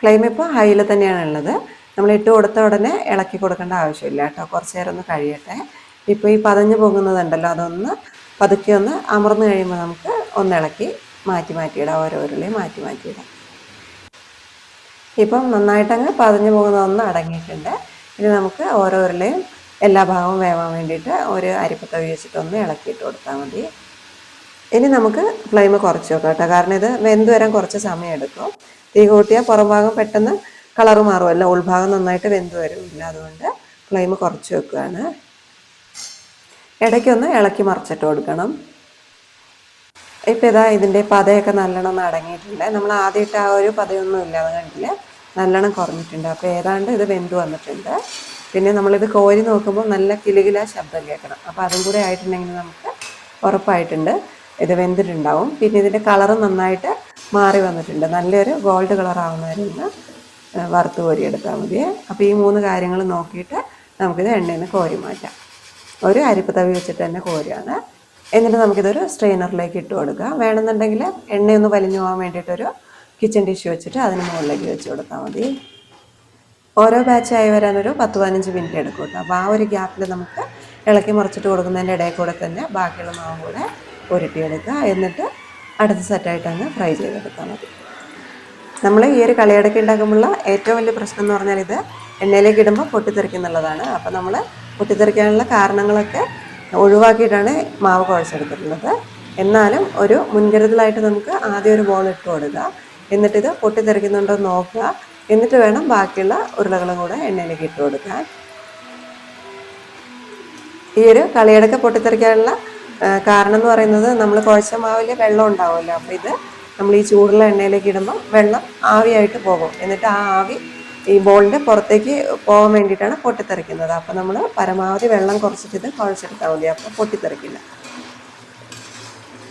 ഫ്ലെയിം ഇപ്പോൾ ഹൈയിൽ തന്നെയാണ് ഉള്ളത്. നമ്മൾ ഇട്ട് കൊടുത്ത ഉടനെ ഇളക്കി കൊടുക്കേണ്ട ആവശ്യമില്ല കേട്ടോ. കുറച്ച് നേരം ഒന്ന് കഴിയട്ടെ. ഇപ്പോൾ ഈ പതഞ്ഞ് പോകുന്നതുണ്ടല്ലോ, അതൊന്ന് പതുക്കെ ഒന്ന് അമർന്ന് കഴിയുമ്പോൾ നമുക്ക് ഒന്ന് ഇളക്കി മാറ്റിയിടാം. ഓരോരുളയും മാറ്റിയിടാം. ഇപ്പം നന്നായിട്ടങ്ങ് പതഞ്ഞ് പോകുന്നതൊന്ന് അടങ്ങിയിട്ടുണ്ട്. ഇനി നമുക്ക് ഓരോരുളയും എല്ലാ ഭാഗവും വേവാൻ വേണ്ടിയിട്ട് ഒരു അരിപ്പത്തവി വെച്ചിട്ടൊന്ന് ഇളക്കിയിട്ട് കൊടുത്താൽ മതി. ഇനി നമുക്ക് ഫ്ലെയിം കുറച്ച് വെക്കാം കേട്ടോ. കാരണം ഇത് വെന്ത് വരാൻ കുറച്ച് സമയം എടുക്കും. തീ കൂട്ടിയാൽ പുറം ഭാഗം പെട്ടെന്ന് കളറ് മാറുമല്ലോ, ഉൾഭാഗം നന്നായിട്ട് വെന്ത് വരില്ല. അതുകൊണ്ട് ഫ്ലെയിം കുറച്ച് വെക്കുകയാണ്. ഇടയ്ക്കൊന്ന് ഇളക്കി മറിച്ചിട്ട് കൊടുക്കണം. ഇപ്പം ഇതാ ഇതിൻ്റെ പതയൊക്കെ നല്ലോണം ഒന്ന് അടങ്ങിയിട്ടുണ്ട്. നമ്മൾ ആദ്യമായിട്ട് ആ ഒരു പതയൊന്നും ഇല്ലാതെ കണ്ടില്ല, നല്ലോണം കുറഞ്ഞിട്ടുണ്ട്. അപ്പോൾ ഏതാണ്ട് ഇത് വെന്ത് വന്നിട്ടുണ്ട്. പിന്നെ നമ്മളിത് കോരി നോക്കുമ്പോൾ നല്ല കിലുകില ശബ്ദം കേൾക്കണം. അപ്പോൾ അതും കൂടെ ആയിട്ടുണ്ടെങ്കിൽ നമുക്ക് ഉറപ്പായിട്ടുണ്ട് ഇത് വെന്തിട്ടുണ്ടാവും. പിന്നെ ഇതിൻ്റെ കളറ് നന്നായിട്ട് മാറി വന്നിട്ടുണ്ട്. നല്ലൊരു ഗോൾഡ് കളർ ആവുന്നവരെ ഒന്ന് വറുത്ത് കോരിയെടുത്താൽ മതി. അപ്പോൾ ഈ 3 കാര്യങ്ങൾ നോക്കിയിട്ട് നമുക്കിത് എണ്ണയിൽ നിന്ന് കോരി മാറ്റാം. ഒരു അരിപ്പ് തവി വെച്ചിട്ട് തന്നെ കോരുകയാണ്. എന്നിട്ട് നമുക്കിതൊരു സ്ട്രെയിനറിലേക്ക് ഇട്ട് കൊടുക്കാം. വേണമെന്നുണ്ടെങ്കിൽ എണ്ണയൊന്ന് വലിഞ്ഞു പോകാൻ വേണ്ടിയിട്ടൊരു കിച്ചൺ ടിഷ്യൂ വെച്ചിട്ട് അതിന് മുകളിലേക്ക് വെച്ച് കൊടുത്താൽ മതി. ഓരോ ബാച്ചായി വരാനൊരു 10-15 മിനിറ്റ് എടുക്കും കേട്ടോ. അപ്പോൾ ആ ഒരു ഗ്യാപ്പിൽ നമുക്ക് ഇളക്കി മറിച്ചിട്ട് കൊടുക്കുന്നതിൻ്റെ ഇടയിൽ കൂടെ തന്നെ ബാക്കിയുള്ള മാവും കൂടെ ഉരുട്ടിയെടുക്കുക. എന്നിട്ട് അടുത്ത സെറ്റായിട്ട് അങ്ങ് ഫ്രൈ ചെയ്തെടുത്താൽ മതി. നമ്മൾ ഈ ഒരു കളിയടക്കി ഉണ്ടാക്കുമ്പോഴുള്ള ഏറ്റവും വലിയ പ്രശ്നം എന്ന് പറഞ്ഞാൽ ഇത് എണ്ണയിലേക്ക് ഇടുമ്പോൾ പൊട്ടിത്തെറിക്കുന്നുള്ളതാണ്. അപ്പോൾ നമ്മൾ പൊട്ടിത്തെറിക്കാനുള്ള കാരണങ്ങളൊക്കെ ഒഴിവാക്കിയിട്ടാണ് മാവ് കുഴച്ചെടുത്തിട്ടുള്ളത്. എന്നാലും ഒരു മുൻകരുതലായിട്ട് നമുക്ക് ആദ്യം ഒരു ബോൾ ഇട്ട് കൊടുക്കുക. എന്നിട്ടിത് പൊട്ടിത്തെറിക്കുന്നുണ്ടോ നോക്കുക. എന്നിട്ട് വേണം ബാക്കിയുള്ള ഉരുളകളും കൂടെ എണ്ണയിലേക്ക് ഇട്ട് കൊടുക്കാൻ. ഈ ഒരു കളിയടക്ക പൊട്ടിത്തെറിക്കാനുള്ള കാരണം എന്ന് പറയുന്നത് നമ്മൾ കുഴച്ച മാവിൽ വെള്ളം ഉണ്ടാവുമല്ലോ. അപ്പോൾ ഇത് നമ്മൾ ഈ ചൂടുള്ള എണ്ണയിലേക്ക് ഇടുമ്പോൾ വെള്ളം ആവിയായിട്ട് പോകും. എന്നിട്ട് ആ ആവി ഈ ബോളിൻ്റെ പുറത്തേക്ക് പോകാൻ വേണ്ടിയിട്ടാണ് പൊട്ടിത്തെറിക്കുന്നത്. അപ്പോൾ നമ്മൾ പരമാവധി വെള്ളം കുറച്ചിട്ട് ഇത് കുഴച്ചെടുത്താൽ മതി. അപ്പോൾ പൊട്ടിത്തെറിക്കില്ല.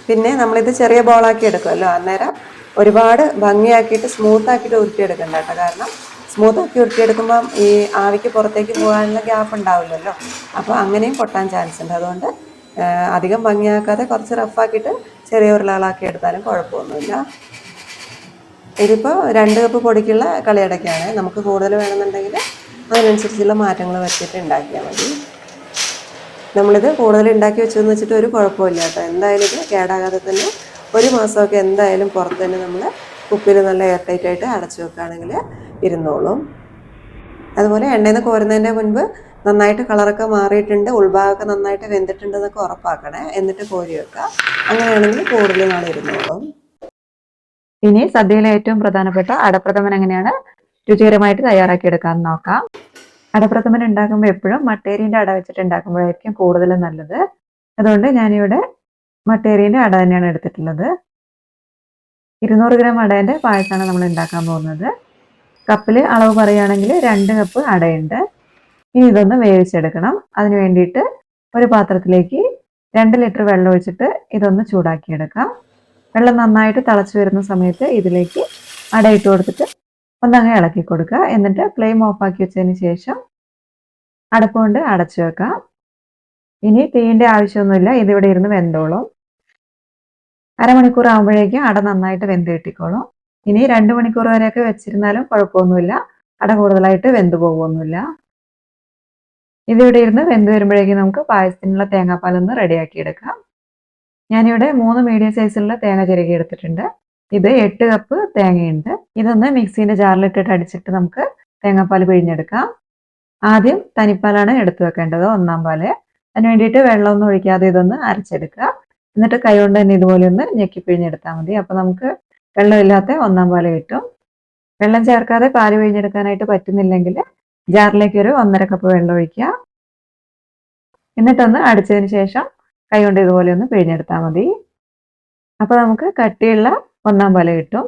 പിന്നെ നമ്മളിത് ചെറിയ ബോളാക്കി എടുക്കുമല്ലോ, അന്നേരം ഒരുപാട് ഭംഗിയാക്കിയിട്ട് സ്മൂത്താക്കിയിട്ട് ഉരുട്ടിയെടുക്കണ്ട കേട്ടോ. കാരണം സ്മൂത്താക്കി ഉരുട്ടിയെടുക്കുമ്പം ഈ ആവിക്ക് പുറത്തേക്ക് പോകാനുള്ള ഗ്യാപ്പ് ഉണ്ടാവില്ലല്ലോ. അപ്പോൾ അങ്ങനെയും പൊട്ടാൻ ചാൻസ് ഉണ്ട്. അതുകൊണ്ട് അധികം ഭംഗിയാക്കാതെ കുറച്ച് റഫാക്കിയിട്ട് ചെറിയ ഉരുളകളാക്കി എടുത്താലും കുഴപ്പമൊന്നുമില്ല. ഇതിപ്പോൾ 2 കപ്പ് പൊടിക്കുള്ള കളിയടയ്ക്കാണ്. നമുക്ക് കൂടുതൽ വേണമെന്നുണ്ടെങ്കിൽ അതിനനുസരിച്ചുള്ള മാറ്റങ്ങൾ വെച്ചിട്ട് ഉണ്ടാക്കിയാൽ മതി. നമ്മളിത് കൂടുതൽ ഉണ്ടാക്കി വെച്ചെന്ന് വെച്ചിട്ട് ഒരു കുഴപ്പമില്ല കേട്ടോ. എന്തായാലും ഇത് കേടാകാതെ തന്നെ 1 മാസമൊക്കെ എന്തായാലും പുറത്ത് തന്നെ നമ്മൾ കുപ്പിയിൽ നല്ല എയർ ടൈറ്റ് ആയിട്ട് അടച്ചു വെക്കുകയാണെങ്കിൽ ഇരുന്നോളും. അതുപോലെ എണ്ണയിൽ നിന്ന് കോരുന്നതിൻ്റെ മുൻപ് നന്നായിട്ട് കളറൊക്കെ മാറിയിട്ടുണ്ട്, ഉൾഭാഗമൊക്കെ നന്നായിട്ട് വെന്തിട്ടുണ്ടെന്നൊക്കെ ഉറപ്പാക്കണേ. എന്നിട്ട് കോരി വെക്കുക. അങ്ങനെയാണെങ്കിൽ കൂടുതൽ നാൾ ഇരുന്നോളും.
ഇനി സദ്യയിലെ ഏറ്റവും പ്രധാനപ്പെട്ട അടപ്രഥമൻ എങ്ങനെയാണ് രുചികരമായിട്ട് തയ്യാറാക്കിയെടുക്കാമെന്ന് നോക്കാം. അടപ്രഥമൻ ഉണ്ടാക്കുമ്പോൾ എപ്പോഴും മട്ടേരിൻ്റെ അട വെച്ചിട്ട് ഉണ്ടാക്കുമ്പോഴായിരിക്കും കൂടുതൽ നല്ലത്. അതുകൊണ്ട് ഞാനിവിടെ മട്ടേരിൻ്റെ അട തന്നെയാണ് എടുത്തിട്ടുള്ളത്. 200 ഗ്രാം അടേൻ്റെ പായസമാണ് നമ്മൾ ഉണ്ടാക്കാൻ പോകുന്നത്. കപ്പിൽ അളവ് പറയുകയാണെങ്കിൽ 2 കപ്പ് അടയുണ്ട്. ഇനി ഇതൊന്ന് വേവിച്ചെടുക്കണം. അതിന് വേണ്ടിയിട്ട് ഒരു പാത്രത്തിലേക്ക് 2 ലിറ്റർ വെള്ളം ഒഴിച്ചിട്ട് ഇതൊന്ന് ചൂടാക്കിയെടുക്കാം. വെള്ളം നന്നായിട്ട് തിളച്ച് വരുന്ന സമയത്ത് ഇതിലേക്ക് അട ഇട്ട് കൊടുത്തിട്ട് ഒന്നങ്ങ് ഇളക്കി കൊടുക്കുക. എന്നിട്ട് ഫ്ലെയിം ഓഫാക്കി വെച്ചതിന് ശേഷം അടപ്പ് കൊണ്ട് അടച്ചു വെക്കാം. ഇനി തീയിൻ്റെ ആവശ്യമൊന്നുമില്ല, ഇതിവിടെ ഇരുന്ന് വെന്തോളും. അരമണിക്കൂർ ആകുമ്പോഴേക്കും അട നന്നായിട്ട് വെന്ത് കിട്ടിക്കോളും. ഇനി 2 മണിക്കൂർ വരെയൊക്കെ വെച്ചിരുന്നാലും കുഴപ്പമൊന്നുമില്ല, അട കൂടുതലായിട്ട് വെന്ത് പോകുമൊന്നുമില്ല. ഇതിവിടെ ഇരുന്ന് വെന്ത് വരുമ്പോഴേക്കും നമുക്ക് പായസത്തിനുള്ള തേങ്ങാപ്പാലൊന്ന് റെഡിയാക്കി എടുക്കാം. ഞാനിവിടെ 3 മീഡിയം സൈസിലുള്ള തേങ്ങ ചിരകി എടുത്തിട്ടുണ്ട്. ഇത് 8 കപ്പ് തേങ്ങയുണ്ട്. ഇതൊന്ന് മിക്സീൻ്റെ ജാറിലിട്ടിട്ട് അടിച്ചിട്ട് നമുക്ക് തേങ്ങാപ്പാൽ പിഴിഞ്ഞെടുക്കാം. ആദ്യം തനിപ്പാലാണ് എടുത്തു വെക്കേണ്ടത്, 1-ാം പാല്. അതിന് വേണ്ടിയിട്ട് വെള്ളമൊന്നും ഒഴിക്കാതെ ഇതൊന്ന് അരച്ചെടുക്കുക. എന്നിട്ട് കൈ കൊണ്ട് തന്നെ ഇതുപോലെ ഒന്ന് ഞെക്കി പിഴിഞ്ഞെടുത്താൽ മതി. അപ്പോൾ നമുക്ക് വെള്ളമില്ലാത്ത 1-ാം പാല് കിട്ടും. വെള്ളം ചേർക്കാതെ പാല് പിഴിഞ്ഞെടുക്കാനായിട്ട് പറ്റുന്നില്ലെങ്കിൽ ജാറിലേക്ക് ഒരു 1.5 കപ്പ് വെള്ളം ഒഴിക്കുക. എന്നിട്ടൊന്ന് അടിച്ചതിന് ശേഷം കൈ കൊണ്ട് ഇതുപോലെ ഒന്ന് പിഴിഞ്ഞെടുത്താൽ മതി. അപ്പോൾ നമുക്ക് കട്ടിയുള്ള ഒന്നാം പാല് കിട്ടും.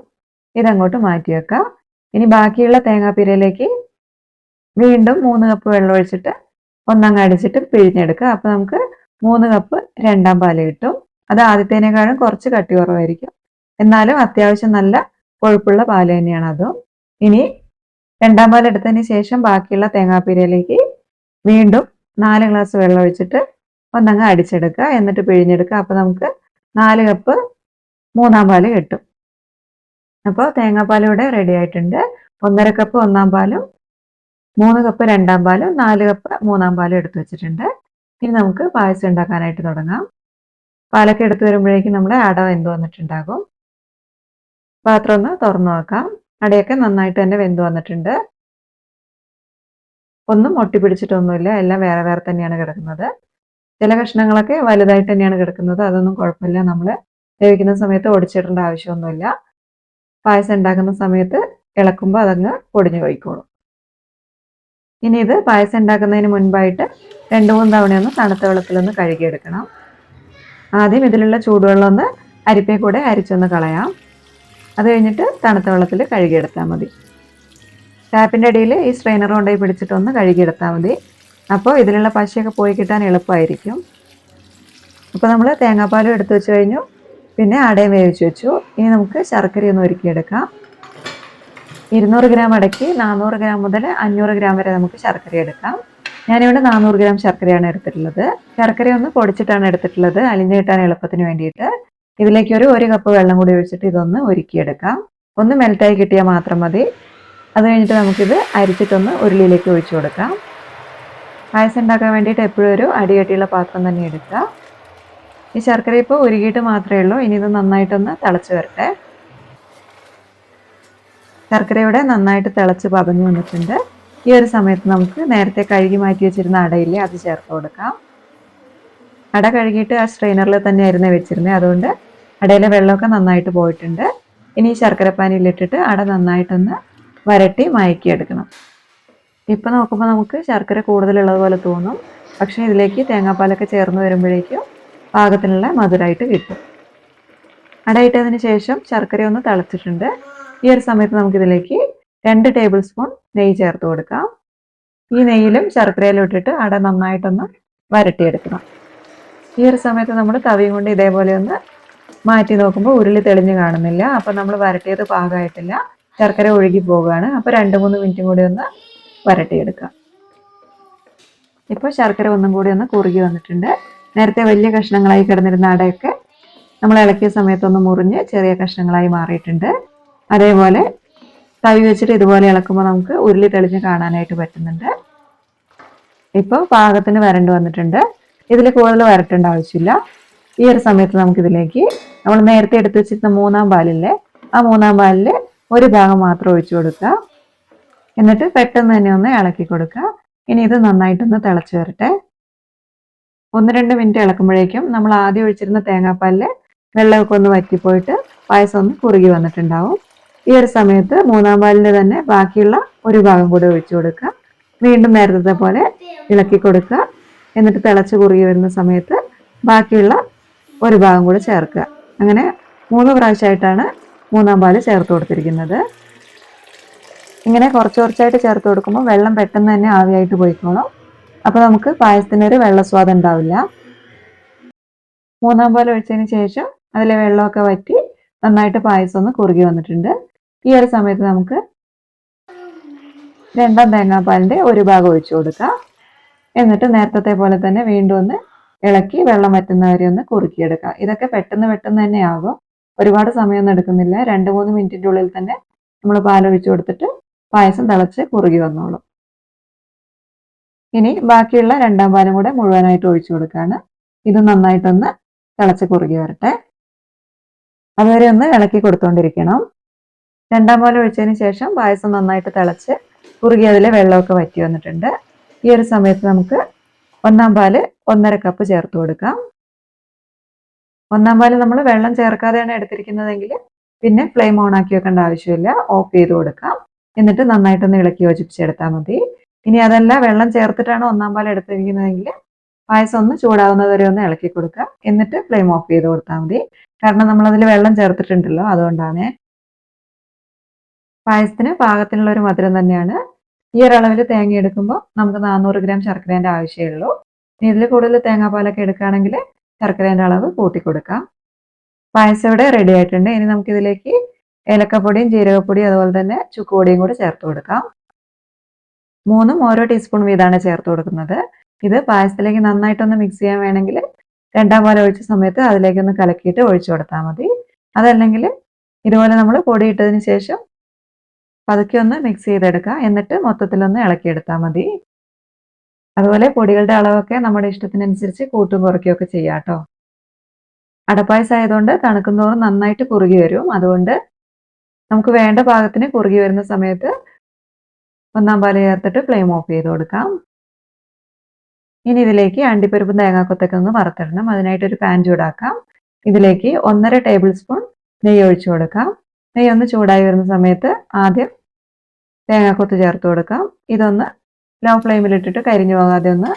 ഇതങ്ങോട്ട് മാറ്റി വെക്കാം. ഇനി ബാക്കിയുള്ള തേങ്ങാപ്പീരയിലേക്ക് വീണ്ടും 3 കപ്പ് വെള്ളം ഒഴിച്ചിട്ട് ഒന്നങ്ങ് അടിച്ചിട്ട് പിഴിഞ്ഞെടുക്കുക. അപ്പോൾ നമുക്ക് 3 കപ്പ് രണ്ടാം പാല് കിട്ടും. അത് ആദ്യത്തേനേക്കാളും കുറച്ച് കട്ടി കുറവായിരിക്കും, എന്നാലും അത്യാവശ്യം നല്ല കൊഴുപ്പുള്ള പാല് തന്നെയാണ് അതും. ഇനി രണ്ടാം പാൽ എടുത്തതിന് ശേഷം ബാക്കിയുള്ള തേങ്ങാപ്പീരയിലേക്ക് വീണ്ടും 4 ഗ്ലാസ് വെള്ളം ഒഴിച്ചിട്ട് ഒന്നങ്ങ് അടിച്ചെടുക്കുക, എന്നിട്ട് പിഴിഞ്ഞെടുക്കുക. അപ്പോൾ നമുക്ക് 4 കപ്പ് മൂന്നാം പാല് കിട്ടും. അപ്പോൾ തേങ്ങാപ്പാൽ ഇവിടെ റെഡി ആയിട്ടുണ്ട്. 1.5 കപ്പ് ഒന്നാം പാലും 3 കപ്പ് രണ്ടാം പാലും 4 കപ്പ് മൂന്നാം പാലും എടുത്തു വെച്ചിട്ടുണ്ട്. ഇനി നമുക്ക് പായസം ഉണ്ടാക്കാനായിട്ട് തുടങ്ങാം. പാലൊക്കെ എടുത്തു വരുമ്പോഴേക്കും നമ്മുടെ അട വെന്ത് വന്നിട്ടുണ്ടാകും. പാത്രം ഒന്ന് തുറന്നു നോക്കാം. അടയൊക്കെ നന്നായിട്ട് തന്നെ വെന്ത് വന്നിട്ടുണ്ട്. ഒന്നും ഒട്ടിപ്പിടിച്ചിട്ടൊന്നുമില്ല, എല്ലാം വേറെ വേറെ തന്നെയാണ് കിടക്കുന്നത്. ചില കഷ്ണങ്ങളൊക്കെ വലുതായിട്ട് തന്നെയാണ് കിടക്കുന്നത്, അതൊന്നും കുഴപ്പമില്ല. നമ്മൾ വേവിക്കുന്ന സമയത്ത് ഒടിച്ചിടേണ്ട ആവശ്യമൊന്നുമില്ല. പായസം ഉണ്ടാക്കുന്ന സമയത്ത് ഇളക്കുമ്പോൾ അതങ്ങ് പൊടിഞ്ഞു പോയിക്കോളും. ഇനി ഇത് പായസം ഉണ്ടാക്കുന്നതിന് മുൻപായിട്ട് 2-3 തവണയൊന്ന് തണുത്ത വെള്ളത്തിലൊന്ന് കഴുകിയെടുക്കണം. ആദ്യം ഇതിലുള്ള ചൂടുവെള്ളം ഒന്ന് അരിപ്പേ കൂടെ അരിച്ചൊന്ന് കളയാം. അത് കഴിഞ്ഞിട്ട് തണുത്ത വെള്ളത്തിൽ കഴുകിയെടുത്താൽ മതി. ടാപ്പിൻ്റെ അടിയിൽ ഈ സ്ട്രെയിനർ കൊണ്ടുപോയി പിടിച്ചിട്ടൊന്ന് കഴുകിയെടുത്താൽ മതി. അപ്പോൾ ഇതിലുള്ള പശയൊക്കെ പോയി കിട്ടാൻ എളുപ്പമായിരിക്കും. അപ്പോൾ നമ്മൾ തേങ്ങാപ്പാലും എടുത്തു വെച്ച് കഴിഞ്ഞു, പിന്നെ അടയും വേവിച്ച് വെച്ചു. ഇനി നമുക്ക് ശർക്കരയൊന്ന് ഒരുക്കിയെടുക്കാം. 200 ഗ്രാം അടയ്ക്ക് 400 ഗ്രാം മുതൽ 500 ഗ്രാം വരെ നമുക്ക് ശർക്കര എടുക്കാം. ഞാനിവിടെ 400 ഗ്രാം ശർക്കരയാണ് എടുത്തിട്ടുള്ളത്. ശർക്കര ഒന്ന് പൊടിച്ചിട്ടാണ് എടുത്തിട്ടുള്ളത്, അലിഞ്ഞു കിട്ടാൻ എളുപ്പത്തിന് വേണ്ടിയിട്ട്. ഇതിലേക്ക് ഒരു 1 കപ്പ് വെള്ളം കൂടി ഒഴിച്ചിട്ട് ഇതൊന്ന് ഒരുക്കിയെടുക്കാം. ഒന്ന് മെൽറ്റായി കിട്ടിയാൽ മാത്രം മതി. അത് കഴിഞ്ഞിട്ട് നമുക്കിത് അരിച്ചിട്ടൊന്ന് ഉരുളിയിലേക്ക് ഒഴിച്ചു കൊടുക്കാം. പായസം ഉണ്ടാക്കാൻ വേണ്ടിയിട്ട് എപ്പോഴും ഒരു അടികട്ടിയുള്ള പാത്രം തന്നെ എടുക്കുക. ഈ ശർക്കര ഇപ്പോൾ ഉരുകിയിട്ട് മാത്രമേ ഉള്ളൂ. ഇനി ഇത് നന്നായിട്ടൊന്ന് തിളച്ച് വരട്ടെ. ശർക്കരയുടെ നന്നായിട്ട് തിളച്ച് പതഞ്ഞു വന്നിട്ടുണ്ട്. ഈ ഒരു സമയത്ത് നമുക്ക് നേരത്തെ കഴുകി മാറ്റി വെച്ചിരുന്ന അടയില്ലേ, അത് ചേർത്ത് കൊടുക്കാം. അട കഴുകിയിട്ട് ആ സ്ട്രെയിനറിൽ തന്നെയായിരുന്നു വെച്ചിരുന്നത്, അതുകൊണ്ട് അടയിലെ വെള്ളമൊക്കെ നന്നായിട്ട് പോയിട്ടുണ്ട്. ഇനി ശർക്കരപ്പാനിയിലിട്ടിട്ട് അട നന്നായിട്ടൊന്ന് വരട്ടി മയക്കിയെടുക്കണം. ഇപ്പം നോക്കുമ്പോൾ നമുക്ക് ശർക്കര കൂടുതലുള്ളതുപോലെ തോന്നും, പക്ഷേ ഇതിലേക്ക് തേങ്ങാപ്പാലൊക്കെ ചേർന്ന് വരുമ്പോഴേക്കും പാകത്തിനുള്ള മധുരമായിട്ട് കിട്ടും. അടയിട്ടതിന് ശേഷം ശർക്കര ഒന്ന് തിളച്ചിട്ടുണ്ട്. ഈ ഒരു സമയത്ത് നമുക്കിതിലേക്ക് 2 ടേബിൾ സ്പൂൺ നെയ്യ് ചേർത്ത് കൊടുക്കാം. ഈ നെയ്യിലും ശർക്കരയിലും ഇട്ടിട്ട് അട നന്നായിട്ടൊന്ന് വരട്ടിയെടുക്കണം. ഈ ഒരു സമയത്ത് നമ്മൾ തവിയും കൊണ്ട് ഇതേപോലെ ഒന്ന് മാറ്റി നോക്കുമ്പോൾ ഉരുളി തെളിഞ്ഞ് കാണുന്നില്ല. അപ്പോൾ നമ്മൾ വരട്ടിയത് പാകമായിട്ടില്ല, ശർക്കര ഒഴുകി പോകുകയാണ്. അപ്പോൾ 2-3 മിനിറ്റും കൂടി ഒന്ന് വരട്ടിയെടുക്കാം. ഇപ്പോൾ ശർക്കര ഒന്നും കൂടി ഒന്ന് കുറുകി വന്നിട്ടുണ്ട്. നേരത്തെ വലിയ കഷ്ണങ്ങളായി കിടന്നിരുന്ന അടയൊക്കെ നമ്മൾ ഇളക്കിയ സമയത്തൊന്ന് മുറിഞ്ഞ് ചെറിയ കഷ്ണങ്ങളായി മാറിയിട്ടുണ്ട്. അതേപോലെ തവി വെച്ചിട്ട് ഇതുപോലെ ഇളക്കുമ്പോൾ നമുക്ക് ഉരുളി തെളിഞ്ഞ് കാണാനായിട്ട് പറ്റുന്നുണ്ട്. ഇപ്പോൾ പാകത്തിന് വരണ്ട് വന്നിട്ടുണ്ട്. ഇതിൽ കൂടുതൽ വരട്ടേണ്ട ആവശ്യമില്ല. ഈ ഒരു സമയത്ത് നമുക്കിതിലേക്ക് നമ്മൾ നേരത്തെ എടുത്തു വെച്ചിരുന്ന മൂന്നാം പാലില്ലേ, ആ മൂന്നാം പാലിൽ ഒരു ഭാഗം മാത്രം ഒഴിച്ചു കൊടുക്കുക. എന്നിട്ട് പെട്ടെന്ന് തന്നെ ഒന്ന് ഇളക്കി കൊടുക്കുക. ഇനി ഇത് നന്നായിട്ടൊന്ന് തിളച്ച് വരട്ടെ. 1-2 മിനിറ്റ് ഇളക്കുമ്പോഴേക്കും നമ്മൾ ആദ്യം ഒഴിച്ചിരുന്ന തേങ്ങാപ്പാലിൽ വെള്ളമൊക്കെ ഒന്ന് വറ്റിപ്പോയിട്ട് പായസം ഒന്ന് കുറുകി വന്നിട്ടുണ്ടാവും. ഈ ഒരു സമയത്ത് മൂന്നാം പാലിൻ്റെ തന്നെ ബാക്കിയുള്ള ഒരു ഭാഗം കൂടി ഒഴിച്ചു കൊടുക്കുക. വീണ്ടും നേരത്തെ പോലെ ഇളക്കി കൊടുക്കുക. എന്നിട്ട് തിളച്ച് കുറുകി വരുന്ന സമയത്ത് ബാക്കിയുള്ള ഒരു ഭാഗം കൂടി ചേർക്കുക. അങ്ങനെ 3 പ്രാവശ്യമായിട്ടാണ് മൂന്നാം പാല് ചേർത്ത് കൊടുത്തിരിക്കുന്നത്. ഇങ്ങനെ കുറച്ച് കുറച്ചായിട്ട് ചേർത്ത് കൊടുക്കുമ്പോൾ വെള്ളം പെട്ടെന്ന് തന്നെ ആവിയായിട്ട് പോയിക്കോളും. അപ്പോൾ നമുക്ക് പായസത്തിന് ഒരു വെള്ളസ്വാദം ഉണ്ടാവില്ല. മൂന്നാം പാൽ ഒഴിച്ചതിന് ശേഷം അതിലെ വെള്ളമൊക്കെ വറ്റി നന്നായിട്ട് പായസം ഒന്ന് കുറുകി വന്നിട്ടുണ്ട്. ഈ ഒരു സമയത്ത് നമുക്ക് രണ്ടാം തേങ്ങാപ്പാലിൻ്റെ ഒരു ഭാഗം ഒഴിച്ചു കൊടുക്കാം. എന്നിട്ട് നേരത്തെ പോലെ തന്നെ വീണ്ടും ഒന്ന് ഇളക്കി വെള്ളം വറ്റുന്നവരെ ഒന്ന് കുറുക്കിയെടുക്കാം. ഇതൊക്കെ പെട്ടെന്ന് തന്നെ ആകും, ഒരുപാട് സമയമൊന്നും എടുക്കുന്നില്ല. 2-3 മിനിറ്റിൻ്റെ ഉള്ളിൽ തന്നെ നമ്മൾ പാലൊഴിച്ചു കൊടുത്തിട്ട് പായസം തിളച്ച് കുറുകി വന്നോളും. ഇനി ബാക്കിയുള്ള രണ്ടാം പാലും കൂടെ മുഴുവനായിട്ട് ഒഴിച്ചു കൊടുക്കുകയാണ്. ഇത് നന്നായിട്ടൊന്ന് തിളച്ച് കുറുകി വരട്ടെ. അതുവരെ ഒന്ന് ഇളക്കി കൊടുത്തുകൊണ്ടിരിക്കണം. രണ്ടാം പാൽ ഒഴിച്ചതിന് ശേഷം പായസം നന്നായിട്ട് തിളച്ച് കുറുകി അതിലെ വെള്ളമൊക്കെ വറ്റി വന്നിട്ടുണ്ട്. ഈ ഒരു സമയത്ത് നമുക്ക് ഒന്നാം പാല് 1.5 കപ്പ് ചേർത്ത് കൊടുക്കാം. ഒന്നാം പാല് നമ്മൾ വെള്ളം ചേർക്കാതെയാണ് എടുത്തിരിക്കുന്നതെങ്കിൽ പിന്നെ ഫ്ലെയിം ഓൺ ആക്കി വെക്കേണ്ട ആവശ്യമില്ല, ഓഫ് ചെയ്ത് കൊടുക്കാം. എന്നിട്ട് നന്നായിട്ടൊന്ന് ഇളക്കി യോജിപ്പിച്ചെടുത്താൽ മതി. ഇനി അതല്ല വെള്ളം ചേർത്തിട്ടാണ് ഒന്നാം പാൽ എടുത്തിരിക്കുന്നതെങ്കിൽ പായസം ഒന്ന് ചൂടാവുന്നത് വരെ ഒന്ന് ഇളക്കി കൊടുക്കുക. എന്നിട്ട് ഫ്ലെയിം ഓഫ് ചെയ്ത് കൊടുത്താൽ മതി. കാരണം നമ്മൾ അതിൽ വെള്ളം ചേർത്തിട്ടുണ്ടല്ലോ, അതുകൊണ്ടാണ്. പായസത്തിന് പാകത്തിനുള്ള ഒരു മധുരം തന്നെയാണ്. ഈ ഒരു അളവിൽ തേങ്ങ എടുക്കുമ്പോൾ നമുക്ക് 400 ഗ്രാം ശർക്കരേൻ്റെ ആവശ്യമേ ഉള്ളൂ. ഇനി ഇതിൽ കൂടുതൽ തേങ്ങാപ്പാലൊക്കെ എടുക്കുകയാണെങ്കിൽ ശർക്കരേൻ്റെ അളവ് കൂട്ടി കൊടുക്കാം. പായസം ഇവിടെ റെഡി ആയിട്ടുണ്ട്. ഇനി നമുക്കിതിലേക്ക് ഏലക്കപ്പൊടിയും ജീരകപ്പൊടിയും അതുപോലെ തന്നെ ചുക്കുപൊടിയും കൂടി ചേർത്ത് കൊടുക്കാം. മൂന്നും ഓരോ ടീസ്പൂൺ വീതമാണ് ചേർത്ത് കൊടുക്കുന്നത്. ഇത് പായസത്തിലേക്ക് നന്നായിട്ടൊന്ന് മിക്സ് ചെയ്യാൻ വേണമെങ്കിൽ രണ്ടാം പാൽ ഒഴിച്ച സമയത്ത് അതിലേക്കൊന്ന് കലക്കിയിട്ട് ഒഴിച്ചു കൊടുത്താൽ മതി. അതല്ലെങ്കിൽ ഇതുപോലെ നമ്മൾ പൊടി ഇട്ടതിന് ശേഷം പതുക്കെ ഒന്ന് മിക്സ് ചെയ്തെടുക്കുക. എന്നിട്ട് മൊത്തത്തിലൊന്ന് ഇളക്കിയെടുത്താൽ മതി. അതുപോലെ പൊടികളുടെ അളവൊക്കെ നമ്മുടെ ഇഷ്ടത്തിനനുസരിച്ച് കൂട്ടും കുറയ്ക്കുകയൊക്കെ ചെയ്യാം കേട്ടോ. അടപ്പായസം ആയതുകൊണ്ട് തണുക്കുന്നതോറും നന്നായിട്ട് കുറുകി വരും. അതുകൊണ്ട് നമുക്ക് വേണ്ട പാകത്തിന് കുറുകി വരുന്ന സമയത്ത് ഒന്നാം പാല് ചേർത്തിട്ട് ഫ്ലെയിം ഓഫ് ചെയ്ത് കൊടുക്കാം. ഇനി ഇതിലേക്ക് അണ്ടിപ്പരിപ്പും തേങ്ങാക്കൊത്തൊക്കെ ഒന്ന് വറുത്തിടണം. അതിനായിട്ടൊരു പാൻ ചൂടാക്കാം. ഇതിലേക്ക് 1.5 ടേബിൾ സ്പൂൺ നെയ്യ് ഒഴിച്ചു കൊടുക്കാം. നെയ്യ് ഒന്ന് ചൂടായി വരുന്ന സമയത്ത് ആദ്യം തേങ്ങാക്കൊത്ത് ചേർത്ത് കൊടുക്കാം. ഇതൊന്ന് ലോ ഫ്ലെയിമിലിട്ടിട്ട് കരിഞ്ഞു പോകാതെ ഒന്ന്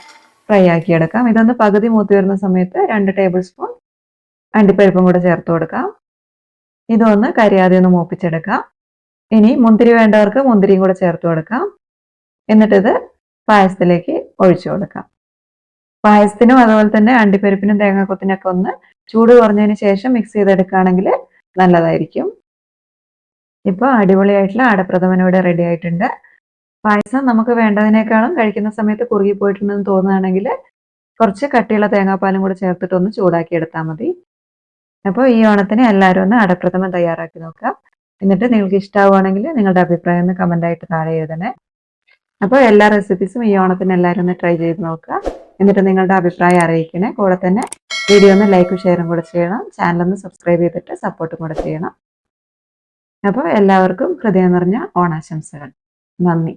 ഫ്രൈ ആക്കിയെടുക്കാം. ഇതൊന്ന് പകുതി മൂത്ത് വരുന്ന സമയത്ത് 2 ടേബിൾ സ്പൂൺ അണ്ടിപ്പരിപ്പും കൂടെ ചേർത്ത് കൊടുക്കാം. ഇതൊന്ന് കരിയാതെ ഒന്ന് മൂപ്പിച്ചെടുക്കാം. ഇനി മുന്തിരി വേണ്ടവർക്ക് മുന്തിരിയും കൂടെ ചേർത്ത് കൊടുക്കാം. എന്നിട്ടിത് പായസത്തിലേക്ക് ഒഴിച്ചു കൊടുക്കാം. പായസത്തിനും അതുപോലെ തന്നെ അണ്ടിപ്പരിപ്പിനും തേങ്ങാക്കൊത്തിനൊക്കെ ഒന്ന് ചൂട് കുറഞ്ഞതിന് ശേഷം മിക്സ് ചെയ്തെടുക്കുകയാണെങ്കിൽ നല്ലതായിരിക്കും. ഇപ്പോൾ അടിപൊളിയായിട്ടുള്ള അടപ്രഥമൻ ഇവിടെ റെഡി ആയിട്ടുണ്ട്. പായസം നമുക്ക് വേണ്ടതിനേക്കാളും കഴിക്കുന്ന സമയത്ത് കുറുകി പോയിട്ടുണ്ടെന്ന് തോന്നുകയാണെങ്കിൽ കുറച്ച് കട്ടിയുള്ള തേങ്ങാപ്പാലും കൂടെ ചേർത്തിട്ട് ഒന്ന് ചൂടാക്കി എടുത്താൽ മതി. അപ്പോൾ ഈ ഓണത്തിന് എല്ലാവരും ഒന്ന് അടപ്രഥമൻ തയ്യാറാക്കി നോക്കുക. എന്നിട്ട് നിങ്ങൾക്ക് ഇഷ്ടമാവുകയാണെങ്കിൽ നിങ്ങളുടെ അഭിപ്രായം ഒന്ന് കമൻ്റായിട്ട് താഴെ എഴുതണേ. അപ്പോൾ എല്ലാ റെസിപ്പീസും ഈ ഓണത്തിന് എല്ലാവരും ഒന്ന് ട്രൈ ചെയ്ത് നോക്കുക. എന്നിട്ട് നിങ്ങളുടെ അഭിപ്രായം അറിയിക്കണേ. കൂടെ തന്നെ വീഡിയോ ഒന്ന് ലൈക്കും ഷെയറും കൂടെ ചെയ്യണം. ചാനലൊന്ന് സബ്സ്ക്രൈബ് ചെയ്തിട്ട് സപ്പോർട്ടും കൂടെ ചെയ്യണം. അപ്പോൾ എല്ലാവർക്കും ഹൃദയം നിറഞ്ഞ ഓണാശംസകൾ. നന്ദി.